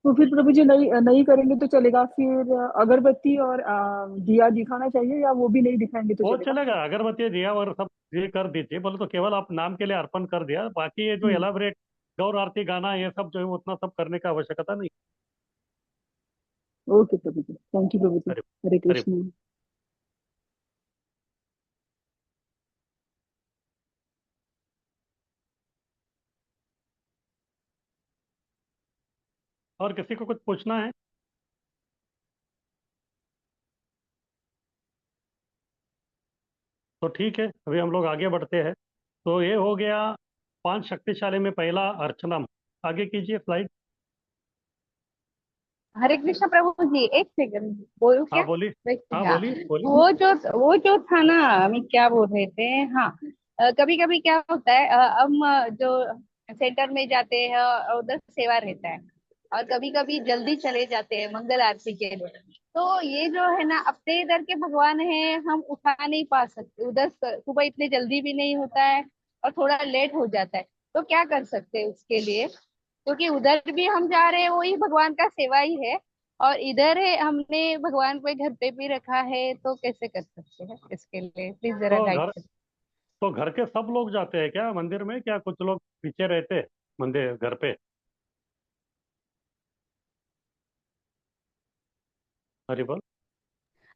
तो फिर प्रभु जी नहीं नहीं करेंगे तो चलेगा? फिर अगरबत्ती और दिया दिखाना चाहिए या वो भी नहीं दिखाएंगे तो वो चलेगा? चलेगा, अगरबत्ती दिया और सब ये कर दीजिए, बोले तो केवल आप नाम के लिए अर्पण कर दिया, बाकी ये जो हम्म। एलाबरेट गौर आरती गाना ये सब जो है उतना सब करने का आवश्यकता नहीं। ओके प्रभु जी, थैंक यू प्रभु जी। हरि, हरे हरि। कृष्ण। और किसी को कुछ पूछना है? तो ठीक है, अभी हम लोग आगे बढ़ते हैं। तो ये हो गया 5 शक्तिशाली में पहला अर्चनम। आगे कीजिए स्लाइड। हरे कृष्ण प्रभु जी, एक सेकंड बोलूं क्या? हाँ बोलिए। हाँ हाँ, बोलिए बोलिए। वो जो था ना, हम क्या बोल रहे थे? हाँ, कभी कभी क्या होता है, हम जो सेंटर में जाते हैं और उधर सेवा रहता है, और कभी कभी जल्दी चले जाते हैं मंगल आरती के लिए। तो ये जो है ना, अपने इधर के भगवान है, हम उठा नहीं पा सकते उधर, सुबह इतने जल्दी भी नहीं होता है और थोड़ा लेट हो जाता है। तो क्या कर सकते हैं उसके लिए? क्योंकि उधर भी हम जा रहे हैं, वही भगवान का सेवा ही है, और इधर है हमने भगवान को घर पे भी रखा है, तो कैसे कर सकते हैं? इसके लिए प्लीज जरा तो गाइड घर करें। तो घर के सब लोग जाते हैं क्या मंदिर में, क्या कुछ लोग पीछे रहते हैं मंदिर घर पे? हरि बोल।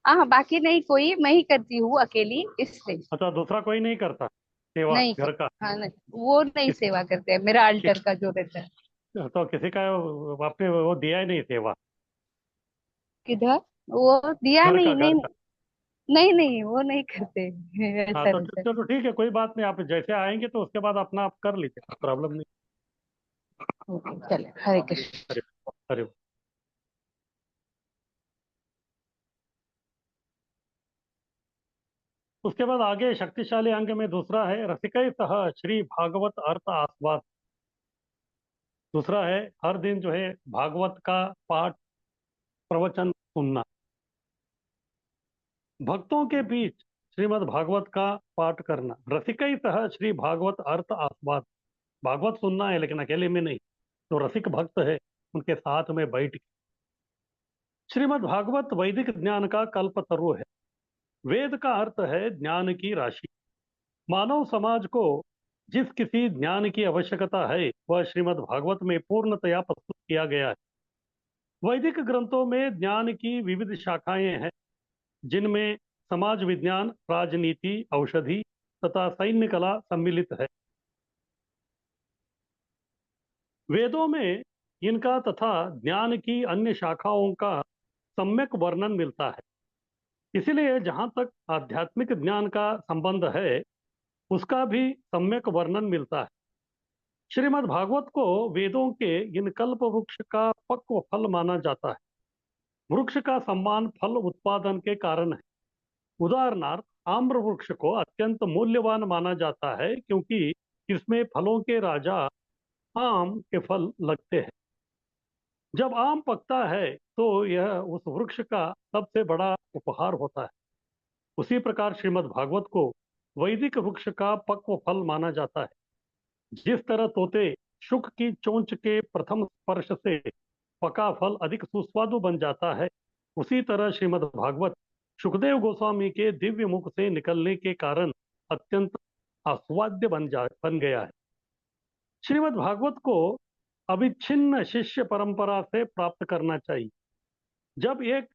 हाँ, बाकी नहीं कोई, मैं ही करती हूँ अकेली, इसलिए। अच्छा, दूसरा कोई नहीं करता सेवा नहीं कर, घर का? हाँ नहीं, वो नहीं किस, सेवा करते हैं, मेरा किस, अल्टर का जो रहता है। तो किसी का आपने वो दिया ही नहीं सेवा? किधर? वो दिया घर का नहीं, घर नहीं, का। नहीं, नहीं, वो नहीं करते। हाँ ऐसा तो रहता है। चलो ठीक है, कोई बात नहीं, आप जैसे आएंगे तो उसके बाद अपना आप कर लीजिए, प्रॉब्लम नहीं। ओके, चले, हरे कृष्ण। हरि हरि उसके बाद आगे शक्तिशाली अंग में दूसरा है रसिकई सह श्री भागवत अर्थ आस्वाद। दूसरा है हर दिन जो है भागवत का पाठ प्रवचन सुनना। भक्तों के बीच श्रीमद् भागवत का पाठ करना। रसिकई सह श्री भागवत अर्थ आस्वाद। भागवत सुनना है लेकिन अकेले में नहीं, जो रसिक भक्त है उनके साथ में बैठ के। श्रीमद् भागवत वैदिक ज्ञान का कल्पतरु है। वेद का अर्थ है ज्ञान की राशि। मानव समाज को जिस किसी ज्ञान की आवश्यकता है वह श्रीमद् भागवत में पूर्णतया प्रस्तुत किया गया है। वैदिक ग्रंथों में ज्ञान की विविध शाखाएं हैं, जिनमें समाज विज्ञान, राजनीति, औषधि तथा सैन्य कला सम्मिलित है। वेदों में इनका तथा ज्ञान की अन्य शाखाओं का सम्यक वर्णन मिलता है। इसलिए जहाँ तक आध्यात्मिक ज्ञान का संबंध है, उसका भी सम्यक वर्णन मिलता है। श्रीमद् भागवत को वेदों के इन कल्प वृक्ष का पक्व फल माना जाता है। वृक्ष का सम्मान फल उत्पादन के कारण है। उदाहरणार्थ आम्र वृक्ष को अत्यंत मूल्यवान माना जाता है, क्योंकि इसमें फलों के राजा आम के फल लगते हैं। जब आम पकता है तो यह उस वृक्ष का सबसे बड़ा उपहार होता है। उसी प्रकार श्रीमद् भागवत को वैदिक वृक्ष का पक्व फल माना जाता है। जिस तरह तोते शुक की चोंच के प्रथम स्पर्श से पका फल अधिक सुस्वादु बन जाता है, उसी तरह श्रीमद् भागवत सुखदेव गोस्वामी के दिव्य मुख से निकलने के कारण अत्यंत आस्वाद्य बन गया है। श्रीमद् भागवत को अविच्छिन्न शिष्य परंपरा से प्राप्त करना चाहिए। जब एक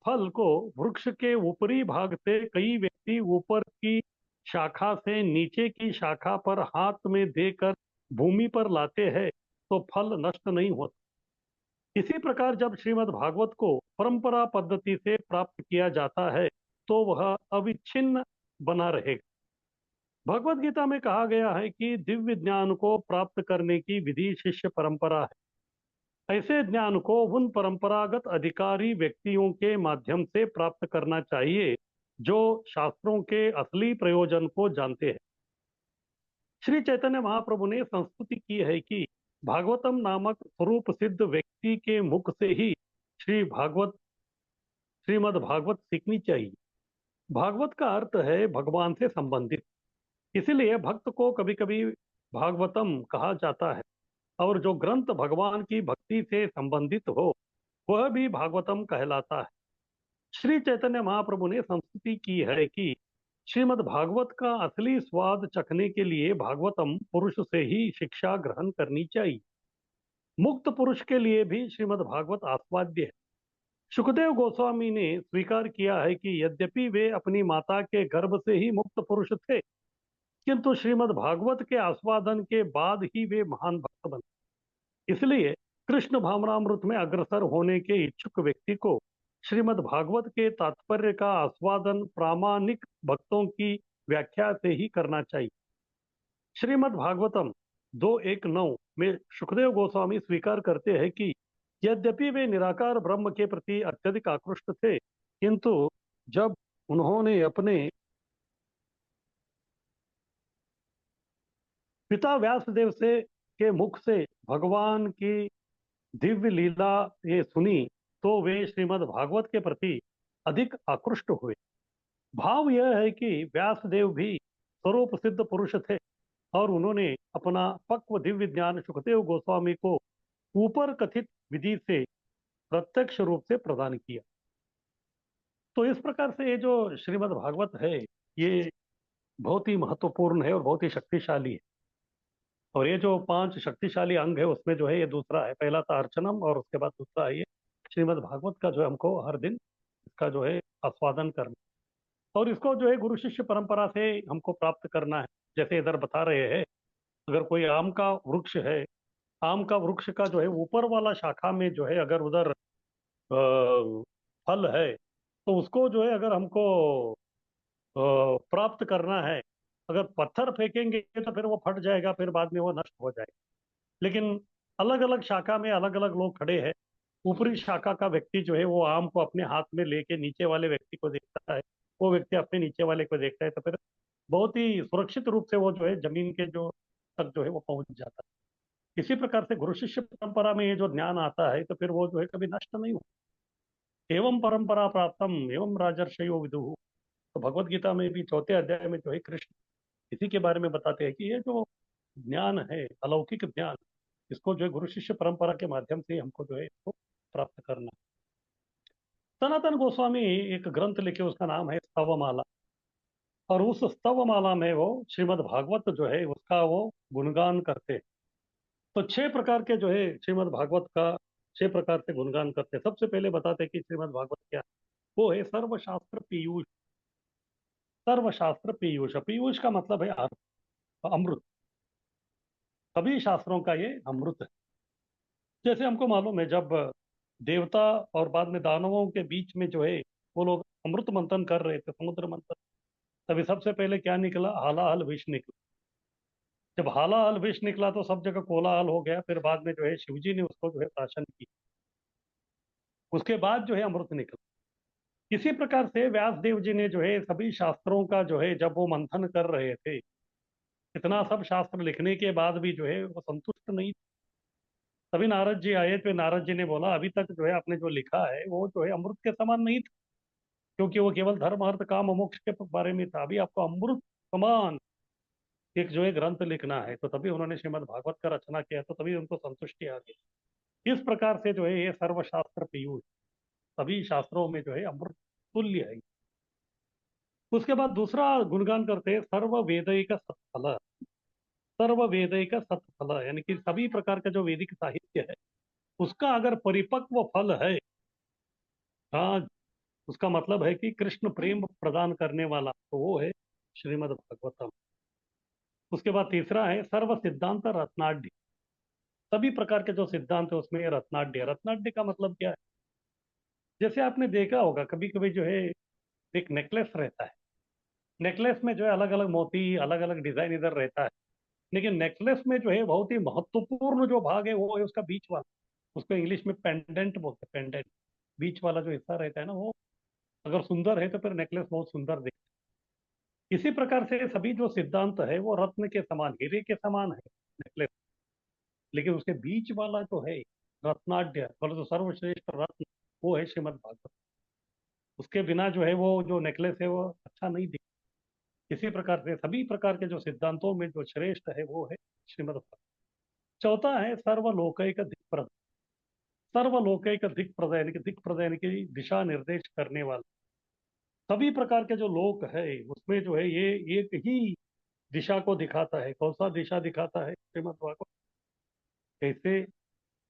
फल को वृक्ष के ऊपरी भाग से कई व्यक्ति ऊपर की शाखा से नीचे की शाखा पर हाथ में देकर भूमि पर लाते हैं तो फल नष्ट नहीं होता। इसी प्रकार जब श्रीमद् भागवत को परंपरा पद्धति से प्राप्त किया जाता है तो वह अविच्छिन्न बना रहेगा। भगवत गीता में कहा गया है कि दिव्य ज्ञान को प्राप्त करने की विधि शिष्य परंपरा है। ऐसे ज्ञान को उन परंपरागत अधिकारी व्यक्तियों के माध्यम से प्राप्त करना चाहिए जो शास्त्रों के असली प्रयोजन को जानते हैं। श्री चैतन्य महाप्रभु ने संस्तुति की है कि भागवतम नामक स्वरूप सिद्ध व्यक्ति के मुख से ही श्रीमद् भागवत सीखनी चाहिए। भागवत का अर्थ है भगवान से संबंधित, इसलिए भक्त को कभी कभी भागवतम कहा जाता है, और जो ग्रंथ भगवान की भक्ति से संबंधित हो वह भी भागवतम कहलाता है। श्री चैतन्य महाप्रभु ने संस्तुति की है कि श्रीमद् भागवत का असली स्वाद चखने के लिए भागवतम पुरुष से ही शिक्षा ग्रहण करनी चाहिए। मुक्त पुरुष के लिए भी श्रीमद् भागवत आस्वाद्य है। सुखदेव गोस्वामी ने स्वीकार किया है कि यद्यपि वे अपनी माता के गर्भ से ही मुक्त पुरुष थे, किंतु श्रीमद् भागवत के आस्वादन के बाद ही वे महान भक्त बने। इसलिए कृष्ण भावनामृत में अग्रसर होने के इच्छुक व्यक्ति को श्रीमद् भागवत के तात्पर्य का आस्वादन प्रामाणिक भक्तों की व्याख्या से ही करना चाहिए। श्रीमद् भागवतम 2:1-9 में सुखदेव गोस्वामी स्वीकार करते हैं कि यद्यपि वे निराकार ब्रह्म के प्रति अत्यधिक आकृष्ट थे, किंतु जब उन्होंने अपने पिता व्यासदेव से के मुख से भगवान की दिव्य लीला ये सुनी, तो वे श्रीमद् भागवत के प्रति अधिक आकृष्ट हुए। भाव यह है कि व्यासदेव भी स्वरूप सिद्ध पुरुष थे और उन्होंने अपना पक्व दिव्य ज्ञान सुखदेव गोस्वामी को ऊपर कथित विधि से प्रत्यक्ष रूप से प्रदान किया। तो इस प्रकार से ये जो श्रीमद् भागवत है, ये बहुत ही महत्वपूर्ण है और बहुत ही शक्तिशाली है। और ये जो 5 शक्तिशाली अंग है, उसमें जो है ये दूसरा है। पहला था अर्चनम, और उसके बाद दूसरा है ये श्रीमद् भागवत का, जो है हमको हर दिन इसका जो है आस्वादन करना, और इसको जो है गुरु शिष्य परंपरा से हमको प्राप्त करना है। जैसे इधर बता रहे हैं, अगर कोई आम का वृक्ष है, आम का वृक्ष का जो है ऊपर वाला शाखा में जो है अगर उधर फल है, तो उसको जो है अगर हमको प्राप्त करना है, अगर पत्थर फेंकेंगे तो फिर वो फट जाएगा, फिर बाद में वो नष्ट हो जाएगा। लेकिन अलग अलग शाखा में अलग अलग लोग खड़े हैं। ऊपरी शाखा का व्यक्ति जो है वो आम को अपने हाथ में लेके नीचे वाले व्यक्ति को देखता है, वो व्यक्ति अपने नीचे वाले को देखता है, तो फिर बहुत ही सुरक्षित रूप से वो जो है जमीन के जो तक जो है वो पहुंच जाता है। इसी प्रकार से गुरु शिष्य परंपरा में ये जो ज्ञान आता है, तो फिर वो जो है कभी नष्ट नहीं होता। एवं परंपरा प्राप्तम एवं राजर्षयो विदुः। तो भगवत गीता में भी 4थे अध्याय में जो है कृष्ण इसी के बारे में बताते हैं कि ये जो ज्ञान है, अलौकिक ज्ञान, इसको जो है गुरु शिष्य परंपरा के माध्यम से हमको जो है इसको प्राप्त करना है। सनातन गोस्वामी एक ग्रंथ लिखे, उसका नाम है स्तवमाला, और उस स्तवमाला में वो श्रीमद् भागवत जो है उसका वो गुणगान करते हैं। तो 6 प्रकार के जो है श्रीमद् भागवत का 6 प्रकार से गुणगान करते हैं। सबसे पहले बताते हैं कि श्रीमद् भागवत क्या है। वो है सर्वशास्त्र पीयूष। सर्वशास्त्र पीयूष, पीयूष का मतलब है अमृत। सभी शास्त्रों का ये अमृत है। जैसे हमको मालूम है, जब देवता और बाद में दानवों के बीच में जो है वो लोग अमृत मंथन कर रहे थे, समुद्र मंथन, तभी सबसे पहले क्या निकला? हालाहल विष निकला। जब हालाहल विष निकला तो सब जगह कोलाहल हो गया। फिर बाद में जो है शिवजी ने उसको जो है प्राशन की, उसके बाद जो है अमृत निकला। इसी प्रकार से व्यासदेव जी ने जो है सभी शास्त्रों का जो है जब वो मंथन कर रहे थे, इतना सब शास्त्र लिखने के बाद भी जो है वो संतुष्ट नहीं। तभी नारद जी आए, तो नारद जी ने बोला अभी तक जो है आपने जो लिखा है वो जो है अमृत के समान नहीं था, क्योंकि वो केवल धर्म अर्थ काम मोक्ष के बारे में था। अभी आपको अमृत समान एक जो है ग्रंथ लिखना है। तो तभी उन्होंने श्रीमद् भागवत का रचना किया, तो तभी उनको संतुष्टि आ गई। इस प्रकार से जो है ये सर्वशास्त्र पीयूष, सभी शास्त्रों में जो है अमृत तुल्य है। उसके बाद दूसरा गुणगान करते हैं सर्व वेदैक सत्फल। सर्व वेदैक सत्फल यानी कि सभी प्रकार का जो वैदिक साहित्य है उसका अगर परिपक्व फल है, हाँ, उसका मतलब है कि कृष्ण प्रेम प्रदान करने वाला, तो वो है श्रीमद् भागवतम। उसके बाद तीसरा है सर्व सिद्धांत रत्नाढ्य। सभी प्रकार के जो सिद्धांत है उसमें रत्नाढ्य। रत्नाढ्य का मतलब क्या है? जैसे आपने देखा होगा कभी कभी जो है एक नेकलेस रहता है, नेकलेस में जो है अलग अलग मोती, अलग अलग डिजाइन इधर रहता है, लेकिन नेकलेस में जो है बहुत ही महत्वपूर्ण जो भाग है वो है उसका बीच वाला। उसको इंग्लिश में पेंडेंट बोलते हैं। पेंडेंट, बीच वाला जो हिस्सा रहता है ना, वो अगर सुंदर है तो फिर नेकलेस बहुत सुंदर दिखता है। इसी प्रकार से सभी जो सिद्धांत है वो रत्न के समान, हीरे के समान है नेकलेस, लेकिन उसके बीच वाला जो है रत्नाढ्य, बोले तो सर्वश्रेष्ठ रत्न, वो है श्रीमद् भागवत। उसके बिना जो है वो जो नेकलेस है वो अच्छा नहीं दिखता। इसी प्रकार से सभी प्रकार के जो सिद्धांतों में जो श्रेष्ठ है वो है श्रीमद् भागवत। चौथा है सर्वलोकैक दिक्प्रद। सर्वलोकैक दिक्प्रद यानी कि दिक्प्रद यानी कि दिशा निर्देश करने वाला। सभी प्रकार के जो लोक है उसमें जो है ये एक ही दिशा को दिखाता है। कौन सा दिशा दिखाता है? श्रीमद् भागवत। कैसे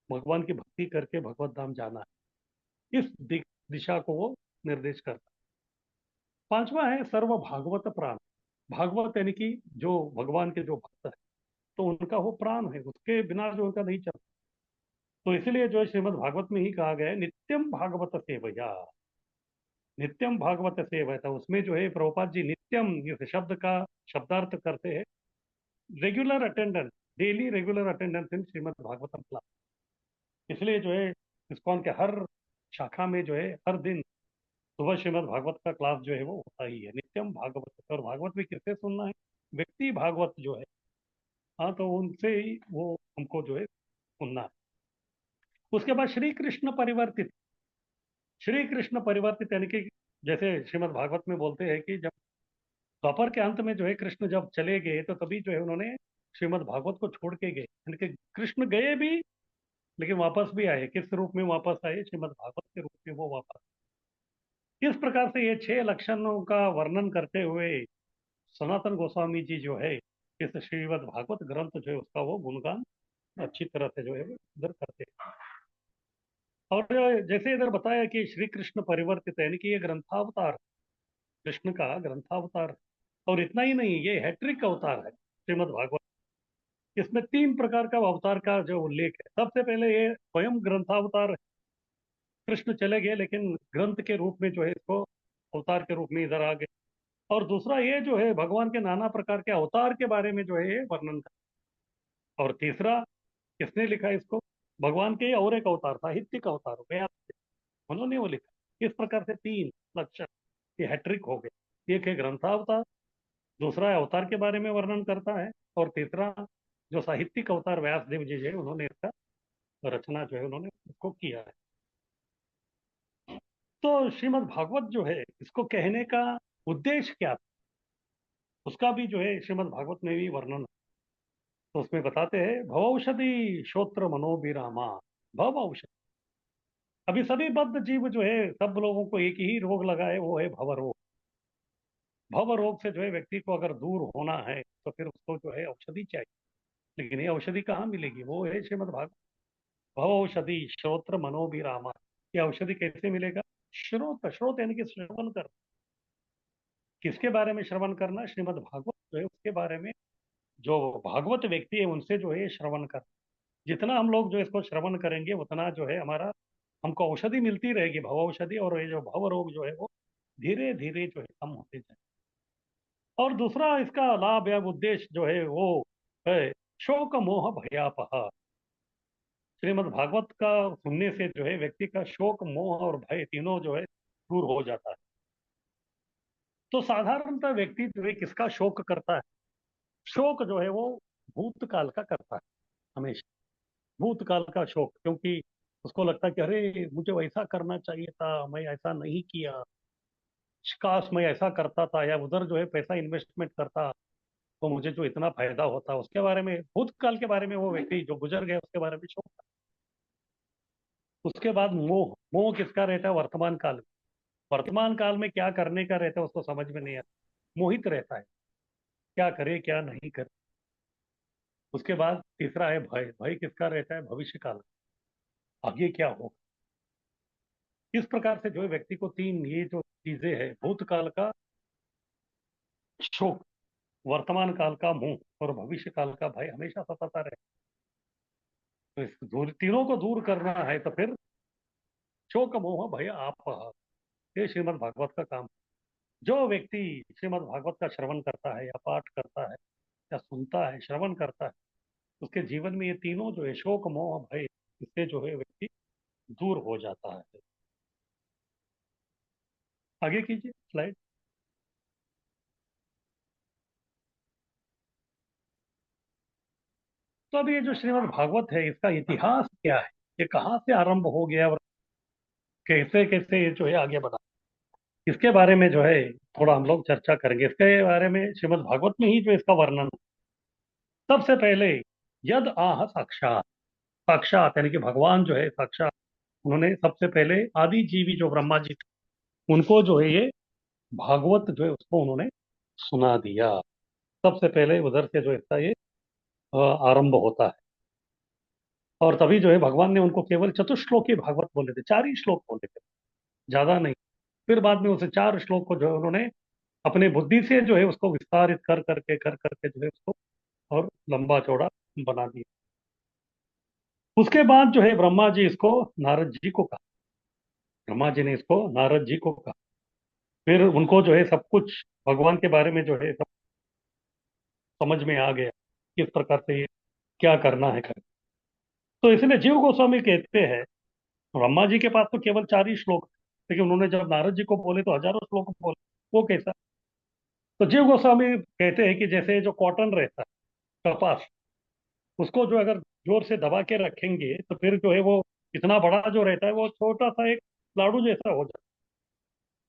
भगवान की भक्ति करके भगवत धाम जाना है, इस दिशा को वो निर्देश करता है। पांचवा है सर्व भागवत प्राण। भागवत यानी कि जो भगवान के जो भक्त है, तो उनका वो प्राण है, उसके बिना जो उनका नहीं चलता। तो इसलिए जो है श्रीमद् भागवत में ही कहा गया है नित्यम भागवत सेवया। नित्यम भागवत सेवया, उसमें जो है प्रभुपाद जी नित्यम इस शब्द का शब्दार्थ करते हैं regular attendance, daily regular attendance in Shrimad Bhagavatam class. इसलिए जो है इस्कॉन के हर शाखा में जो है हर दिन सुबह श्रीमद् भागवत का क्लास जो है वो होता ही है, नित्यम भागवत। और भागवत भी किससे सुनना है? व्यक्ति भागवत जो है, हाँ, तो उनसे ही वो हमको जो है सुनना है। उसके बाद श्री कृष्ण परिवर्तित यानी कि जैसे श्रीमद् भागवत में बोलते हैं कि जब द्वापर के अंत में जो है कृष्ण जब चले गए तो तभी जो है उन्होंने श्रीमद् भागवत को छोड़ के गए, यानी कि कृष्ण गए भी लेकिन वापस भी आए। किस रूप में वापस आए? श्रीमद् भागवत के रूप में वो वापस। इस प्रकार से ये 6 लक्षणों का वर्णन करते हुए सनातन गोस्वामी जी जो है इस श्रीमद् भागवत ग्रंथ जो है उसका वो गुणगान अच्छी तरह से जो है वो इधर करते हैं। और जैसे इधर बताया कि श्री कृष्ण परिवर्तित है, यानी कि ये ग्रंथावतार, कृष्ण का ग्रंथावतार है। और इतना ही नहीं, ये हैट्रिक अवतार है श्रीमद् भागवत। इसमें 3 प्रकार का अवतार का जो उल्लेख है। सबसे पहले ये स्वयं ग्रंथावतार है, कृष्ण चले गए लेकिन ग्रंथ के रूप में जो है इसको अवतार के रूप में इधर आ गए। और दूसरा ये जो है भगवान के नाना प्रकार के अवतार के बारे में जो है ये वर्णन कर। और तीसरा किसने लिखा इसको? भगवान के और एक अवतार, साहित्यिक अवतार हो गया, उन्होंने वो लिखा। इस प्रकार से 3 लक्षण, ये हैट्रिक हो गए। एक है ग्रंथावतार, दूसरा अवतार के बारे में वर्णन करता है, और तीसरा जो साहित्यिक अवतार व्यासदेव जी है उन्होंने इसका रचना जो है उन्होंने इसको किया है। तो श्रीमद् भागवत जो है इसको कहने का उद्देश्य क्या था, उसका भी जो है श्रीमद् भागवत में भी वर्णन है। तो उसमें बताते हैं भवौषधि श्रोत्र मनोभिरामा। भव औषधि, अभी सभी बद्ध जीव जो है सब लोगों को एक ही रोग लगा है, वो है भव रोग। भव रोग से जो है व्यक्ति को अगर दूर होना है तो फिर उसको जो है औषधि चाहिए। लेकिन ये औषधि कहाँ मिलेगी? वो है श्रीमद् भागवत। भव औषधि श्रोत्र मनोभिरामा। ये औषधि कैसे मिलेगा? श्रोत, श्रोत यानी कि श्रवण कर। किसके बारे में श्रवण करना? श्रीमद् भागवत जो है उसके बारे में। जो भागवत व्यक्ति है उनसे जो है श्रवण कर। जितना हम लोग जो इसको श्रवण करेंगे उतना जो है हमारा, हमको औषधि मिलती रहेगी, भव औषधि। और ये जो भव रोग जो है वो धीरे धीरे जो है कम होते जाए। और दूसरा इसका लाभ या उद्देश्य जो है वो है शोक मोह भयापहा। श्रीमद् भागवत का सुनने से जो है व्यक्ति का शोक मोह और भय तीनों जो है दूर हो जाता है। तो साधारणतः व्यक्ति जो है किसका शोक करता है? शोक जो है वो भूतकाल का करता है हमेशा। भूतकाल का शोक, क्योंकि उसको लगता है कि अरे मुझे वैसा करना चाहिए था, मैं ऐसा नहीं किया, काश मैं ऐसा करता था, या उधर जो है पैसा इन्वेस्टमेंट करता तो मुझे जो इतना फायदा होता। उसके बारे में, भूतकाल के बारे में वो व्यक्ति जो गुजर गया उसके बारे में शोक। उसके बाद मोह। मोह किसका रहता है? वर्तमान काल में। वर्तमान काल में क्या करने का रहता है उसको समझ में नहीं आता, मोहित रहता है, क्या करे क्या नहीं करे। उसके बाद तीसरा है भय। भय किसका रहता है? भविष्य काल, आगे क्या होगा। इस प्रकार से जो है व्यक्ति को 3 ये जो चीजें है, भूतकाल का शोक, वर्तमान काल का मोह और भविष्य काल का भय हमेशा सताता रहे। तो इस तीनों को दूर करना है तो फिर शोक मोह भय आप, ये श्रीमद् भागवत का काम। जो व्यक्ति श्रीमद् भागवत का श्रवण करता है या पाठ करता है या सुनता है, श्रवण करता है, उसके जीवन में ये तीनों जो है शोक मोह भय, इससे जो है व्यक्ति दूर हो जाता है। आगे कीजिए स्लाइड। तो अब ये जो श्रीमद् भागवत है इसका इतिहास क्या है, ये कहाँ से आरंभ हो गया और कैसे कैसे ये जो है आगे बढ़ा, इसके बारे में जो है थोड़ा हम लोग चर्चा करेंगे। इसके बारे में श्रीमद् भागवत में ही जो इसका वर्णन। सबसे पहले यद आह साक्षात। साक्षात यानी कि भगवान जो है साक्षात, उन्होंने सबसे पहले आदि जीवी जो ब्रह्मा जी थे उनको जो है ये भागवत जो है उसको उन्होंने सुना दिया। सबसे पहले उधर से जो इसका ये आरंभ होता है। और तभी जो है भगवान ने उनको केवल चतुश्लोकी भागवत बोले थे, 4 ही श्लोक बोले थे, ज्यादा नहीं। फिर बाद में उसे 4 श्लोक को जो है उन्होंने अपने बुद्धि से जो है उसको विस्तारित कर करके जो है उसको और लंबा चौड़ा बना दिया। उसके बाद जो है ब्रह्मा जी इसको नारद जी को कहा, ब्रह्मा जी ने इसको नारद जी को कहा। फिर उनको जो है सब कुछ भगवान के बारे में जो है सब समझ में आ गया, किस प्रकार से ये क्या करना है कर। तो इसलिए जीव गोस्वामी कहते हैं ब्रह्मा जी के पास तो केवल 4 ही श्लोक थे, लेकिन उन्होंने जब नारद जी को बोले तो हजारों श्लोक बोले। वो कैसा? तो जीव गोस्वामी कहते हैं कि जैसे जो कॉटन रहता है, कपास, उसको जो अगर जोर से दबा के रखेंगे तो फिर जो है वो इतना बड़ा जो रहता है वो छोटा सा एक लाडू जैसा हो जाता है।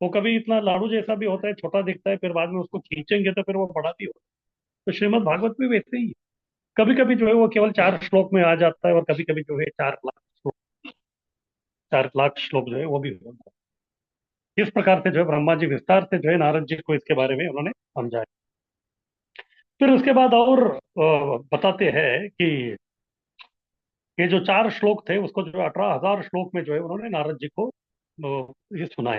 वो कभी इतना लाडू जैसा भी होता है, छोटा दिखता है, फिर बाद में उसको खींचेंगे तो फिर वो बड़ा भी होता है। तो श्रीमद् भागवत भी वैसे ही है। कभी कभी जो है वो केवल 4 श्लोक में आ जाता है, और कभी कभी जो है 4 लाख श्लोक, 4 लाख श्लोक जो है वो भी हो जाता है। इस प्रकार से जो है ब्रह्मा जी विस्तार से जो है नारद जी को इसके बारे में उन्होंने समझाया। फिर उसके बाद और बताते हैं कि ये जो 4 श्लोक थे उसको जो 18,000 श्लोक में जो है उन्होंने नारद जी को ये सुनाया।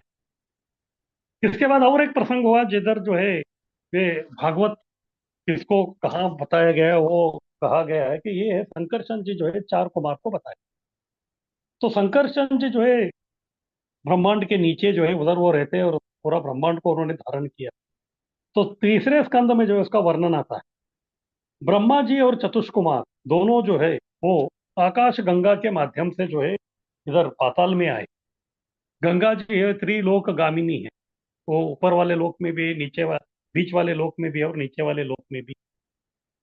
इसके बाद और एक प्रसंग हुआ जिधर जो है ये भागवत किसको कहाँ बताया गया है, वो कहा गया है कि ये है संकर्षण जी जो है 4 कुमार को बताया। तो संकर्षण जी जो है ब्रह्मांड के नीचे जो है उधर वो रहते हैं, और पूरा ब्रह्मांड को उन्होंने धारण किया। तो तीसरे स्कंद में जो है उसका वर्णन आता है। ब्रह्मा जी और चतुष्कुमार दोनों जो है वो आकाश गंगा के माध्यम से जो है इधर पाताल में आए। गंगा जी है त्रिलोक गामिनी है, वो ऊपर वाले लोक में भी, बीच वाले लोक में भी और नीचे वाले लोक में भी।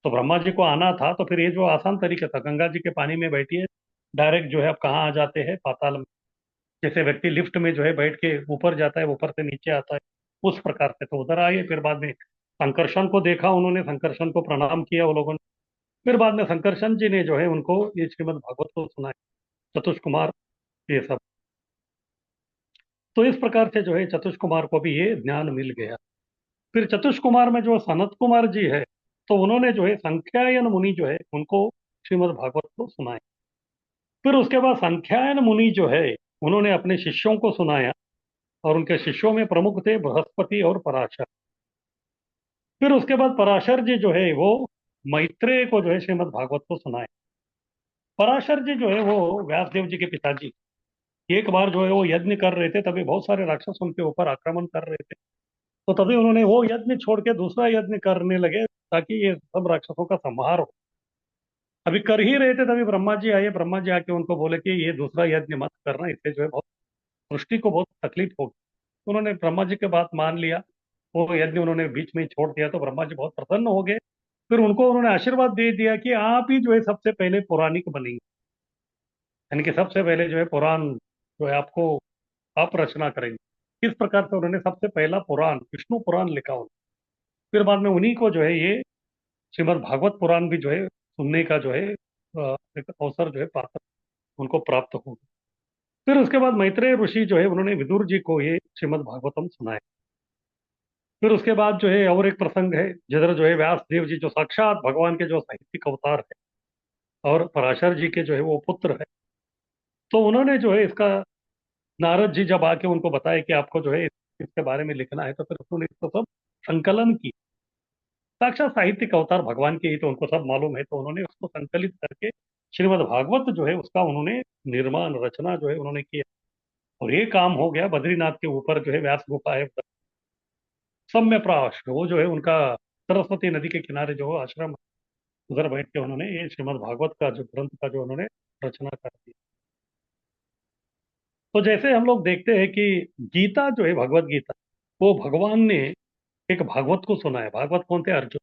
तो ब्रह्मा जी को आना था, तो फिर ये जो आसान तरीका था, गंगा जी के पानी में बैठिए, डायरेक्ट जो है आप कहाँ आ जाते हैं, पाताल में। जैसे व्यक्ति लिफ्ट में जो है बैठ के ऊपर जाता है, ऊपर से नीचे आता है, उस प्रकार से तो उधर आए। फिर बाद में संकर्षण को देखा उन्होंने, संकर्षण को प्रणाम किया वो लोगों ने। फिर बाद में संकर्षण जी ने जो है उनको ये श्रीमद् भागवत को सुनाया, चतुष्कुमार ये सब। तो इस प्रकार से जो है चतुष्कुमार को भी ये ज्ञान मिल गया। फिर चतुष्कुमार में जो सनत कुमार जी है, तो उन्होंने जो है संख्यायन मुनि जो है उनको श्रीमद् भागवत को सुनाया। फिर उसके बाद संख्यायन मुनि जो है उन्होंने अपने शिष्यों को सुनाया, और उनके शिष्यों में प्रमुख थे बृहस्पति और पराशर। फिर उसके बाद पराशर जी जो है वो मैत्रेय को जो है श्रीमद् भागवत को सुनाए। पराशर जी जो है वो व्यासदेव जी के पिताजी। एक बार जो है वो यज्ञ कर रहे थे, तभी बहुत सारे राक्षस उनके ऊपर आक्रमण कर रहे थे। तो तभी उन्होंने वो यज्ञ छोड़ के दूसरा यज्ञ करने लगे, ताकि ये सब राक्षसों का संहार हो। अभी कर ही रहे थे तभी ब्रह्मा जी आए। ब्रह्मा जी आके उनको बोले कि ये दूसरा यज्ञ मत करना, इससे जो है बहुत सृष्टि को बहुत तकलीफ होगी। उन्होंने ब्रह्मा जी की बात मान लिया, वो यज्ञ उन्होंने बीच में ही छोड़ दिया। तो ब्रह्मा जी बहुत प्रसन्न हो गए। फिर उनको उन्होंने आशीर्वाद दे दिया कि आप ही जो है सबसे पहले पौराणिक बनेंगे, यानी कि सबसे पहले जो है पुराण जो है आपको आप रचना करेंगे। इस प्रकार से उन्होंने सबसे पहला पुराण विष्णु पुराण लिखा उन्होंने। फिर बाद में उन्हीं को जो है ये श्रीमद् भागवत पुराण भी जो है सुनने का जो है एक अवसर जो है प्राप्त उनको प्राप्त हो गया। फिर उसके बाद मैत्रेय ऋषि जो है उन्होंने विदुर जी को ये श्रीमद् भागवतम सुनाया। फिर उसके बाद जो है और एक प्रसंग है जिधर जो है व्यास देव जी जो साक्षात भगवान के जो साहित्यिक अवतार है, और पराशर जी के जो है वो पुत्र है, तो उन्होंने जो है इसका नारद जी जब आके उनको बताया कि आपको जो है इसके बारे में लिखना है, तो फिर उन्होंने इसको सब संकलन की। साक्षात साहित्यिक अवतार भगवान के ही तो उनको सब मालूम है, तो उन्होंने उसको संकलित करके श्रीमद् भागवत जो है उसका उन्होंने निर्माण रचना जो है उन्होंने किया। और ये काम हो गया बद्रीनाथ के ऊपर जो है व्यास गुफा है, सम्य प्राश वो जो है उनका सरस्वती नदी के किनारे जो आश्रम, उधर बैठ के उन्होंने ये श्रीमद् भागवत का जो ग्रंथ का जो उन्होंने रचना कर दी। तो जैसे हम लोग देखते हैं कि गीता जो है भगवत गीता, वो भगवान ने एक भागवत को सुना है। भागवत कौन थे? अर्जुन।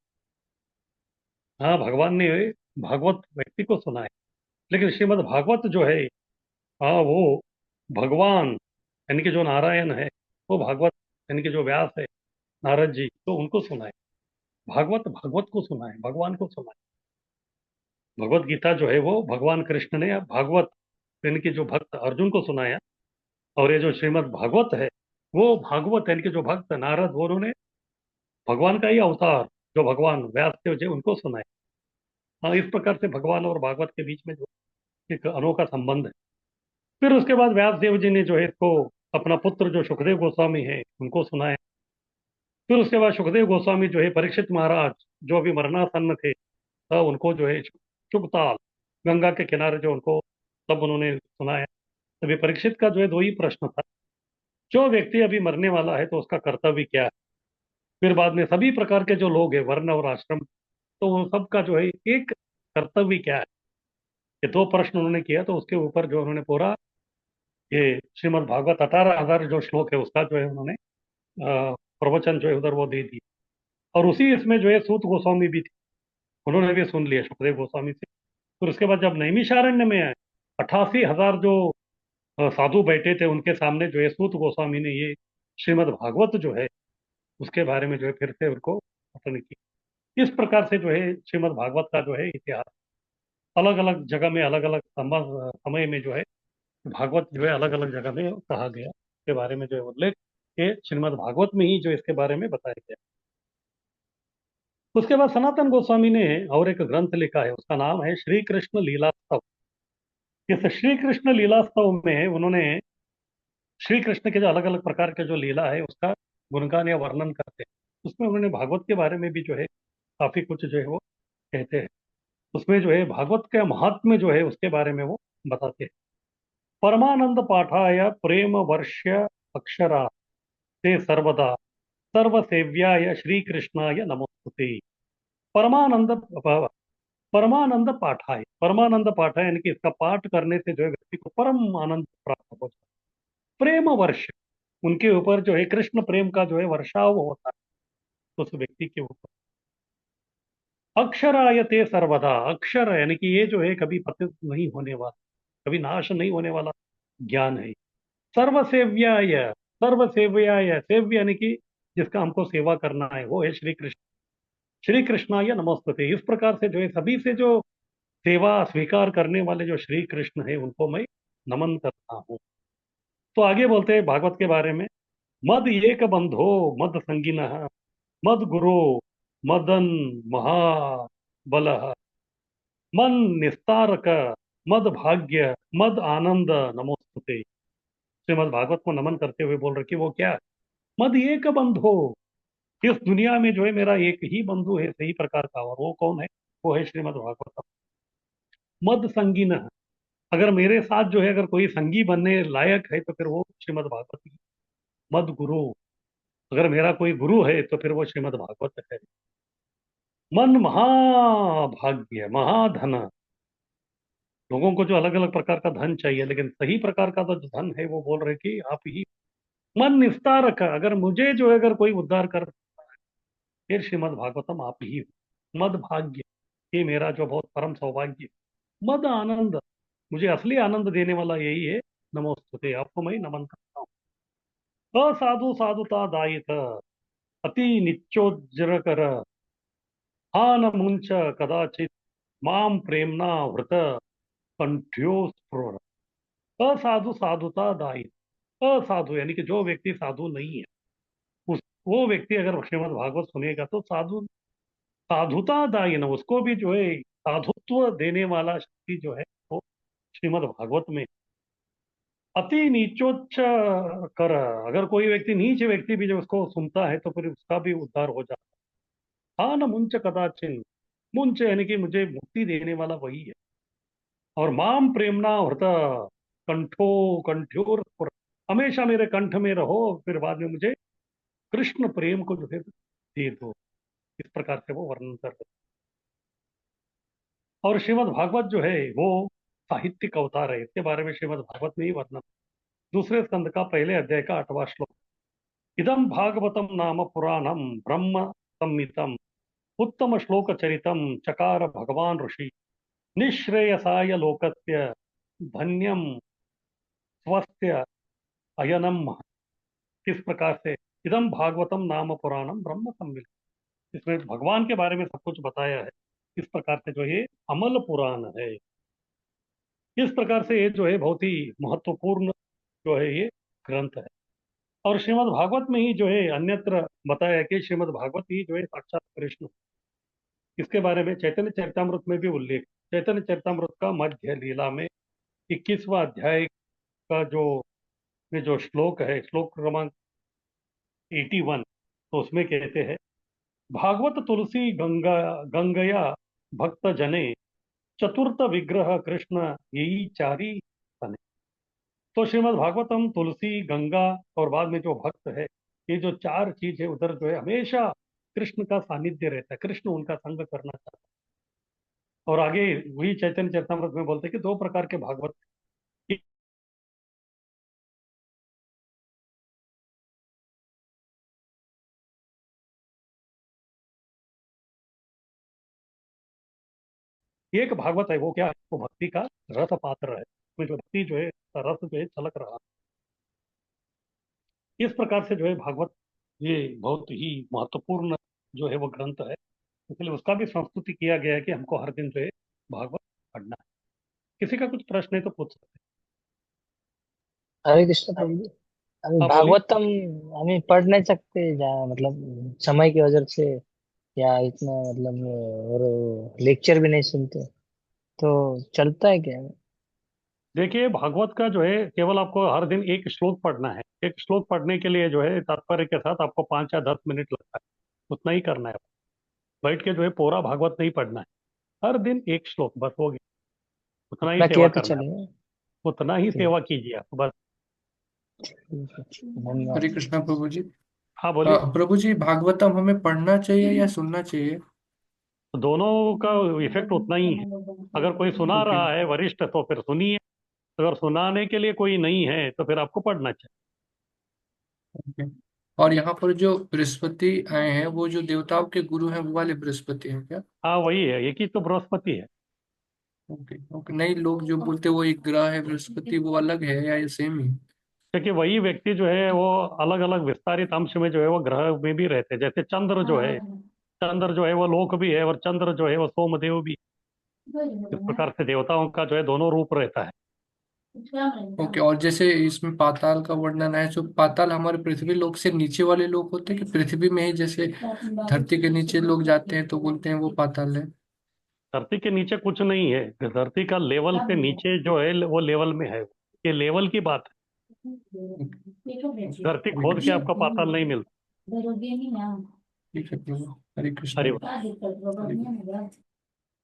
हाँ, भगवान ने भागवत व्यक्ति को सुना है। लेकिन श्रीमद् भागवत जो है, हाँ, वो भगवान यानी कि जो नारायण है, वो भागवत यानी कि जो व्यास है नारद जी, तो उनको सुना है। भागवत भागवत को सुना है, भगवान को सुना है। भगवत गीता जो है वो भगवान कृष्ण ने भागवत यानी कि जो भक्त अर्जुन को सुनाया। और ये जो श्रीमद् भागवत है, वो भागवत यानी कि जो भक्त नारद, वो उन्होंने भगवान का ही अवतार जो भगवान व्यास देव जी उनको सुनाए। हाँ, इस प्रकार से भगवान और भागवत के बीच में जो एक अनोखा संबंध है। फिर उसके बाद व्यास देव जी ने जो है इसको अपना पुत्र जो सुखदेव गोस्वामी है उनको सुनाया। फिर उसके बाद सुखदेव गोस्वामी जो है परीक्षित महाराज जो अभी मरणासन्न थे, उनको जो है शुभताल गंगा के किनारे जो उनको तब उन्होंने सुनाया। तभी परीक्षित का जो है 2 ही प्रश्न था, जो व्यक्ति अभी मरने वाला है तो उसका कर्तव्य क्या है। फिर बाद में सभी प्रकार के जो लोग हैं वर्ण और आश्रम, तो वो सबका जो है एक कर्तव्य क्या है, ये 2 प्रश्न उन्होंने किया। तो उसके ऊपर जो उन्होंने पूरा ये श्रीमद् भागवत 18,000 जो श्लोक है उसका जो है उन्होंने प्रवचन जो है उधर वो दे दी। और उसी इसमें जो है सूत गोस्वामी भी थे, उन्होंने भी सुन लिया सुखदेव गोस्वामी से। फिर उसके बाद जब नैमिषारण्य में 88,000 जो साधु बैठे थे उनके सामने जो है सूत गोस्वामी ने ये श्रीमद् भागवत जो है उसके बारे में जो है फिर से उनको कथन की। इस प्रकार से जो है श्रीमद् भागवत का जो है इतिहास अलग अलग जगह में अलग अलग समय में जो है भागवत जो है अलग अलग जगह में कहा गया, इसके बारे में जो है उल्लेख ये श्रीमद् भागवत में ही जो इसके बारे में बताया गया। उसके बाद सनातन गोस्वामी ने और एक ग्रंथ लिखा है, उसका नाम है श्री कृष्ण लीलास्तव। इस श्री कृष्ण लीलास्तव में उन्होंने श्री कृष्ण के जो अलग अलग प्रकार के जो लीला है उसका गुणगान या वर्णन करते हैं। उसमें उन्होंने भागवत के बारे में भी जो है काफी कुछ जो है वो कहते हैं। उसमें जो है भागवत के महात्म्य जो है उसके बारे में वो बताते हैं। परमानंद पाठाय प्रेम वर्ष्य अक्षरा ते सर्वदा सर्वसेव्याय श्री कृष्णाय नमोस्तुते। परमानंद परमानंद पाठाय यानी कि इसका पाठ करने से जो है व्यक्ति को परम आनंद प्राप्त होता है। प्रेम वर्ष, उनके ऊपर जो है कृष्ण प्रेम का जो है वर्षाव होता है उस व्यक्ति के ऊपर। अक्षरायते सर्वदा, अक्षर यानी कि ये जो है कभी पतित नहीं होने वाला, कभी नाश नहीं होने वाला ज्ञान है। सर्वसेव्याय, सर्वसेव्याय, सेव्य यानी कि जिसका हमको सेवा करना है वो है श्री कृष्ण। श्री कृष्णाय नमोस्तुते, इस प्रकार से जो है सभी से जो सेवा स्वीकार करने वाले जो श्री कृष्ण है उनको मैं नमन करता हूँ। तो आगे बोलते हैं भागवत के बारे में। मद एक बंधो मद संगिन मद गुरो मदन महाबल मन निस्तारक मद भाग्य मद आनंद नमोस्तुते। श्रीमद् भागवत को नमन करते हुए बोल रहे कि वो क्या है? मद एक बंधो, इस दुनिया में जो है मेरा एक ही बंधु है सही प्रकार का, और वो कौन है? वो है श्रीमद् भागवत। मद संगीन, अगर मेरे साथ जो है अगर कोई संगी बनने लायक है तो फिर वो श्रीमद् भागवत ही। मद गुरु, अगर मेरा कोई गुरु है तो फिर वो श्रीमद् भागवत है। मन महाभाग्य महाधन, लोगों को जो अलग अलग प्रकार का धन चाहिए लेकिन सही प्रकार का तो जो धन है वो बोल रहे कि आप ही। मन निस्तारक, अगर मुझे जो है अगर कोई उद्धार कर फिर श्रीमद् भागवतम आप ही हो। मद भाग्य, ये मेरा जो बहुत परम सौभाग्य है। मद आनंद, मुझे असली आनंद देने वाला यही है। नमोस्तुते, आपको मैं नमन करता हूँ। असाधु साधुता दायित अति नित्योज्जर हान मुंच कदाचित माम प्रेमना वृत कंठ्योस्फुर। असाधु साधुता दायित, असाधु यानी कि जो व्यक्ति साधु नहीं है उस वो व्यक्ति अगर श्रीमद् भागवत सुनेगा तो साधु साधुता दायिन, उसको भी जो है साधुत्व देने वाला शक्ति जो है वो श्रीमद् भागवत में। अति नीचोच्च कर, अगर कोई व्यक्ति नीच व्यक्ति भी जो उसको सुनता है तो फिर उसका भी उद्धार हो जाता है। हाँ न मुंच कदाचिन, मुंच यानी कि मुझे मुक्ति देने वाला वही है। और माम प्रेमणा व्रत कंठो कंठ्योर स्फुर, हमेशा मेरे कंठ में रहो फिर बाद में मुझे कृष्ण प्रेम को जो है दे दो। इस प्रकार से वो वर्णन कर रहे हैं। और श्रीमद् भागवत जो है वो साहित्यिक अवतार है, इसके बारे में श्रीमद् भागवत में ही वर्णन। दूसरे स्कंद का पहले अध्याय का 8वां श्लोक। इदम भागवतम नाम पुराणम ब्रह्म संहितम उत्तम श्लोक चरितम चकार भगवान ऋषि निश्रेयसाय लोकस्य धन्यम स्वस्य अयनम। किस प्रकार से? इदम भागवतम नाम पुराणम ब्रह्म संहितम, इसमें भगवान के बारे में सब कुछ बताया है। इस प्रकार से जो ये अमल पुराण है। इस प्रकार से ये जो है बहुत ही महत्वपूर्ण जो है ये ग्रंथ है। और श्रीमद् भागवत में ही जो है अन्यत्र बताया कि श्रीमद् भागवत ही जो है साक्षात कृष्ण। इसके बारे में चैतन्य चरितामृत में भी उल्लेख। चैतन्य चरितामृत का मध्य लीला में 21वां अध्याय का जो श्लोक है, श्लोक क्रमांक 81, तो उसमें कहते हैं भागवत तुलसी गंगा गंगया भक्त जने चतुर्थ विग्रह कृष्ण यही चारी तने। तो श्रीमद् भागवतम तुलसी गंगा और बाद में जो भक्त है, ये जो चार चीज है उधर जो है हमेशा कृष्ण का सानिध्य रहता है, कृष्ण उनका संग करना चाहता है। और आगे वही चैतन्य चरितामृत में बोलते हैं कि दो प्रकार के भागवत एक भागवत है, वो क्या है, वो भक्ति का रस पात्र है, उसमें जो भक्ति जो है, रस जो है छलक रहा। इस प्रकार से जो है भागवत, ये बहुत ही महत्वपूर्ण जो है वो ग्रंथ है, इसलिए उसका भी संस्तुति किया गया है कि हमको हर दिन जो है भागवत पढ़ना है। किसी का कुछ प्रश्न है तो पूछ सकते हरे कृष्ण प्रभु जी। अभी हैं। हाँ बोलिए। भागवतम हमें पढ़ नहीं सकते मतलब समय की वजह से, या इतना मतलब और लेक्चर भी नहीं सुनते, तो चलता है क्या? देखिए, भागवत का जो है केवल आपको हर दिन एक श्लोक पढ़ना है। एक श्लोक पढ़ने के लिए जो है तात्पर्य के साथ आपको 5 या 10 मिनट लगता है, उतना ही करना है। बैठ के जो है पूरा भागवत नहीं पढ़ना है, हर दिन एक श्लोक बस हो गया, उतना ही इतना सेवा किया तो करना है, चलेगा। उतना ही ठीक सेवा कीजिए आप बस। ठीक है, धन्यवाद। हरे कृष्णा प्रभु जी। हाँ बोलिए। प्रभु जी, भागवतम हमें पढ़ना चाहिए या सुनना चाहिए? तो दोनों का इफेक्ट उतना ही है। अगर कोई सुना ओके रहा है वरिष्ठ तो फिर सुनिए, अगर सुनाने के लिए कोई नहीं है तो फिर आपको पढ़ना चाहिए। ओके। और यहाँ पर जो बृहस्पति आए हैं, वो जो देवताओं के गुरु हैं, वो वाले बृहस्पति हैं क्या? हाँ वही है, एक ही तो बृहस्पति है। Okay okay. नहीं, लोग जो बोलते हैं वो एक ग्रह है बृहस्पति, वो अलग है या ये सेम ही? क्योंकि वही व्यक्ति जो है वो अलग अलग विस्तारित अंश में जो है वो ग्रह में भी रहते हैं। जैसे चंद्र जो है, चंद्र जो है वो लोक भी है, और चंद्र जो है वो सोमदेव भी। इस प्रकार से देवताओं का जो है दोनों रूप रहता है। ओके। और जैसे इसमें पाताल का वर्णन है, जो पाताल हमारे पृथ्वी लोक से नीचे वाले लोग होते हैं कि पृथ्वी में ही जैसे धरती के नीचे लोग जाते हैं तो बोलते हैं वो पाताल है? धरती के नीचे कुछ नहीं है, धरती का लेवल से नीचे जो है वो लेवल में है, ये लेवल की बात है। धरती हरे खोद के कृष्ण। आपका पाताल नहीं मिलता। ठीक है प्रभु। हरे कृष्ण। हरि हरे बोल।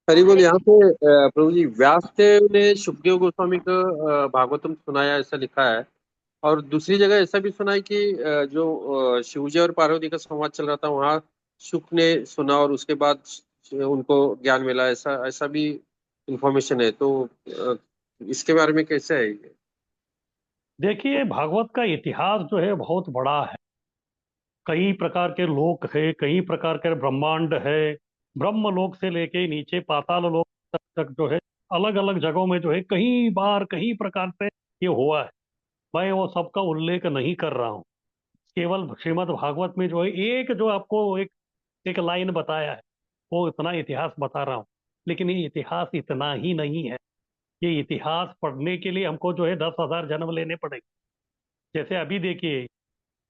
हरि बोल। यहाँ पे प्रभु जी, व्यास देव ने सुखदेव गोस्वामी को भागवतम सुनाया, ऐसा लिखा है। और दूसरी जगह ऐसा भी सुना है कि जो शिवजी और पार्वती का संवाद चल रहा था, वहाँ शुक ने सुना और उसके बाद उनको ज्ञान मिला, ऐसा ऐसा भी इंफॉर्मेशन है। तो इसके बारे में कैसे है ये? देखिए, भागवत का इतिहास जो है बहुत बड़ा है। कई प्रकार के लोक है, कई प्रकार के ब्रह्मांड है। ब्रह्म लोक से लेके नीचे पाताल लोक तक जो है अलग अलग जगहों में जो है कई बार कई प्रकार से ये हुआ है। मैं वो सबका उल्लेख नहीं कर रहा हूँ, केवल श्रीमद् भागवत में जो है एक जो आपको एक एक लाइन बताया है, वो इतना इतिहास बता रहा हूँ। लेकिन ये इतिहास इतना ही नहीं है। ये इतिहास पढ़ने के लिए हमको जो है 10,000 जन्म लेने पड़ेंगे। जैसे अभी देखिए,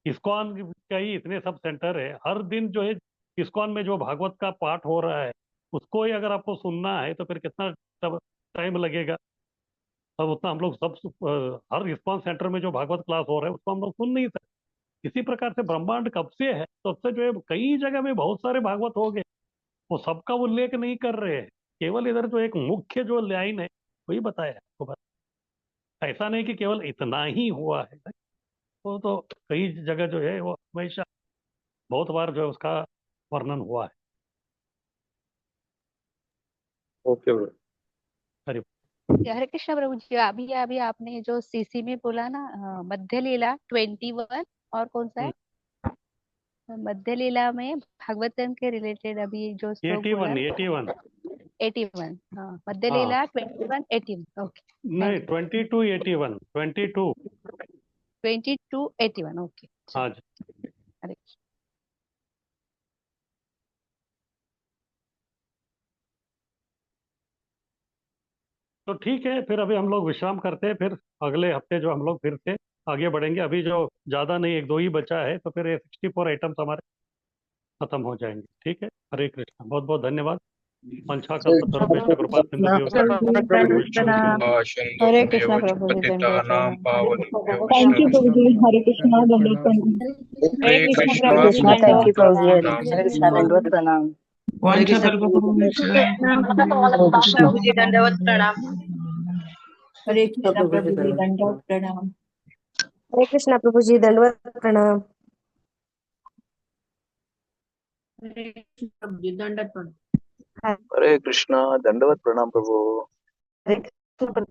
इस्कॉन का ही इतने सब सेंटर है, हर दिन जो है इस्कॉन में जो भागवत का पाठ हो रहा है, उसको ही अगर आपको सुनना है तो फिर कितना टाइम लगेगा। अब उतना हम लोग सब हर इस्कॉन सेंटर में जो भागवत क्लास हो रहा है उसको हम लोग सुन नहीं सकते। इसी प्रकार से ब्रह्मांड कब से है, तब से जो है कई जगह में बहुत सारे भागवत हो गए, वो सबका उल्लेख नहीं कर रहे हैं। केवल इधर जो एक मुख्य जो लाइन है वही बताया है आपको बस। ऐसा नहीं कि केवल इतना ही हुआ है, वो तो कई जगह जो है वो हमेशा बहुत बार जो है उसका वर्णन हुआ है। Okay bro. हरि हरे कृष्ण प्रभु जी। अभी अभी आपने जो सीसी में बोला ना, मध्य लीला 21, और कौन सा है? मध्य लीला में भागवतम के रिलेटेड अभी जो श्लोक बोला 81 ना, 81 81। हाँ, मध्य हाँ लीला 21 81। ओके, नहीं, थैंक यू। 22 81 22। 22 81। ओके, हाँ जी। हरे कृष्ण। तो ठीक है, फिर अभी हम लोग विश्राम करते हैं, फिर अगले हफ्ते जो हम लोग फिर से आगे बढ़ेंगे। अभी जो ज़्यादा नहीं, एक दो ही बचा है, तो फिर ये 64 आइटम्स हमारे खत्म हो जाएंगे। ठीक है। हरे कृष्ण, बहुत बहुत धन्यवाद। पंचाकल्पतरुभ्यश्च कृपा सिंधुभ्यो हरे कृष्ण प्रभु जी, दंडवत प्रणाम। थैंक यू प्रभु जी। हरे कृष्णा, दंडवत प्रणाम। हरे कृष्ण प्रभु जी, कृष्णा, थैंक दंडवत यू प्रभु जी। प्रणाम। हरे कृष्णा, दंडवत प्रणाम। हरे कृष्णा प्रभु जी, हरे कृष्णा प्रभु जी, दंडवत प्रणाम। हरे कृष्ण प्रभु जी, प्रभु जी, दंडवत दंडवत प्रणाम। हरे कृष्णा प्रभु जी, दंडवत प्रणाम। हरे कृष्ण प्रभु जी, दंडवत प्रणाम। हरे हरे कृष्णा, दंडवत प्रणाम प्रभु। कृष्ण